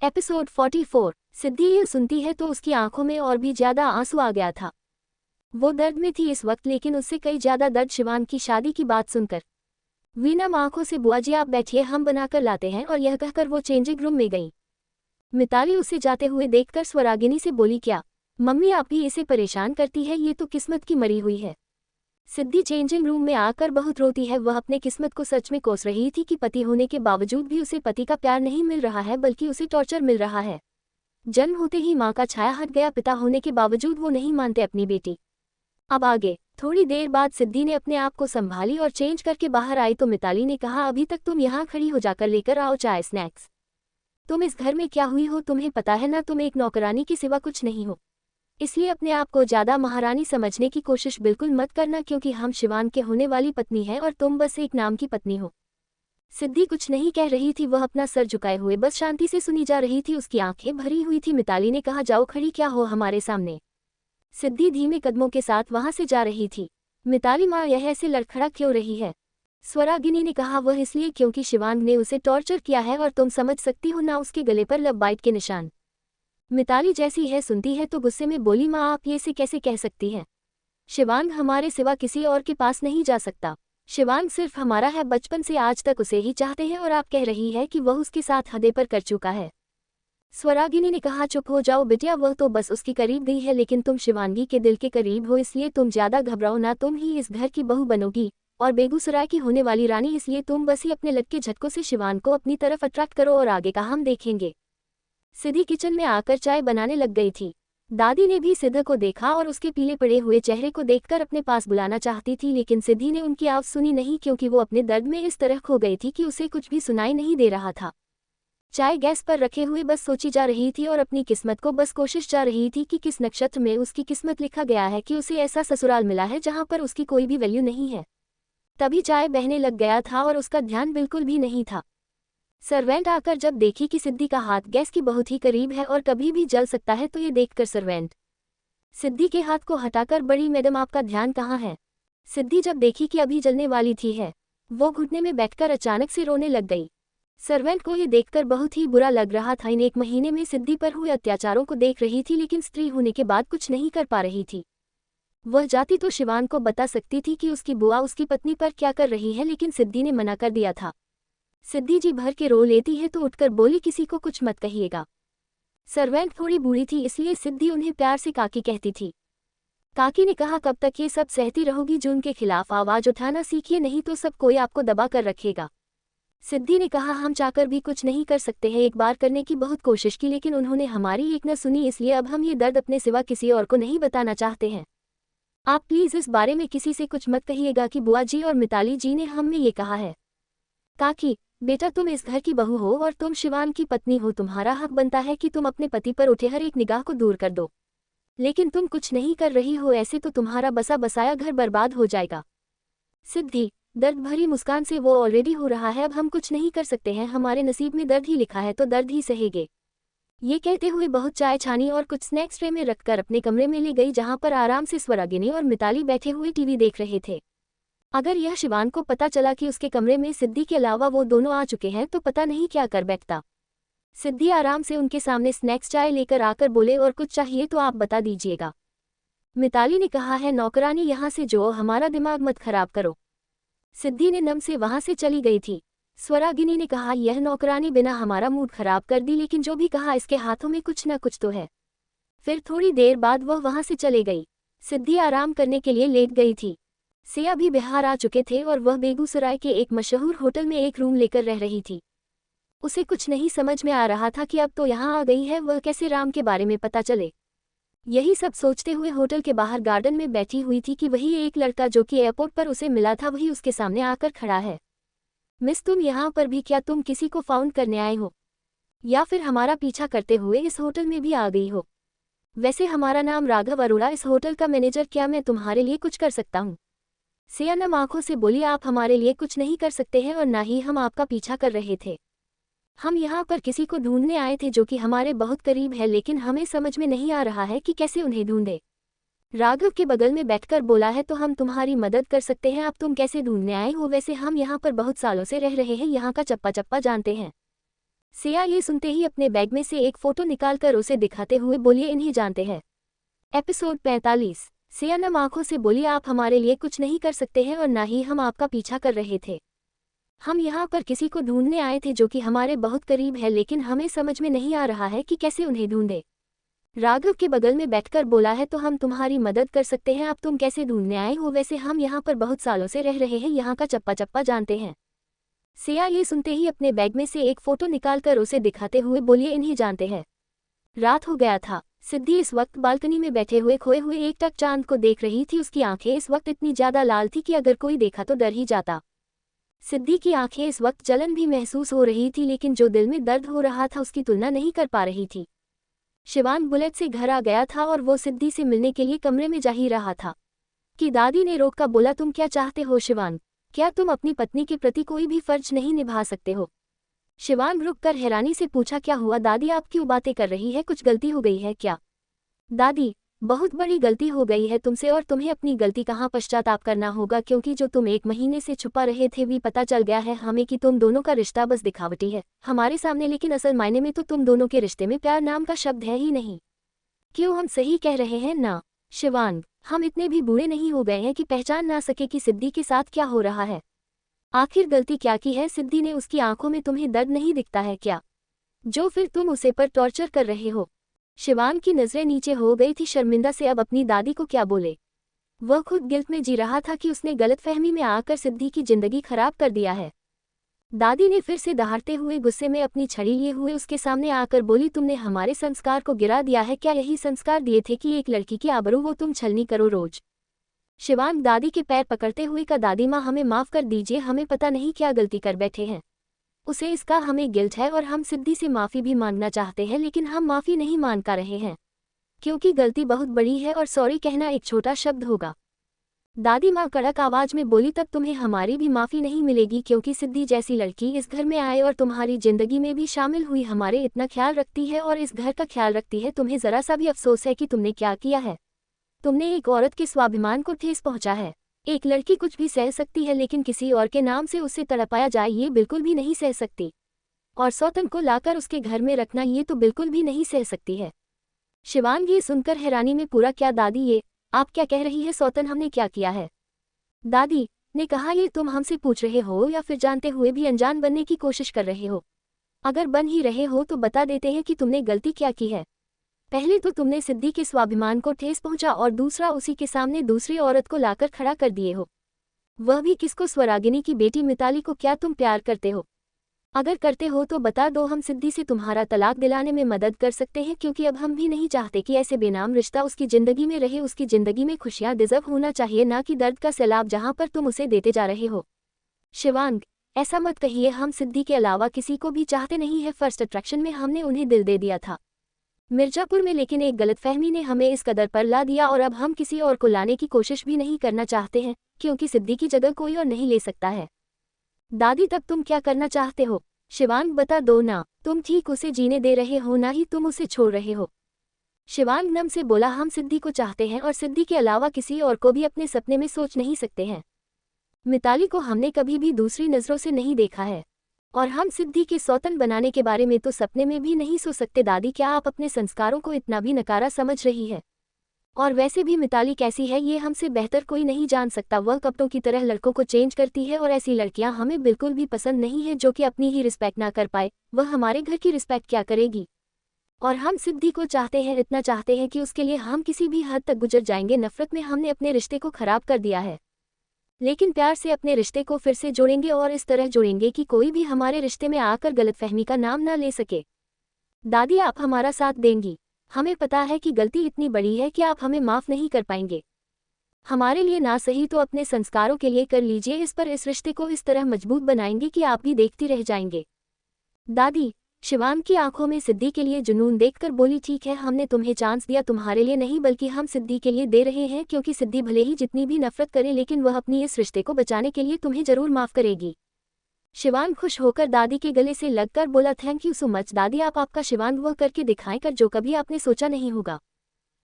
एपिसोड 44। सिद्धि ये सुनती है तो उसकी आंखों में और भी ज्यादा आंसू आ गया था। वो दर्द में थी इस वक्त, लेकिन उससे कई ज्यादा दर्द शिवांग की शादी की बात सुनकर। वीना आंखों से बुआ जी आप बैठिए, हम बनाकर लाते हैं, और यह कहकर वो चेंजिंग रूम में गई। मिताली उसे जाते हुए देखकर स्वरागिनी से बोली, क्या मम्मी आप ही इसे परेशान करती है, ये तो किस्मत की मरी हुई है। सिद्धि चेंजिंग रूम में आकर बहुत रोती है। वह अपने किस्मत को सच में कोस रही थी कि पति होने के बावजूद भी उसे पति का प्यार नहीं मिल रहा है, बल्कि उसे टॉर्चर मिल रहा है। जन्म होते ही माँ का छाया हट गया, पिता होने के बावजूद वो नहीं मानते अपनी बेटी। अब आगे। थोड़ी देर बाद सिद्धि ने अपने आप को संभाली और चेंज करके बाहर आई तो मिताली ने कहा, अभी तक तुम यहाँ खड़ी हो, जाकर लेकर आओ चाय स्नैक्स। तुम इस घर में क्या हुई हो तुम्हें पता है ना, तुम एक नौकरानी के सिवा कुछ नहीं हो। इसलिए अपने आप को ज्यादा महारानी समझने की कोशिश बिल्कुल मत करना, क्योंकि हम शिवांग के होने वाली पत्नी हैं और तुम बस एक नाम की पत्नी हो। सिद्धि कुछ नहीं कह रही थी, वह अपना सर झुकाए हुए बस शांति से सुनी जा रही थी। उसकी आंखें भरी हुई थी। मिताली ने कहा, जाओ खड़ी क्या हो हमारे सामने। सिद्धि धीमे कदमों के साथ वहां से जा रही थी। मिताली माँ यह ऐसे लड़खड़ा क्यों रही है। स्वरागिनी ने कहा, वह इसलिए क्योंकि शिवांग ने उसे टॉर्चर किया है और तुम समझ सकती हो ना उसके गले पर लव बाइट के निशान। मिताली जैसी है सुनती है तो गुस्से में बोली, माँ आप ये से कैसे कह सकती हैं। शिवांग हमारे सिवा किसी और के पास नहीं जा सकता। शिवांग सिर्फ हमारा है, बचपन से आज तक उसे ही चाहते हैं, और आप कह रही है कि वह उसके साथ हदे पर कर चुका है। स्वरागिनी ने कहा, चुप हो जाओ बिटिया, वह तो बस उसके करीब गई है, लेकिन तुम शिवांगी के दिल के करीब हो, इसलिए तुम ज्यादा घबराओ ना। तुम ही इस घर की बहू बनोगी और बेगूसराय की होने वाली रानी, इसलिए तुम बस ही अपने लटके झटकों से शिवांग को अपनी तरफ अट्रैक्ट करो और आगे का हम देखेंगे। सिद्धि किचन में आकर चाय बनाने लग गई थी। दादी ने भी सिद्ध को देखा और उसके पीले पड़े हुए चेहरे को देखकर अपने पास बुलाना चाहती थी, लेकिन सिद्धि ने उनकी आवाज सुनी नहीं, क्योंकि वो अपने दर्द में इस तरह खो गई थी कि उसे कुछ भी सुनाई नहीं दे रहा था। चाय गैस पर रखे हुए बस सोची जा रही थी और अपनी किस्मत को बस कोशिश जा रही थी कि किस नक्षत्र में उसकी किस्मत लिखा गया है कि उसे ऐसा ससुराल मिला है जहां पर उसकी कोई भी वैल्यू नहीं है। तभी चाय बहने लग गया था और उसका ध्यान बिल्कुल भी नहीं था। सर्वेंट आकर जब देखी कि सिद्धि का हाथ गैस की बहुत ही करीब है और कभी भी जल सकता है, तो ये देखकर सर्वेंट सिद्धि के हाथ को हटाकर, बड़ी मैडम आपका ध्यान कहाँ है। सिद्धि जब देखी कि अभी जलने वाली थी है, वो घुटने में बैठकर अचानक से रोने लग गई। सर्वेंट को ये देखकर बहुत ही बुरा लग रहा था। इन 1 महीने में सिद्धि पर हुए अत्याचारों को देख रही थी, लेकिन स्त्री होने के बाद कुछ नहीं कर पा रही थी। वह जाती तो शिवांग को बता सकती थी कि उसकी बुआ उसकी पत्नी पर क्या कर रही है, लेकिन सिद्धि ने मना कर दिया था। सिद्धि जी भर के रो लेती है तो उठकर बोली, किसी को कुछ मत कहिएगा। सर्वेंट थोड़ी बूढ़ी थी, इसलिए सिद्धि उन्हें प्यार से काकी कहती थी। काकी ने कहा, कब तक ये सब सहती रहोगी, जून के खिलाफ आवाज उठाना सीखिए, नहीं तो सब कोई आपको दबा कर रखेगा। सिद्धि ने कहा, हम चाहकर भी कुछ नहीं कर सकते हैं। एक बार करने की बहुत कोशिश की, लेकिन उन्होंने हमारी एक न सुनी, इसलिए अब हम ये दर्द अपने सिवा किसी और को नहीं बताना चाहते हैं। आप प्लीज इस बारे में किसी से कुछ मत कहिएगा कि बुआ जी और मिताली जी ने हमें ये कहा है। काकी, बेटा तुम इस घर की बहू हो और तुम शिवांग की पत्नी हो, तुम्हारा हक बनता है कि तुम अपने पति पर उठे हर एक निगाह को दूर कर दो, लेकिन तुम कुछ नहीं कर रही हो, ऐसे तो तुम्हारा बसा बसाया घर बर्बाद हो जाएगा। सिद्धि दर्द भरी मुस्कान से, वो ऑलरेडी हो रहा है, अब हम कुछ नहीं कर सकते हैं, हमारे नसीब में दर्द ही लिखा है तो दर्द ही सहेंगे। ये कहते हुए बहुत चाय छानी और कुछ स्नैक्स ट्रे में रखकर अपने कमरे में ले गई, जहां पर आराम से स्वरागिनी और मिताली बैठे हुए टीवी देख रहे थे। अगर यह शिवांग को पता चला कि उसके कमरे में सिद्धि के अलावा वो दोनों आ चुके हैं तो पता नहीं क्या कर बैठता। सिद्धि आराम से उनके सामने स्नैक्स चाय लेकर आकर बोले, और कुछ चाहिए तो आप बता दीजिएगा। मिताली ने कहा है, नौकरानी यहाँ से जो, हमारा दिमाग मत खराब करो। सिद्धि ने नम से वहां से चली गई थी। स्वरागिनी ने कहा, यह नौकरानी बिना हमारा मूड खराब कर दी, लेकिन जो भी कहा इसके हाथों में कुछ न कुछ तो है। फिर थोड़ी देर बाद वह वहां से चले गई। सिद्धि आराम करने के लिए लेट गई थी। सिया भी बिहार आ चुके थे और वह बेगूसराय के एक मशहूर होटल में एक रूम लेकर रह रही थी। उसे कुछ नहीं समझ में आ रहा था कि अब तो यहाँ आ गई है, वह कैसे राम के बारे में पता चले। यही सब सोचते हुए होटल के बाहर गार्डन में बैठी हुई थी कि वही एक लड़का जो कि एयरपोर्ट पर उसे मिला था, वही उसके सामने आकर खड़ा है। मिस तुम यहाँ पर भी क्या, तुम किसी को फाउंड करने आए हो। या फिर हमारा पीछा करते हुए इस होटल में भी आ गई हो। वैसे हमारा नाम राघव अरोड़ा, इस होटल का मैनेजर। क्या मैं तुम्हारे लिए कुछ कर सकता हूँ? सिया नम आंखों से बोली, आप हमारे लिए कुछ नहीं कर सकते हैं और ना ही हम आपका पीछा कर रहे थे। हम यहाँ पर किसी को ढूंढने आए थे जो कि हमारे बहुत करीब है, लेकिन हमें समझ में नहीं आ रहा है कि कैसे उन्हें ढूंढे। राघव के बगल में बैठकर बोला है, तो हम तुम्हारी मदद कर सकते हैं। अब तुम कैसे ढूंढने आए हो? वैसे हम यहाँ पर बहुत सालों से रह रहे हैं, यहाँ का चप्पा चप्पा जानते हैं। सिया ये सुनते ही अपने बैग में से एक फोटो निकालकर उसे दिखाते हुए बोली, इन्हें जानते हैं। एपिसोड 45। सिया नम आंखों से बोली, आप हमारे लिए कुछ नहीं कर सकते हैं और ना ही हम आपका पीछा कर रहे थे। हम यहाँ पर किसी को ढूंढने आए थे जो कि हमारे बहुत करीब है, लेकिन हमें समझ में नहीं आ रहा है कि कैसे उन्हें ढूंढे। राघव के बगल में बैठकर बोला है, तो हम तुम्हारी मदद कर सकते हैं। अब तुम कैसे ढूंढने आए हो? वैसे हम यहाँ पर बहुत सालों से रह रहे हैं, यहाँ का चप्पा चप्पा जानते हैं। सिया ये सुनते ही अपने बैग में से एक फोटो निकालकर उसे दिखाते हुए बोली, इन्हें जानते हैं। रात हो गया था। सिद्धि इस वक्त बालकनी में बैठे हुए खोए हुए एकटक चांद को देख रही थी। उसकी आंखें इस वक्त इतनी ज्यादा लाल थी कि अगर कोई देखा तो डर ही जाता। सिद्धि की आंखें इस वक्त जलन भी महसूस हो रही थी, लेकिन जो दिल में दर्द हो रहा था उसकी तुलना नहीं कर पा रही थी। शिवांग बुलेट से घर आ गया था और वो सिद्धि से मिलने के लिए कमरे में जा ही रहा था कि दादी ने रोक कर बोला, तुम क्या चाहते हो शिवांग? क्या तुम अपनी पत्नी के प्रति कोई भी फर्ज नहीं निभा सकते हो? शिवांग रुककर हैरानी से पूछा, क्या हुआ दादी, आप क्यों बातें कर रही है? कुछ गलती हो गई है क्या? दादी, बहुत बड़ी गलती हो गई है तुमसे, और तुम्हें अपनी गलती कहाँ पश्चाताप करना होगा, क्योंकि जो तुम 1 महीने से छुपा रहे थे भी पता चल गया है हमें कि तुम दोनों का रिश्ता बस दिखावटी है हमारे सामने, लेकिन असल मायने में तो तुम दोनों के रिश्ते में प्यार नाम का शब्द है ही नहीं। क्यों, हम सही कह रहे हैं ना शिवांग? हम इतने भी बूढ़े नहीं हो गए हैं कि पहचान ना सके कि सिद्धि के साथ क्या हो रहा है। आखिर गलती क्या की है सिद्धि ने? उसकी आंखों में तुम्हें दर्द नहीं दिखता है क्या, जो फिर तुम उसे पर टॉर्चर कर रहे हो? शिवांग की नजरें नीचे हो गई थी शर्मिंदा से, अब अपनी दादी को क्या बोले। वह खुद गिल्ट में जी रहा था कि उसने गलतफहमी में आकर सिद्धि की जिंदगी खराब कर दिया है। दादी ने फिर से दहाड़ते हुए गुस्से में अपनी छड़ी लिए हुए उसके सामने आकर बोली, तुमने हमारे संस्कार को गिरा दिया है। क्या यही संस्कार दिए थे कि एक लड़की की आबरू वो तुम छलनी करो रोज? शिवांग दादी के पैर पकड़ते हुए का, दादी माँ हमें माफ कर दीजिए, हमें पता नहीं क्या गलती कर बैठे हैं। उसे इसका हमें गिल्ट है और हम सिद्धि से माफ़ी भी मांगना चाहते हैं, लेकिन हम माफ़ी नहीं मांग पा रहे हैं क्योंकि गलती बहुत बड़ी है और सॉरी कहना एक छोटा शब्द होगा। दादी माँ कड़क आवाज में बोली, तब तुम्हें हमारी भी माफ़ी नहीं मिलेगी, क्योंकि सिद्धि जैसी लड़की इस घर में आए और तुम्हारी जिंदगी में भी शामिल हुई, हमारे इतना ख्याल रखती है और इस घर का ख्याल रखती है। तुम्हें ज़रा सा भी अफसोस है कि तुमने क्या किया है? तुमने एक औरत के स्वाभिमान को ठेस पहुंचा है। एक लड़की कुछ भी सह सकती है, लेकिन किसी और के नाम से उसे तड़पाया जाए ये बिल्कुल भी नहीं सह सकती, और सौतन को लाकर उसके घर में रखना ये तो बिल्कुल भी नहीं सह सकती है। शिवांग ये सुनकर हैरानी में पूरा, क्या दादी, ये आप क्या कह रही है? सौतन हमने क्या किया है? दादी ने कहा, ये तुम हमसे पूछ रहे हो या फिर जानते हुए भी अनजान बनने की कोशिश कर रहे हो? अगर बन ही रहे हो तो बता देते हैं कि तुमने गलती क्या की है। पहले तो तुमने सिद्धि के स्वाभिमान को ठेस पहुंचा और दूसरा उसी के सामने दूसरी औरत को लाकर खड़ा कर दिए हो, वह भी किसको? स्वरागिनी की बेटी मिताली को। क्या तुम प्यार करते हो? अगर करते हो तो बता दो, हम सिद्धि से तुम्हारा तलाक दिलाने में मदद कर सकते हैं, क्योंकि अब हम भी नहीं चाहते कि ऐसे बेनाम रिश्ता उसकी जिंदगी में रहे। उसकी जिंदगी में खुशियां डिजर्व होना चाहिए, ना कि दर्द का सैलाब जहां पर तुम उसे देते जा रहे हो। शिवांग ऐसा मत कहिए, हम सिद्धि के अलावा किसी को भी चाहते नहीं है। फर्स्ट अट्रैक्शन में हमने उन्हें दिल दे दिया था मिर्जापुर में, लेकिन एक गलतफहमी ने हमें इस कदर पर ला दिया और अब हम किसी और को लाने की कोशिश भी नहीं करना चाहते हैं, क्योंकि सिद्धि की जगह कोई और नहीं ले सकता है। दादी तब तुम क्या करना चाहते हो? शिवांग बता दो ना, तुम ठीक उसे जीने दे रहे हो, ना ही तुम उसे छोड़ रहे हो। शिवांग नम से बोला, हम सिद्धि को चाहते हैं और सिद्धि के अलावा किसी और को भी अपने सपने में सोच नहीं सकते हैं। मिताली को हमने कभी भी दूसरी नज़रों से नहीं देखा है, और हम सिद्धि के सौतन बनाने के बारे में तो सपने में भी नहीं सोच सकते। दादी क्या आप अपने संस्कारों को इतना भी नकारा समझ रही है? और वैसे भी मिताली कैसी है ये हमसे बेहतर कोई नहीं जान सकता। वह कपड़ों की तरह लड़कों को चेंज करती है और ऐसी लड़कियां हमें बिल्कुल भी पसंद नहीं है जो कि अपनी ही रिस्पेक्ट ना कर पाए। वह हमारे घर की रिस्पेक्ट क्या करेगी? और हम सिद्धि को चाहते हैं, इतना चाहते हैं कि उसके लिए हम किसी भी हद तक गुजर जाएंगे। नफरत में हमने अपने रिश्ते को खराब कर दिया है, लेकिन प्यार से अपने रिश्ते को फिर से जोड़ेंगे और इस तरह जोड़ेंगे कि कोई भी हमारे रिश्ते में आकर गलतफहमी का नाम ना ले सके। दादी आप हमारा साथ देंगी? हमें पता है कि गलती इतनी बड़ी है कि आप हमें माफ़ नहीं कर पाएंगे। हमारे लिए ना सही तो अपने संस्कारों के लिए कर लीजिए, इस पर इस रिश्ते को इस तरह मजबूत बनाएंगे कि आप भी देखती रह जाएंगे। दादी शिवांग की आंखों में सिद्धि के लिए जुनून देखकर बोली, ठीक है, हमने तुम्हें चांस दिया, तुम्हारे लिए नहीं बल्कि हम सिद्धि के लिए दे रहे हैं, क्योंकि सिद्धि भले ही जितनी भी नफरत करे लेकिन वह अपनी इस रिश्ते को बचाने के लिए तुम्हें जरूर माफ करेगी। शिवांग खुश होकर दादी के गले से लगकर बोला, थैंक यू सो मच दादी, आप आपका शिवांग वह करके दिखाएं कर जो कभी आपने सोचा नहीं होगा।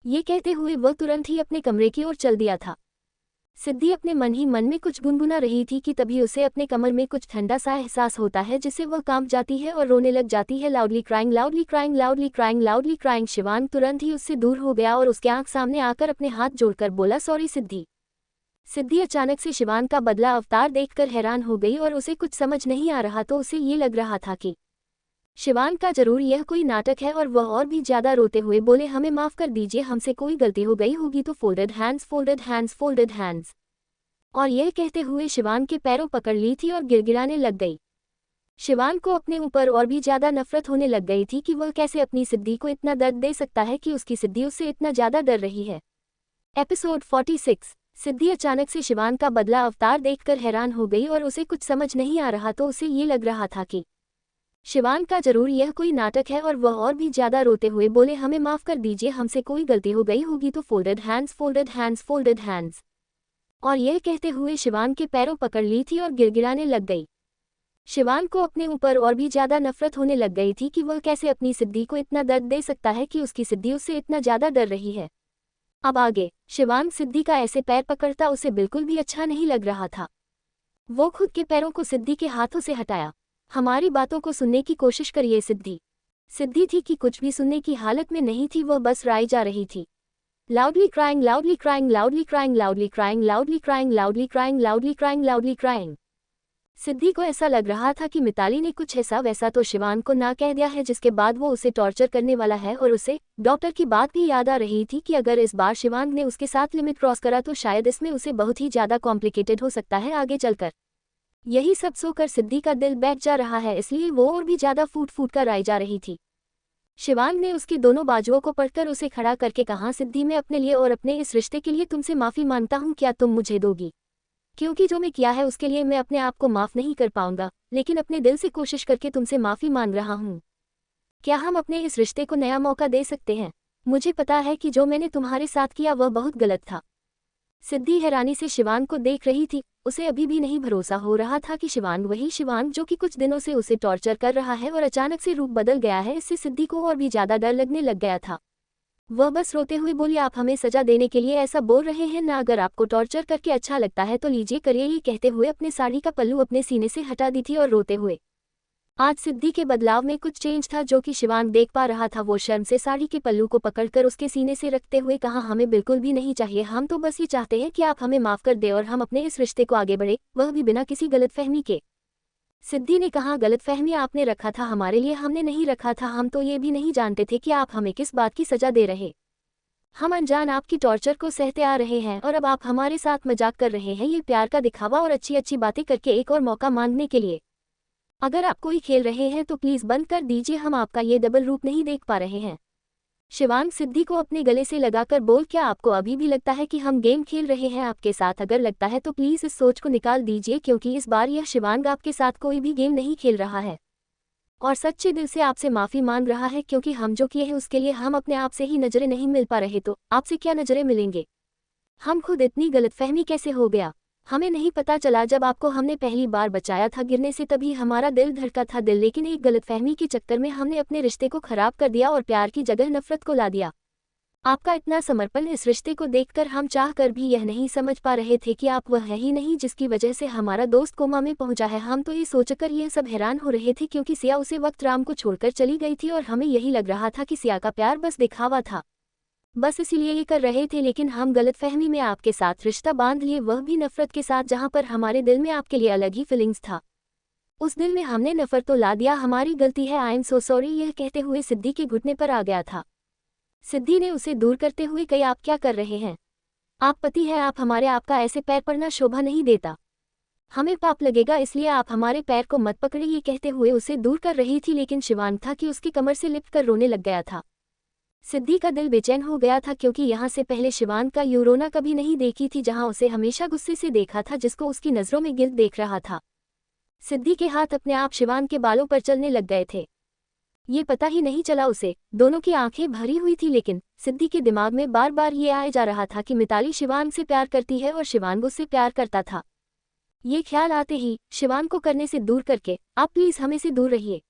ये कहते हुए वह तुरंत ही अपने कमरे की ओर चल दिया था। सिद्धि अपने मन ही मन में कुछ गुनगुना रही थी कि तभी उसे अपने कमर में कुछ ठंडा सा एहसास होता है, जिससे वह कांप जाती है और रोने लग जाती है। Loudly crying, loudly crying, loudly crying, loudly crying. Shivang तुरंत ही उससे दूर हो गया और उसके आंख सामने आकर अपने हाथ जोड़कर बोला, सॉरी सिद्धि। सिद्धि अचानक से शिवांग का बदला अवतार देखकर हैरान हो गई और उसे कुछ समझ नहीं आ रहा, तो उसे ये लग रहा था कि शिवांग का जरूर यह कोई नाटक है और वह और भी ज्यादा रोते हुए बोले, हमें माफ कर दीजिए, हमसे कोई गलती हो गई होगी तो folded hands, folded hands, folded hands. और यह कहते हुए शिवांग के पैरों पकड़ ली थी और गिड़गिड़ाने लग गई। शिवांग को अपने ऊपर और भी ज्यादा नफरत होने लग गई थी कि वह कैसे अपनी सिद्धि को इतना दर्द दे सकता है कि उसकी सिद्धि उससे इतना ज्यादा डर रही है। एपिसोड 46। सिद्धि अचानक से शिवांग का बदला अवतार देखकर हैरान हो गई और उसे कुछ समझ नहीं आ रहा, तो उसे ये लग रहा था कि शिवांग का जरूर यह कोई नाटक है और वह और भी ज्यादा रोते हुए बोले, हमें माफ कर दीजिए, हमसे कोई गलती हो गई होगी तो folded hands, folded hands, folded hands. और यह कहते हुए शिवांग के पैरों पकड़ ली थी और गिड़गिड़ाने लग गई। शिवांग को अपने ऊपर और भी ज्यादा नफरत होने लग गई थी कि वह कैसे अपनी सिद्धि को इतना दर्द दे सकता है कि उसकी सिद्धि उससे इतना ज्यादा डर रही है। अब आगे शिवांग सिद्धि का ऐसे पैर पकड़ता उसे बिल्कुल भी अच्छा नहीं लग रहा था। वो खुद के पैरों को सिद्धि के हाथों से हटाया। हमारी बातों को सुनने की कोशिश करिए सिद्धि। सिद्धि थी कि कुछ भी सुनने की हालत में नहीं थी, वह बस राई जा रही थी। Loudly crying, loudly crying, loudly crying, loudly crying, loudly crying, loudly crying, loudly crying, loudly crying. Siddhi को ऐसा लग रहा था कि मिताली ने कुछ ऐसा वैसा तो शिवांग को ना कह दिया है जिसके बाद वो उसे टॉर्चर करने वाला है, और उसे डॉक्टर की बात भी याद आ रही थी कि अगर इस बार शिवांग ने उसके साथ लिमिट क्रॉस करा तो शायद इसमें उसे बहुत ही ज्यादा कॉम्प्लिकेटेड हो सकता है आगे चलकर। यही सब सोकर सिद्धि का दिल बैठ जा रहा है, इसलिए वो और भी ज्यादा फूट फूट कर आई जा रही थी। शिवांग ने उसकी दोनों बाजुओं को पकड़कर उसे खड़ा करके कहा, सिद्धि मैं अपने लिए और अपने इस रिश्ते के लिए तुमसे माफी मांगता हूँ, क्या तुम मुझे दोगी? क्योंकि जो मैं किया है उसके लिए मैं अपने आप को माफ नहीं कर पाऊंगा, लेकिन अपने दिल से कोशिश करके तुमसे माफी मांग रहा हूँ। क्या हम अपने इस रिश्ते को नया मौका दे सकते हैं? मुझे पता है कि जो मैंने तुम्हारे साथ किया वह बहुत गलत था। सिद्धि हैरानी से शिवांग को देख रही थी। उसे अभी भी नहीं भरोसा हो रहा था कि शिवांग वही शिवांग जो कि कुछ दिनों से उसे टॉर्चर कर रहा है और अचानक से रूप बदल गया है। इससे सिद्धि को और भी ज्यादा डर लगने लग गया था। वह बस रोते हुए बोली, आप हमें सजा देने के लिए ऐसा बोल रहे हैं ना? अगर आपको टॉर्चर करके अच्छा लगता है तो लीजिए, करिए। ये कहते हुए अपने साड़ी का पल्लू अपने सीने से हटा दी थी और रोते हुए। आज सिद्धि के बदलाव में कुछ चेंज था जो कि शिवांग देख पा रहा था। वो शर्म से साड़ी के पल्लू को पकड़कर उसके सीने से रखते हुए कहा, हमें बिल्कुल भी नहीं चाहिए, हम तो बस ये चाहते हैं कि आप हमें माफ कर दे और हम अपने इस रिश्ते को आगे बढ़े, वह भी बिना किसी गलतफहमी के। सिद्धि ने कहा, गलतफहमी आपने रखा था हमारे लिए, हमने नहीं रखा था। हम तो ये भी नहीं जानते थे कि आप हमें किस बात की सजा दे रहे। हम अनजान आपकी टॉर्चर को सहते आ रहे हैं और अब आप हमारे साथ मजाक कर रहे हैं, ये प्यार का दिखावा और अच्छी अच्छी बातें करके एक और मौका मांगने के लिए। अगर आप कोई खेल रहे हैं तो प्लीज बंद कर दीजिए, हम आपका ये डबल रूप नहीं देख पा रहे हैं। शिवांग सिद्धि को अपने गले से लगाकर बोल, क्या आपको अभी भी लगता है कि हम गेम खेल रहे हैं आपके साथ? अगर लगता है तो प्लीज इस सोच को निकाल दीजिए, क्योंकि इस बार यह शिवांग आपके साथ कोई भी गेम नहीं खेल रहा है और सच्चे दिल से आपसे माफी मांग रहा है, क्योंकि हम जो किए हैं उसके लिए हम अपने आप से ही नजरें नहीं मिल पा रहे, तो आपसे क्या नजरें मिलेंगे? हम खुद इतनी गलतफहमी कैसे हो गया? हमें नहीं पता चला जब आपको हमने पहली बार बचाया था गिरने से, तभी हमारा दिल धड़का था दिल, लेकिन एक गलतफहमी के चक्कर में हमने अपने रिश्ते को खराब कर दिया और प्यार की जगह नफरत को ला दिया। आपका इतना समर्पण इस रिश्ते को देखकर हम चाह कर भी यह नहीं समझ पा रहे थे कि आप वह है ही नहीं जिसकी वजह से हमारा दोस्त कोमा में पहुंचा है। हम तो ये सोचकर यह सब हैरान हो रहे थे क्योंकि सिया उसे वक्त राम को छोड़कर चली गई थी और हमें यही लग रहा था कि सिया का प्यार बस दिखावा था, बस इसीलिए ये कर रहे थे। लेकिन हम गलतफहमी में आपके साथ रिश्ता बांध लिए, वह भी नफरत के साथ, जहां पर हमारे दिल में आपके लिए अलग ही फीलिंग्स था। उस दिल में हमने नफरत तो ला दिया, हमारी गलती है, आई एम सो सॉरी। यह कहते हुए सिद्धि के घुटने पर आ गया था। सिद्धि ने उसे दूर करते हुए कही, आप क्या कर रहे हैं? आप पति हैं, आप हमारे, आपका ऐसे पैर पड़ना शोभा नहीं देता, हमें पाप लगेगा, इसलिए आप हमारे पैर को मत पकड़े। ये कहते हुए उसे दूर कर रही थी, लेकिन शिवांग था कि उसकी कमर से लिपट कर रोने लग गया था। सिद्धि का दिल बेचैन हो गया था क्योंकि यहाँ से पहले शिवांग का यूं रोना कभी नहीं देखी थी, जहाँ उसे हमेशा गुस्से से देखा था, जिसको उसकी नजरों में गिल्ट देख रहा था। सिद्धि के हाथ अपने आप शिवांग के बालों पर चलने लग गए थे। ये पता ही नहीं चला उसे, दोनों की आंखें भरी हुई थी, लेकिन सिद्धि के दिमाग में बार बार ये आए जा रहा था कि मिताली शिवांग से प्यार करती है और शिवांग उससे प्यार करता था। ये ख्याल आते ही शिवांग को करने से दूर करके, आप प्लीज हमें से दूर रहिए।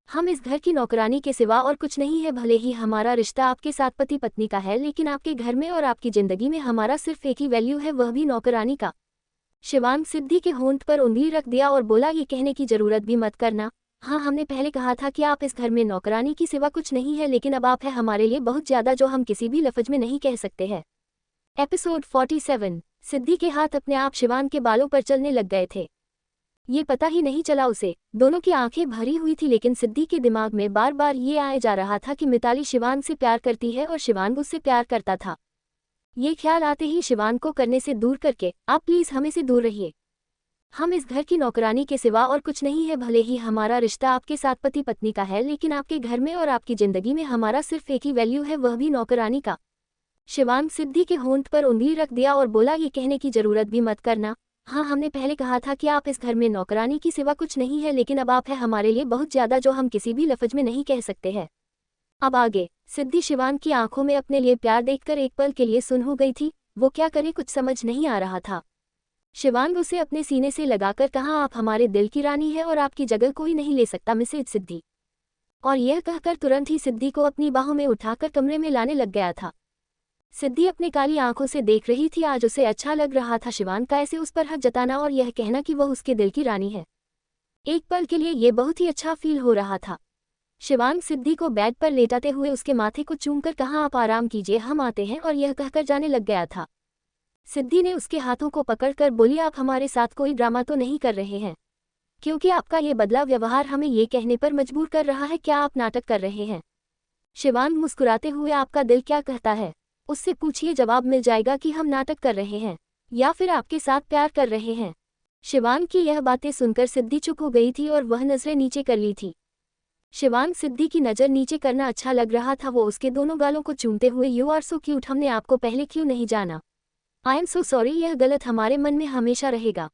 हम इस घर की नौकरानी के सिवा और कुछ नहीं है। भले ही हमारा रिश्ता आपके साथ पति पत्नी का है, लेकिन आपके घर में और आपकी जिंदगी में हमारा सिर्फ एक ही वैल्यू है, वह भी नौकरानी का। शिवांग सिद्धि के होंठ पर उंगली रख दिया और बोला, ये कहने की जरूरत भी मत करना। हाँ, हमने पहले कहा था कि आप इस घर में नौकरानी की सिवा कुछ नहीं है, लेकिन अब आप है हमारे लिए बहुत ज्यादा, जो हम किसी भी लफ्ज में नहीं कह सकते हैं। एपिसोड 47। सिद्धि के हाथ अपने आप शिवांग के बालों पर चलने लग गए थे। ये पता ही नहीं चला उसे, दोनों की आंखें भरी हुई थी, लेकिन सिद्धि के दिमाग में बार बार ये आए जा रहा था कि मिताली शिवांग से प्यार करती है और शिवांग उससे प्यार करता था। ये ख्याल आते ही शिवांग को करने से दूर करके, आप प्लीज हमें से दूर रहिए। हम इस घर की नौकरानी के सिवा और कुछ नहीं है। भले ही हमारा रिश्ता आपके साथ पति पत्नी का है, लेकिन आपके घर में और आपकी जिंदगी में हमारा सिर्फ एक ही वैल्यू है, वह भी नौकरानी का। शिवांग सिद्धि के होंठ पर उंगली रख दिया और बोला, ये कहने की जरूरत भी मत करना। हाँ, हमने पहले कहा था कि आप इस घर में नौकरानी की सिवा कुछ नहीं है, लेकिन अब आप है हमारे लिए बहुत ज्यादा, जो हम किसी भी लफ्ज में नहीं कह सकते हैं। अब आगे सिद्धि शिवांग की आंखों में अपने लिए प्यार देखकर एक पल के लिए सुन्न हो गई थी। वो क्या करे, कुछ समझ नहीं आ रहा था। शिवांग उसे अपने सीने से लगाकर कहा, आप हमारे दिल की रानी है और आपकी जगह कोई नहीं ले सकता, मिसेज सिद्धि। और यह कहकर तुरंत ही सिद्धि को अपनी बाहों में उठाकर कमरे में लाने लग गया था। सिद्धि अपनी काली आंखों से देख रही थी। आज उसे अच्छा लग रहा था शिवांग का ऐसे उस पर हक जताना और यह कहना कि वह उसके दिल की रानी है। एक पल के लिए ये बहुत ही अच्छा फील हो रहा था। शिवांग सिद्धि को बेड पर लेटाते हुए उसके माथे को चूमकर कहा, आप आराम कीजिए, हम आते हैं, और यह कहकर जाने लग गया था। सिद्धि ने उसके हाथों को पकड़कर बोली, आप हमारे साथ कोई ड्रामा तो नहीं कर रहे हैं, क्योंकि आपका ये बदला व्यवहार हमें ये कहने पर मजबूर कर रहा है, क्या आप नाटक कर रहे हैं? शिवांग मुस्कुराते हुए, आपका दिल क्या कहता है उससे पूछिए, जवाब मिल जाएगा कि हम नाटक कर रहे हैं या फिर आपके साथ प्यार कर रहे हैं। शिवांग की यह बातें सुनकर सिद्धि चुप हो गई थी और वह नजरें नीचे कर ली थी। शिवांग सिद्धि की नज़र नीचे करना अच्छा लग रहा था। वो उसके दोनों गालों को चूमते हुए, यू आर सो क्यूट, हमने आपको पहले क्यों नहीं जाना? आई एम सो सॉरी, यह गलत हमारे मन में हमेशा रहेगा।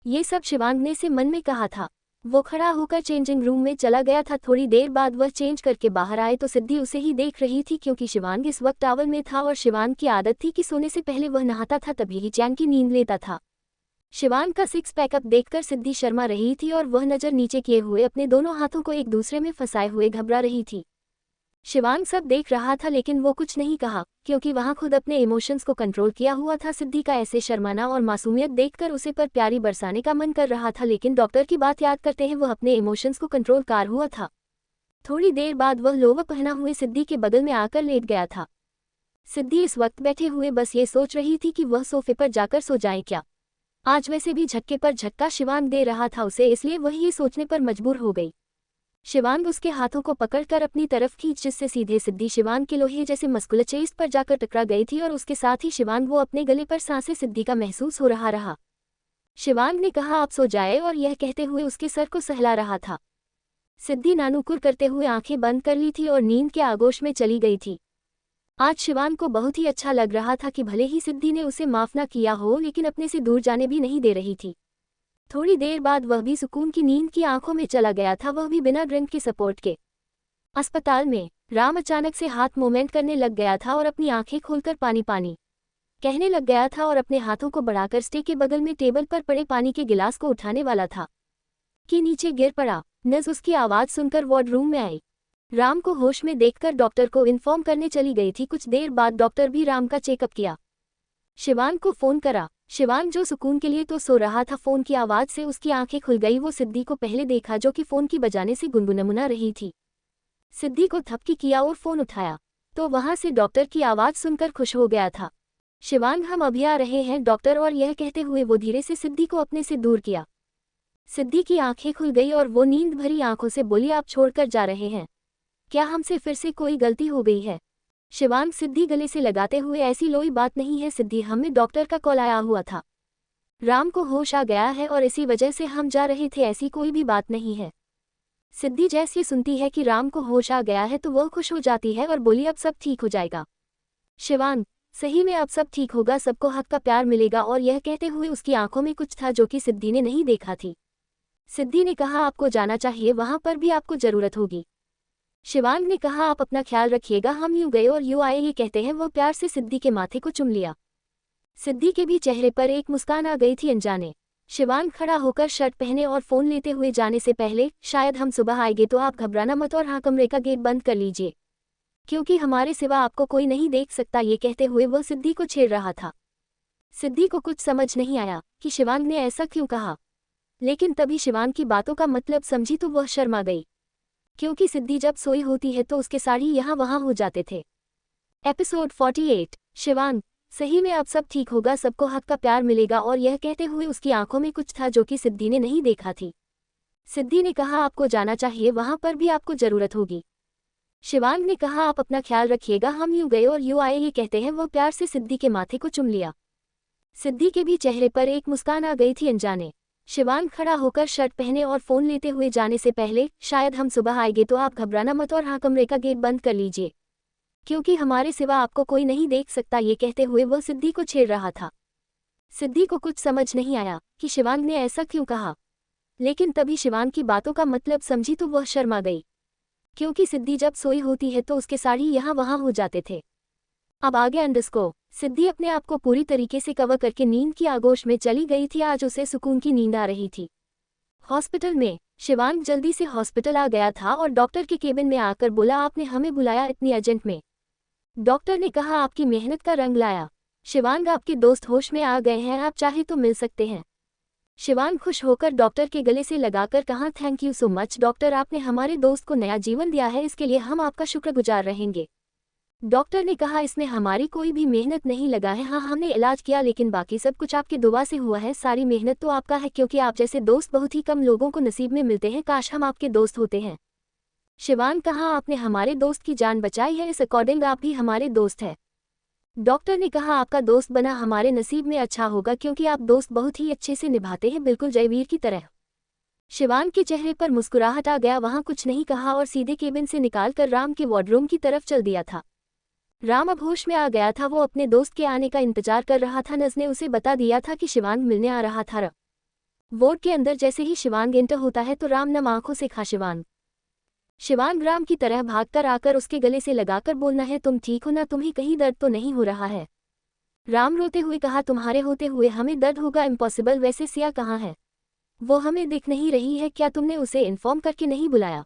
ये सब शिवांग ने से मन में कहा था। वो खड़ा होकर चेंजिंग रूम में चला गया था। थोड़ी देर बाद वह चेंज करके बाहर आए तो सिद्धि उसे ही देख रही थी, क्योंकि शिवांग इस वक्त टॉवल में था और शिवांग की आदत थी कि सोने से पहले वह नहाता था, तभी ही चैन की नींद लेता था। शिवांग का सिक्स पैकअप देखकर सिद्धि शर्मा रही थी और वह नज़र नीचे किए हुए अपने दोनों हाथों को एक दूसरे में फंसाए हुए घबरा रही थी। शिवांग सब देख रहा था, लेकिन वो कुछ नहीं कहा, क्योंकि वहां खुद अपने इमोशंस को कंट्रोल किया हुआ था। सिद्धि का ऐसे शर्माना और मासूमियत देखकर उसे पर प्यारी बरसाने का मन कर रहा था, लेकिन डॉक्टर की बात याद करते हुए वह अपने इमोशंस को कंट्रोल कर हुआ था। थोड़ी देर बाद वह लोवर पहना हुए सिद्धि के बगल में आकर लेट गया था। सिद्धि इस वक्त बैठे हुए बस ये सोच रही थी कि वह सोफे पर जाकर सो जाए क्या। आज वैसे भी झटके पर झटका शिवांग दे रहा था उसे, इसलिए वह ये सोचने पर मजबूर हो गई। शिवांग उसके हाथों को पकड़कर अपनी तरफ खींच, जिससे सीधे सिद्धि शिवांग के लोहे जैसे मस्कुलर चेस्ट पर जाकर टकरा गई थी और उसके साथ ही शिवांग वो अपने गले पर सांसें सिद्धि का महसूस हो रहा। शिवांग ने कहा, आप सो जाए, और यह कहते हुए उसके सर को सहला रहा था। सिद्धि नानुकुर करते हुए आंखें बंद कर ली थी और नींद के आगोश में चली गई थी। आज शिवांग को बहुत ही अच्छा लग रहा था कि भले ही सिद्धि ने उसे माफ न किया हो, लेकिन अपने से दूर जाने भी नहीं दे रही थी। थोड़ी देर बाद वह भी सुकून की नींद की आंखों में चला गया था, वह भी बिना ड्रिंक के सपोर्ट के। अस्पताल में राम अचानक से हाथ मूवमेंट करने लग गया था और अपनी आंखें खोलकर पानी पानी कहने लग गया था और अपने हाथों को बढ़ाकर स्टे के बगल में टेबल पर पड़े पानी के गिलास को उठाने वाला था कि नीचे गिर पड़ा। नर्स उसकी आवाज सुनकर वार्ड रूम में आई। राम को होश में देखकर डॉक्टर को इन्फॉर्म करने चली गई थी। कुछ देर बाद डॉक्टर भी राम का चेकअप किया। शिवांग को फोन करा। शिवांग जो सुकून के लिए तो सो रहा था, फोन की आवाज से उसकी आंखें खुल गई। वो सिद्धि को पहले देखा, जो कि फोन की बजाने से गुनगुनमुना रही थी। सिद्धि को थपकी किया और फोन उठाया तो वहां से डॉक्टर की आवाज सुनकर खुश हो गया था। शिवांग, हम अभी आ रहे हैं डॉक्टर, और यह कहते हुए वो धीरे से सिद्धि को अपने से दूर किया। सिद्धि की आंखें खुल गई और वो नींद भरी आंखों से बोली, आप छोड़कर जा रहे हैं? क्या हमसे फिर से कोई गलती हो गई है? शिवांग सिद्धि गले से लगाते हुए, ऐसी कोई बात नहीं है सिद्धि, हमें डॉक्टर का कॉल आया हुआ था। राम को होश आ गया है और इसी वजह से हम जा रहे थे, ऐसी कोई भी बात नहीं है। सिद्धि जैसे सुनती है कि राम को होश आ गया है तो वह खुश हो जाती है और बोली, अब सब ठीक हो जाएगा। शिवांग, सही में अब सब ठीक होगा, सबको हक का प्यार मिलेगा। और यह कहते हुए उसकी आंखों में कुछ था जो कि सिद्धि ने नहीं देखा थी। सिद्धि ने कहा, आपको जाना चाहिए, वहां पर भी आपको जरूरत होगी। शिवांग ने कहा आप अपना ख्याल रखिएगा। हम यूं गए और यूं आए ये कहते हैं वो प्यार से सिद्धि के माथे को चुम लिया। सिद्धि के भी चेहरे पर एक मुस्कान आ गई थी अनजाने। शिवांग खड़ा होकर शर्ट पहने और फोन लेते हुए जाने से पहले, शायद हम सुबह आएंगे तो आप घबराना मत और हाँ कमरे का गेट बंद कर लीजिए, क्योंकि हमारे सिवा आपको कोई नहीं देख सकता। ये कहते हुए वह सिद्धि को छेड़ रहा था। सिद्धि को कुछ समझ नहीं आया कि शिवांग ने ऐसा क्यों कहा, लेकिन तभी शिवांग की बातों का मतलब समझी तो वह शर्मा गई, क्योंकि सिद्धि जब सोई होती है तो उसके साड़ी यहाँ वहाँ हो जाते थे। एपिसोड 48। शिवांग, सही में अब सब ठीक होगा, सबको हक का प्यार मिलेगा। और यह कहते हुए उसकी आंखों में कुछ था जो कि सिद्धि ने नहीं देखा थी। सिद्धि ने कहा आपको जाना चाहिए, वहां पर भी आपको जरूरत होगी। शिवांग ने कहा आप अपना ख्याल रखिएगा। हम यूं गए और यूं आए ये कहते हैं वो प्यार से सिद्धि के माथे को चुम लिया। सिद्धि के भी चेहरे पर एक मुस्कान आ गई थी अनजाने। शिवांग खड़ा होकर शर्ट पहने और फोन लेते हुए जाने से पहले, शायद हम सुबह आएंगे तो आप घबराना मत और हाँ कमरे का गेट बंद कर लीजिए, क्योंकि हमारे सिवा आपको कोई नहीं देख सकता। ये कहते हुए वह सिद्धि को छेड़ रहा था। सिद्धि को कुछ समझ नहीं आया कि शिवांग ने ऐसा क्यों कहा, लेकिन तभी शिवांग की बातों का मतलब समझी तो वह शर्मा गई, क्योंकि सिद्धि जब सोई होती है तो उसके साड़ी यहाँ वहाँ हो जाते थे। अब आगे अंडरस्कोर। सिद्धि अपने आप को पूरी तरीके से कवर करके नींद की आगोश में चली गई थी। आज उसे सुकून की नींद आ रही थी। हॉस्पिटल में शिवांग जल्दी से हॉस्पिटल आ गया था और डॉक्टर के केबिन में आकर बोला आपने हमें बुलाया इतनी अर्जेंट में। डॉक्टर ने कहा आपकी मेहनत का रंग लाया। शिवांग आपके दोस्त होश में आ गए हैं, आप चाहे तो मिल सकते हैं। शिवांग खुश होकर डॉक्टर के गले से लगाकर कहा thank you so much doctor, आपने हमारे दोस्त को नया जीवन दिया है, इसके लिए हम आपका शुक्रगुजार रहेंगे। डॉक्टर ने कहा इसमें हमारी कोई भी मेहनत नहीं लगा है, हाँ हमने इलाज किया लेकिन बाकी सब कुछ आपकी दुआ से हुआ है। सारी मेहनत तो आपका है, क्योंकि आप जैसे दोस्त बहुत ही कम लोगों को नसीब में मिलते हैं, काश हम आपके दोस्त होते हैं। शिवांग कहा आपने हमारे दोस्त की जान बचाई है, इस अकॉर्डिंग आप भी हमारे दोस्त हैं। डॉक्टर ने कहा आपका दोस्त बना हमारे नसीब में अच्छा होगा, क्योंकि आप दोस्त बहुत ही अच्छे से निभाते हैं, बिल्कुल जयवीर की तरह। शिवांग के चेहरे पर मुस्कुराहट आ गया, वहां कुछ नहीं कहा और सीधे केबिन से निकालकर राम के वार्डरूम की तरफ चल दिया था। राम अब होश में आ गया था, वो अपने दोस्त के आने का इंतजार कर रहा था। नज़ ने उसे बता दिया था कि शिवांग मिलने आ रहा था। वार्ड के अंदर जैसे ही शिवांग एंटर होता है तो राम नम आंखों से खा शिवांग राम की तरह भागकर आकर उसके गले से लगाकर बोलना है तुम ठीक हो ना, तुम्हें कहीं दर्द तो नहीं हो रहा है। राम रोते हुए कहा तुम्हारे होते हुए हमें दर्द होगा इम्पॉसिबल, वैसे सिया कहाँ है, वो हमें दिख नहीं रही है, क्या तुमने उसे इन्फॉर्म करके नहीं बुलाया।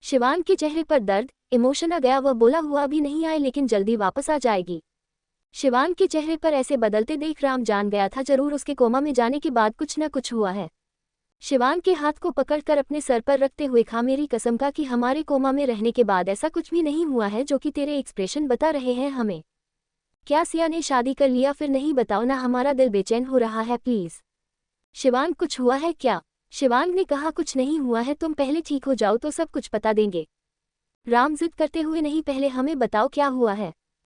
शिवांग के चेहरे पर दर्द इमोशन आ गया, वह बोला हुआ अभी नहीं आए लेकिन जल्दी वापस आ जाएगी। शिवांग के चेहरे पर ऐसे बदलते देख राम जान गया था जरूर उसके कोमा में जाने के बाद कुछ न कुछ हुआ है। शिवांग के हाथ को पकड़कर अपने सर पर रखते हुए खा मेरी कसम का कि हमारे कोमा में रहने के बाद ऐसा कुछ भी नहीं हुआ है जो कि तेरे एक्सप्रेशन बता रहे हैं हमें। क्या सिया ने शादी कर लिया फिर नहीं बताओ ना, हमारा दिल बेचैन हो रहा है प्लीज। शिवांग कुछ हुआ है क्या। शिवांग ने कहा कुछ नहीं हुआ है, तुम पहले ठीक हो जाओ तो सब कुछ बता देंगे। राम जिद करते हुए नहीं पहले हमें बताओ क्या हुआ है।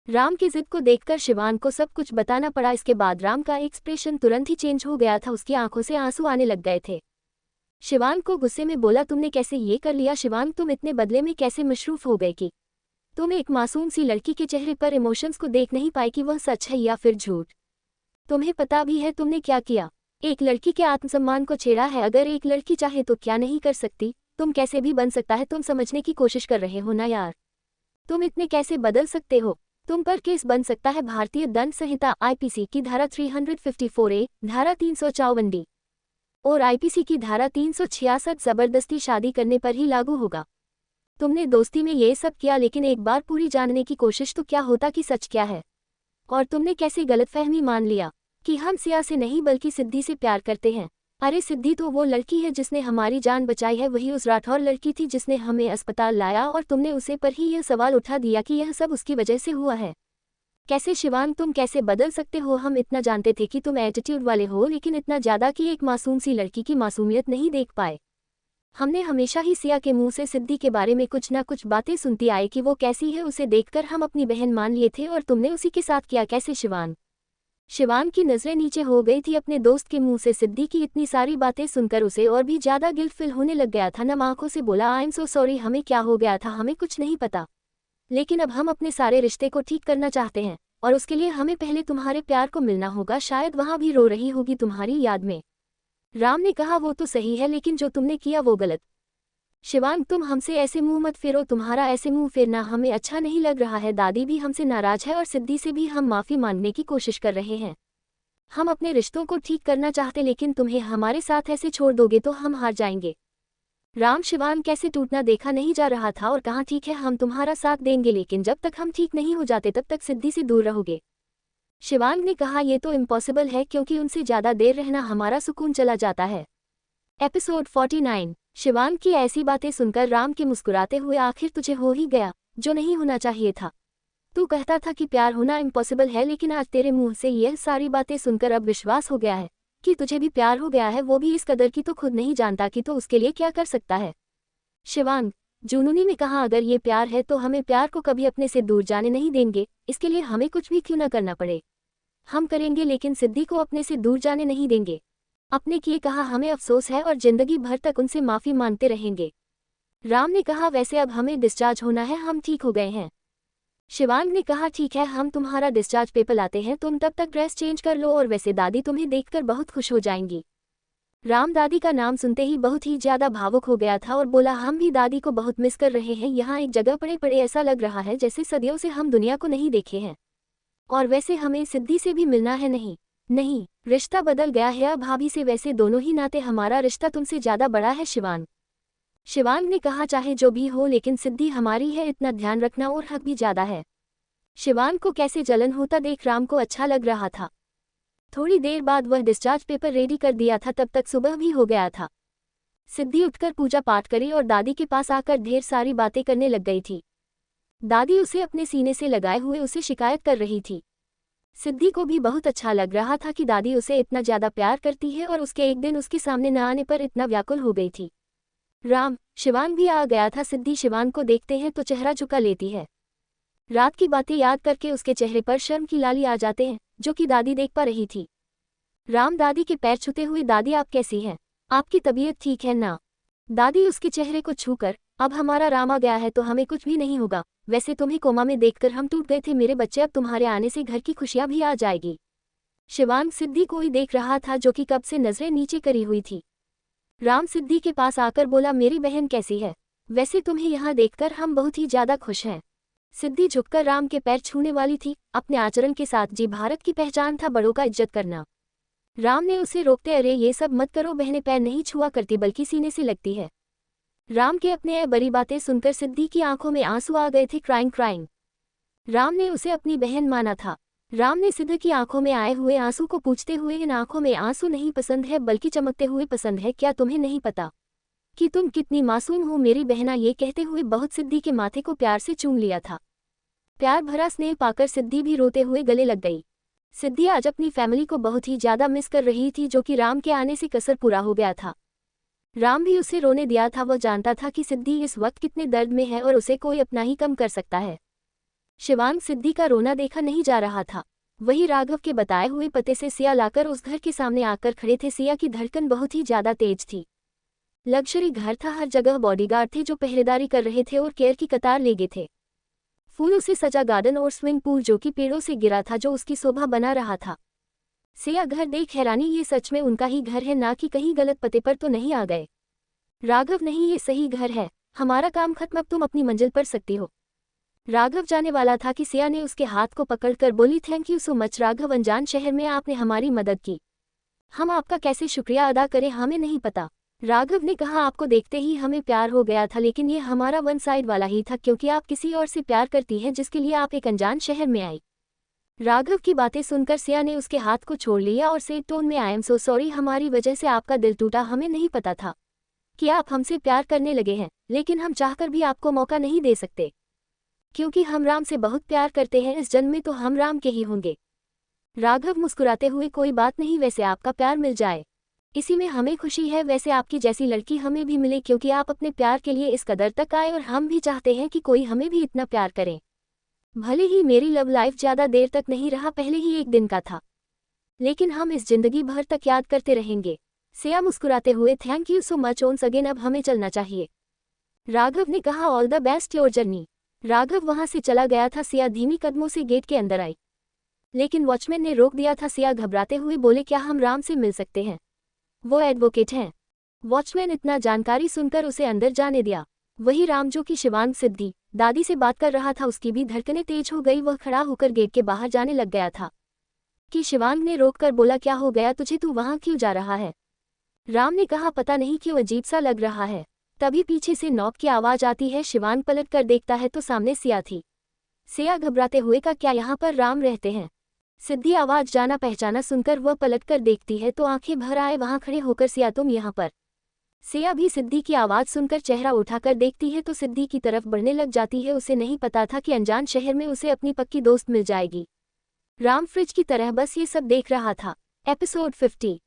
राम की जिद को देखकर शिवांग को सब कुछ बताना पड़ा। इसके बाद राम का एक्सप्रेशन तुरंत ही चेंज हो गया था, उसकी आंखों से आंसू आने लग गए थे। शिवांग को गुस्से में बोला तुमने कैसे ये कर लिया शिवांग, तुम इतने बदले में कैसे मशरूफ हो गए कि तुम एक मासूम सी लड़की के चेहरे पर इमोशंस को देख नहीं पाए कि वह सच है या फिर झूठ। तुम्हें पता भी है तुमने क्या किया, एक लड़की के आत्मसम्मान को छेड़ा है। अगर एक लड़की चाहे तो क्या नहीं कर सकती, तुम कैसे भी बन सकता है, तुम समझने की कोशिश कर रहे हो ना यार, तुम इतने कैसे बदल सकते हो। तुम पर केस बन सकता है भारतीय दंड संहिता आईपीसी की धारा 354A, धारा 354D और आईपीसी की धारा 366 जबरदस्ती शादी करने पर ही लागू होगा। तुमने दोस्ती में ये सब किया, लेकिन एक बार पूरी जानने की कोशिश तो क्या होता कि सच क्या है। और तुमने कैसे गलतफहमी मान लिया कि हम सिया से नहीं बल्कि सिद्धि से प्यार करते हैं। अरे सिद्धि तो वो लड़की है जिसने हमारी जान बचाई है, वही उस राठौर लड़की थी जिसने हमें अस्पताल लाया और तुमने उसे पर ही यह सवाल उठा दिया कि यह सब उसकी वजह से हुआ है। कैसे शिवांग तुम कैसे बदल सकते हो। हम इतना जानते थे कि तुम एटीट्यूड वाले हो, लेकिन इतना ज्यादा कि एक मासूम सी लड़की की मासूमियत नहीं देख पाए। हमने हमेशा ही सिया के मुंह से सिद्धि के बारे में कुछ ना कुछ बातें सुनती आए कि वो कैसी है, उसे देखकर हम अपनी बहन मान लिए थे और तुमने उसी के साथ किया। कैसे शिवांग। शिवांग की नजरें नीचे हो गई थी। अपने दोस्त के मुंह से सिद्धि की इतनी सारी बातें सुनकर उसे और भी ज्यादा गिल्ट फील होने लग गया था। नम आंखों से बोला आई एम सो सॉरी, हमें क्या हो गया था, हमें कुछ नहीं पता, लेकिन अब हम अपने सारे रिश्ते को ठीक करना चाहते हैं और उसके लिए हमें पहले तुम्हारे प्यार को मिलना होगा। शायद वहां भी रो रही होगी तुम्हारी याद में। राम ने कहा वो तो सही है, लेकिन जो तुमने किया वो गलत शिवांग, तुम हमसे ऐसे मुंह मत फेरो, तुम्हारा ऐसे मुंह फेरना हमें अच्छा नहीं लग रहा है। दादी भी हमसे नाराज है और सिद्धि से भी हम माफ़ी मांगने की कोशिश कर रहे हैं। हम अपने रिश्तों को ठीक करना चाहते, लेकिन तुम्हें हमारे साथ ऐसे छोड़ दोगे तो हम हार जाएंगे। राम शिवांग कैसे टूटना देखा नहीं जा रहा था और कहा, ठीक है हम तुम्हारा साथ देंगे, लेकिन जब तक हम ठीक नहीं हो जाते तब तक सिद्धि से दूर रहोगे। शिवांग ने कहा, यह तो इम्पॉसिबल है क्योंकि उनसे ज़्यादा देर रहना हमारा सुकून चला जाता है। एपिसोड 49। शिवांग की ऐसी बातें सुनकर राम के मुस्कुराते हुए, आखिर तुझे हो ही गया जो नहीं होना चाहिए था। तू कहता था कि प्यार होना इम्पॉसिबल है, लेकिन आज तेरे मुंह से यह सारी बातें सुनकर अब विश्वास हो गया है कि तुझे भी प्यार हो गया है, वो भी इस कदर की तो खुद नहीं जानता कि तो उसके लिए क्या कर सकता है। शिवांग, जुनूनी ने कहा, अगर ये प्यार है तो हमें प्यार को कभी अपने से दूर जाने नहीं देंगे, इसके लिए हमें कुछ भी क्यों न करना पड़े हम करेंगे, लेकिन सिद्धि को अपने से दूर जाने नहीं देंगे। अपने किए कहा हमें अफसोस है और जिंदगी भर तक उनसे माफ़ी मांगते रहेंगे। राम ने कहा, वैसे अब हमें डिस्चार्ज होना है, हम ठीक हो गए हैं। शिवांग ने कहा, ठीक है हम तुम्हारा डिस्चार्ज पेपर लाते हैं, तुम तब तक ड्रेस चेंज कर लो, और वैसे दादी तुम्हें देखकर बहुत खुश हो जाएंगी। राम दादी का नाम सुनते ही बहुत ही ज़्यादा भावुक हो गया था और बोला, हम भी दादी को बहुत मिस कर रहे हैं। यहाँ एक जगह पड़े पड़े ऐसा लग रहा है जैसे सदियों से हम दुनिया को नहीं देखे हैं। और वैसे हमें सिद्धि से भी मिलना है। नहीं नहीं, रिश्ता बदल गया है अब भाभी से, वैसे दोनों ही नाते हमारा रिश्ता तुमसे ज़्यादा बड़ा है शिवांग। शिवांग ने कहा, चाहे जो भी हो लेकिन सिद्धि हमारी है, इतना ध्यान रखना, और हक भी ज़्यादा है। शिवांग को कैसे जलन होता देख राम को अच्छा लग रहा था। थोड़ी देर बाद वह डिस्चार्ज पेपर रेडी कर दिया था, तब तक सुबह भी हो गया था। सिद्धि उठकर पूजा पाठ करी और दादी के पास आकर ढेर सारी बातें करने लग गई थी। दादी उसे अपने सीने से लगाए हुए उसे शिकायत कर रही थी। सिद्धि को भी बहुत अच्छा लग रहा था कि दादी उसे इतना ज़्यादा प्यार करती है और उसके एक दिन उसके सामने न आने पर इतना व्याकुल हो गई थी। राम शिवांग भी आ गया था। सिद्धि शिवांग को देखते हैं तो चेहरा झुका लेती है। रात की बातें याद करके उसके चेहरे पर शर्म की लाली आ जाते हैं, जो कि दादी देख पा रही थी। राम दादी के पैर छूते हुए, दादी आप कैसी हैं, आपकी तबीयत ठीक है ना। दादी उसके चेहरे को छूकर, अब हमारा राम आ गया है तो हमें कुछ भी नहीं होगा, वैसे तुम्हें कोमा में देखकर हम टूट गए थे मेरे बच्चे, अब तुम्हारे आने से घर की खुशियां भी आ जाएगी। शिवांग सिद्धि को ही देख रहा था जो कि कब से नजरें नीचे करी हुई थी। राम सिद्धि के पास आकर बोला, मेरी बहन कैसी है, वैसे तुम्हें यहाँ देखकर हम बहुत ही ज्यादा खुश हैं। सिद्धि झुककर राम के पैर छूने वाली थी, अपने आचरण के साथ। जी भारत की पहचान था बड़ों का इज्जत करना। राम ने उसे रोकते, अरे ये सब मत करो, बहनें पैर नहीं छुआ करती बल्कि सीने से लगती है। राम के अपने बड़ी बातें सुनकर सिद्धि की आंखों में आंसू आ गए थे। क्राइंग। राम ने उसे अपनी बहन माना था। राम ने सिद्धि की आंखों में आए हुए आंसू को पूछते हुए, इन आंखों में आंसू नहीं पसंद है बल्कि चमकते हुए पसंद है, क्या तुम्हें नहीं पता कि तुम कितनी मासूम हो मेरी बहना। ये कहते हुए बहुत सिद्धि के माथे को प्यार से चूम लिया था। प्यार भरा स्नेह पाकर सिद्धि भी रोते हुए गले लग गई। सिद्धि आज अपनी फैमिली को बहुत ही ज्यादा मिस कर रही थी, जो कि राम के आने से कसर पूरा हो गया था। राम भी उसे रोने दिया था, वह जानता था कि सिद्धि इस वक्त कितने दर्द में है और उसे कोई अपना ही कम कर सकता है। शिवांग सिद्धि का रोना देखा नहीं जा रहा था। वही राघव के बताए हुए पते से सिया लाकर उस घर के सामने आकर खड़े थे। सिया की धड़कन बहुत ही ज्यादा तेज थी। लग्जरी घर था, हर जगह बॉडीगार्ड थे जो पहरेदारी कर रहे थे और केयर की कतार लेगे थे। फूलों से सजा गार्डन और स्विमिंग पूल जो कि पेड़ों से गिरा था, जो उसकी शोभा बना रहा था। सिया घर देख हैरानी, ये सच में उनका ही घर है ना कि कहीं गलत पते पर तो नहीं आ गए। राघव, नहीं ये सही घर है, हमारा काम खत्म, अब तुम अपनी मंजिल पर सकती हो। राघव जाने वाला था कि सिया ने उसके हाथ को पकड़कर बोली, thank you so much Raghav, अनजान शहर में आपने हमारी मदद की, हम आपका कैसे शुक्रिया अदा करें हमें नहीं पता। राघव ने कहा, आपको देखते ही हमें प्यार हो गया था, लेकिन ये हमारा वन साइड वाला ही था क्योंकि आप किसी और से प्यार करती हैं जिसके लिए आप एक अनजान शहर में आई। राघव की बातें सुनकर सिया ने उसके हाथ को छोड़ लिया और सेड टोन में, आई एम सो सॉरी, हमारी वजह से आपका दिल टूटा, हमें नहीं पता था कि आप हमसे प्यार करने लगे हैं, लेकिन हम चाहकर भी आपको मौका नहीं दे सकते क्योंकि हम राम से बहुत प्यार करते हैं, इस जन्म में तो हम राम के ही होंगे। राघव मुस्कुराते हुए, कोई बात नहीं, वैसे आपका प्यार मिल जाए इसी में हमें खुशी है, वैसे आपकी जैसी लड़की हमें भी मिले क्योंकि आप अपने प्यार के लिए इस कदर तक आए और हम भी चाहते हैं कि कोई हमें भी इतना प्यार करे। भले ही मेरी लव लाइफ ज़्यादा देर तक नहीं रहा, पहले ही एक दिन का था, लेकिन हम इस जिंदगी भर तक याद करते रहेंगे। सिया मुस्कुराते हुए, thank you so much once again, अब हमें चलना चाहिए। राघव ने कहा, all the best your journey. Raghav वहां से चला गया था। सिया धीमी कदमों से गेट के अंदर आई, लेकिन वॉचमैन ने रोक दिया था। सिया घबराते हुए बोले, क्या हम राम से मिल सकते हैं, वो एडवोकेट हैं। वॉचमैन इतना जानकारी सुनकर उसे अंदर जाने दिया। वही राम जो कि शिवांग सिद्धि दादी से बात कर रहा था, उसकी भी धड़कनें तेज हो गई। वह खड़ा होकर गेट के बाहर जाने लग गया था कि शिवांग ने रोककर बोला, क्या हो गया तुझे, तू वहां क्यों जा रहा है? राम ने कहा, पता नहीं क्यों अजीब सा लग रहा है। तभी पीछे से नॉक की आवाज आती है। शिवांग पलट कर देखता है तो सामने सिया थी। सिया घबराते हुए का, क्या यहाँ पर राम रहते हैं? सिद्धि आवाज जाना पहचाना सुनकर वह पलट कर देखती है तो आंखें भर आए वहां खड़े होकर, सिया तुम यहाँ पर? सिया भी सिद्धि की आवाज सुनकर चेहरा उठाकर देखती है तो सिद्धि की तरफ बढ़ने लग जाती है। उसे नहीं पता था कि अनजान शहर में उसे अपनी पक्की दोस्त मिल जाएगी। राम फ्रिज की तरह बस ये सब देख रहा था। एपिसोड 50।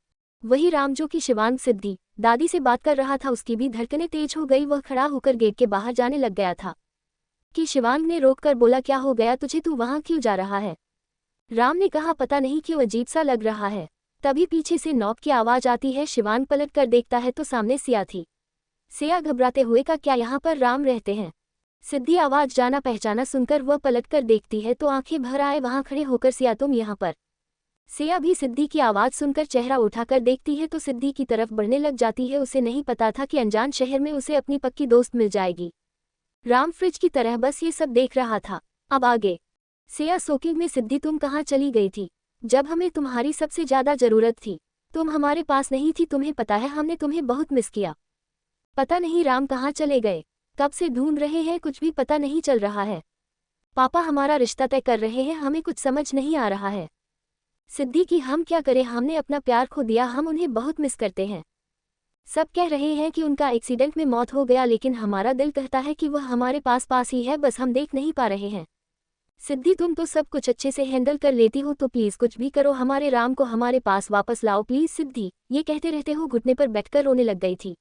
वही राम जो कि शिवांग सिद्धि दादी से बात कर रहा था, उसकी भी धड़कनें तेज हो गई। वह खड़ा होकर गेट के बाहर जाने लग गया था कि शिवांग ने रोककर बोला, क्या हो गया तुझे, तू वहां क्यों जा रहा है? राम ने कहा, पता नहीं क्यों अजीब सा लग रहा है। तभी पीछे से नॉक की आवाज आती है। शिवांग पलट कर देखता है तो सामने सिया थी। सिया घबराते हुए का, क्या यहाँ पर राम रहते हैं? सिद्धि आवाज जाना पहचाना सुनकर वह पलट कर देखती है तो आंखें भर आए वहां खड़े होकर, सिया तुम यहाँ पर? सिया भी सिद्धि की आवाज सुनकर चेहरा उठाकर देखती है तो सिद्धि की तरफ बढ़ने लग जाती है। उसे नहीं पता था कि अनजान शहर में उसे अपनी पक्की दोस्त मिल जाएगी। राम फ्रिज की तरह बस ये सब देख रहा था। अब आगे। सिया शॉकिंग में, सिद्धि तुम कहाँ चली गई थी जब हमें तुम्हारी सबसे ज्यादा जरूरत थी? तुम हमारे पास नहीं थी, तुम्हें पता है हमने तुम्हें बहुत मिस किया। पता नहीं राम कहाँ चले गए, कब से ढूंढ रहे हैं, कुछ भी पता नहीं चल रहा है। पापा हमारा रिश्ता तय कर रहे हैं, हमें कुछ समझ नहीं आ रहा है। सिद्धि की हम क्या करें, हमने अपना प्यार खो दिया, हम उन्हें बहुत मिस करते हैं। सब कह रहे हैं कि उनका एक्सीडेंट में मौत हो गया, लेकिन हमारा दिल कहता है कि वह हमारे पास पास ही है, बस हम देख नहीं पा रहे हैं। सिद्धि तुम तो सब कुछ अच्छे से हैंडल कर लेती हो, तो प्लीज कुछ भी करो, हमारे राम को हमारे पास वापस लाओ प्लीज। सिद्धि ये कहते रहते हो घुटने पर बैठकर रोने लग गई थी।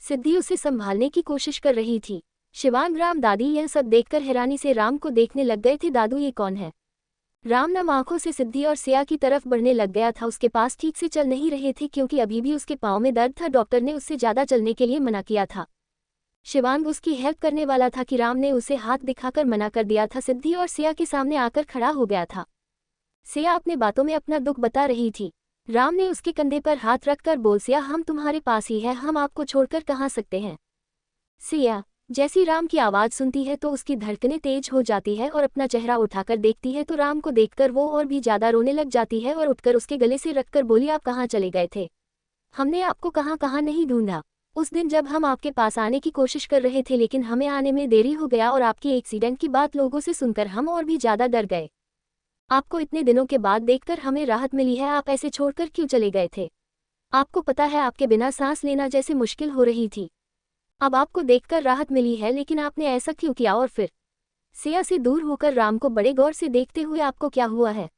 सिद्धि उसे संभालने की कोशिश कर रही थी। शिवांग राम दादी यह सब देखकर हैरानी से राम को देखने लग गए थे। दादू ये कौन है? राम नम आंखों से सिद्धि और सिया की तरफ बढ़ने लग गया था। उसके पास ठीक से चल नहीं रहे थे क्योंकि अभी भी उसके पाँव में दर्द था। डॉक्टर ने उससे ज्यादा चलने के लिए मना किया था। शिवांग उसकी हेल्प करने वाला था कि राम ने उसे हाथ दिखाकर मना कर दिया था। सिद्धि और सिया के सामने आकर खड़ा हो गया था। सिया अपने बातों में अपना दुख बता रही थी। राम ने उसके कंधे पर हाथ रखकर बोल, सिया हम तुम्हारे पास ही हैं, हम आपको छोड़कर कहाँ सकते हैं। सिया जैसी राम की आवाज़ सुनती है तो उसकी धड़कनें तेज हो जाती है और अपना चेहरा उठाकर देखती है तो राम को देखकर वो और भी ज़्यादा रोने लग जाती है और उठकर उसके गले से रखकर बोली, आप कहाँ चले गए थे? हमने आपको कहाँ कहाँ नहीं ढूंढा। उस दिन जब हम आपके पास आने की कोशिश कर रहे थे लेकिन हमें आने में देरी हो गया और आपकी एक्सीडेंट की बात लोगों से सुनकर हम और भी ज़्यादा डर गए। आपको इतने दिनों के बाद देखकर हमें राहत मिली है। आप ऐसे छोड़कर क्यों चले गए थे? आपको पता है आपके बिना सांस लेना जैसे मुश्किल हो रही थी। अब आपको देखकर राहत मिली है, लेकिन आपने ऐसा क्यों किया? और फिर सिया से दूर होकर राम को बड़े गौर से देखते हुए, आपको क्या हुआ है?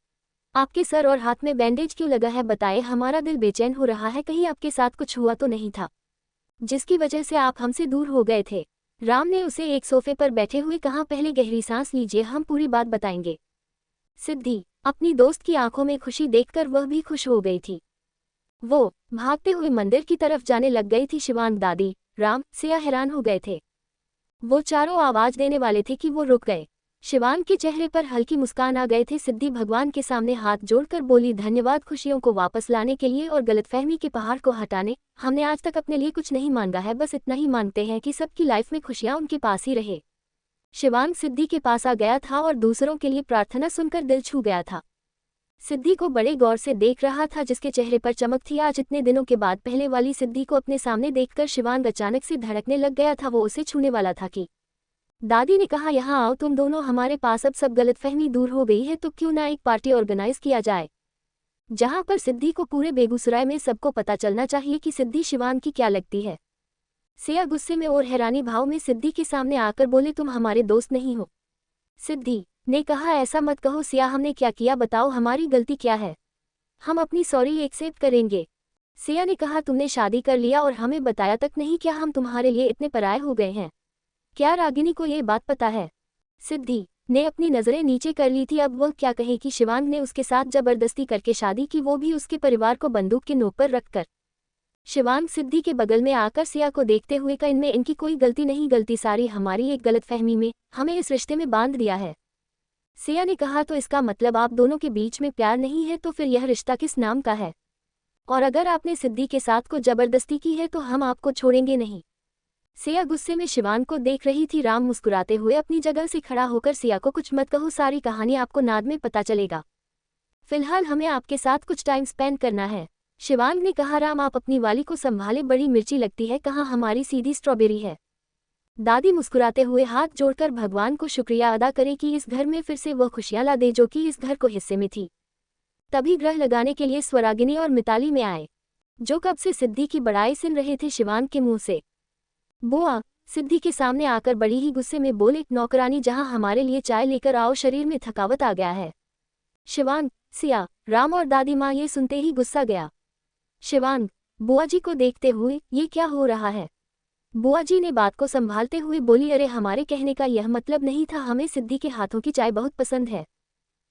आपके सर और हाथ में बैंडेज क्यों लगा है? बताए, हमारा दिल बेचैन हो रहा है, कहीं आपके साथ कुछ हुआ तो नहीं था जिसकी वजह से आप हमसे दूर हो गए थे। राम ने उसे एक सोफे पर बैठे हुए कहा, पहले गहरी सांस लीजिए, हम पूरी बात बताएंगे। सिद्धि अपनी दोस्त की आंखों में खुशी देखकर वह भी खुश हो गई थी। वो भागते हुए मंदिर की तरफ जाने लग गई थी। शिवांग दादी राम सिया हैरान हो गए थे। वो चारों आवाज देने वाले थे कि वो रुक गए। शिवांग के चेहरे पर हल्की मुस्कान आ गए थे। सिद्धि भगवान के सामने हाथ जोड़कर बोली, धन्यवाद खुशियों को वापस लाने के लिए और गलतफहमी के पहाड़ को हटाने। हमने आज तक अपने लिए कुछ नहीं मांगा है, बस इतना ही मांगते हैं कि सबकी लाइफ में खुशियां उनके पास ही रहे। शिवांग सिद्धि के पास आ गया था और दूसरों के लिए प्रार्थना सुनकर दिल छू गया था। सिद्धि को बड़े गौर से देख रहा था जिसके चेहरे पर चमक थी। आज इतने दिनों के बाद पहले वाली सिद्धि को अपने सामने देखकर शिवांग अचानक से धड़कने लग गया था। वो उसे छूने वाला था कि दादी ने कहा, यहाँ आओ तुम दोनों हमारे पास, अब सब गलतफहमी दूर हो गई है तो क्यों ना एक पार्टी ऑर्गेनाइज किया जाए जहां पर सिद्धि को पूरे बेगूसराय में सबको पता चलना चाहिए कि सिद्धि शिवांग की क्या लगती है। सिया गुस्से में और हैरानी भाव में सिद्धि के सामने आकर बोले, तुम हमारे दोस्त नहीं हो। सिद्धि ने कहा, ऐसा मत कहो सिया, हमने क्या किया बताओ, हमारी गलती क्या है? हम अपनी सॉरी एक्सेप्ट करेंगे। सिया ने कहा, तुमने शादी कर लिया और हमें बताया तक नहीं, क्या हम तुम्हारे लिए इतने पराये हो गए हैं? क्या रागिनी को ये बात पता है? सिद्धि ने अपनी नजरें नीचे कर ली थी। अब वह क्या कहे कि शिवांग ने उसके साथ जबरदस्ती करके शादी की, वो भी उसके परिवार को बंदूक के नोक पर रखकर। शिवांग सिद्धि के बगल में आकर सिया को देखते हुए कहा, इनमें इनकी कोई गलती नहीं, गलती सारी हमारी एक गलतफहमी में हमें इस रिश्ते में बांध दिया है। सिया ने कहा, तो इसका मतलब आप दोनों के बीच में प्यार नहीं है? तो फिर यह रिश्ता किस नाम का है? और अगर आपने सिद्धि के साथ को जबरदस्ती की है तो हम आपको छोड़ेंगे नहीं। सिया गुस्से में शिवांग को देख रही थी। राम मुस्कुराते हुए अपनी जगह से खड़ा होकर, सिया को कुछ मत कहो, सारी कहानी आपको नाद में पता चलेगा। फिलहाल हमें आपके साथ कुछ टाइम स्पेंड करना है, शिवांग ने कहा। राम आप अपनी वाली को संभाले, बड़ी मिर्ची लगती है, कहाँ हमारी सीधी स्ट्रॉबेरी है। दादी मुस्कुराते हुए हाथ जोड़कर भगवान को शुक्रिया अदा करे कि इस घर में फिर से वह खुशियां ला दे जो कि इस घर को हिस्से में थी। तभी ग्रह लगाने के लिए स्वरागिनी और मिताली में आए, जो कब से सिद्धि की बड़ाई सुन रहे थे शिवांग के मुंह से। बुआ, सिद्धि के सामने आकर बड़ी ही गुस्से में बोले, नौकरानी जहां हमारे लिए चाय लेकर आओ, शरीर में थकावट आ गया है। शिवांग, सिया, राम और दादी माँ ये सुनते ही गुस्सा गया। शिवांग बुआ जी को देखते हुए, ये क्या हो रहा है। बुआ जी ने बात को संभालते हुए बोली, अरे हमारे कहने का यह मतलब नहीं था, हमें सिद्धि के हाथों की चाय बहुत पसंद है।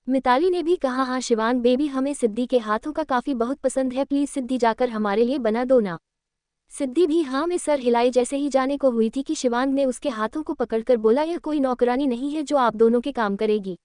मिताली ने भी कहा, हाँ शिवांग बेबी, हमें सिद्धि के हाथों का काफ़ी बहुत पसंद है, प्लीज़ सिद्धि जाकर हमारे लिए बना दो ना। सिद्धि भी हाँ में सर हिलाई। जैसे ही जाने को हुई थी कि शिवांग ने उसके हाथों को पकड़कर बोला, यह कोई नौकरानी नहीं है जो आप दोनों के काम करेगी।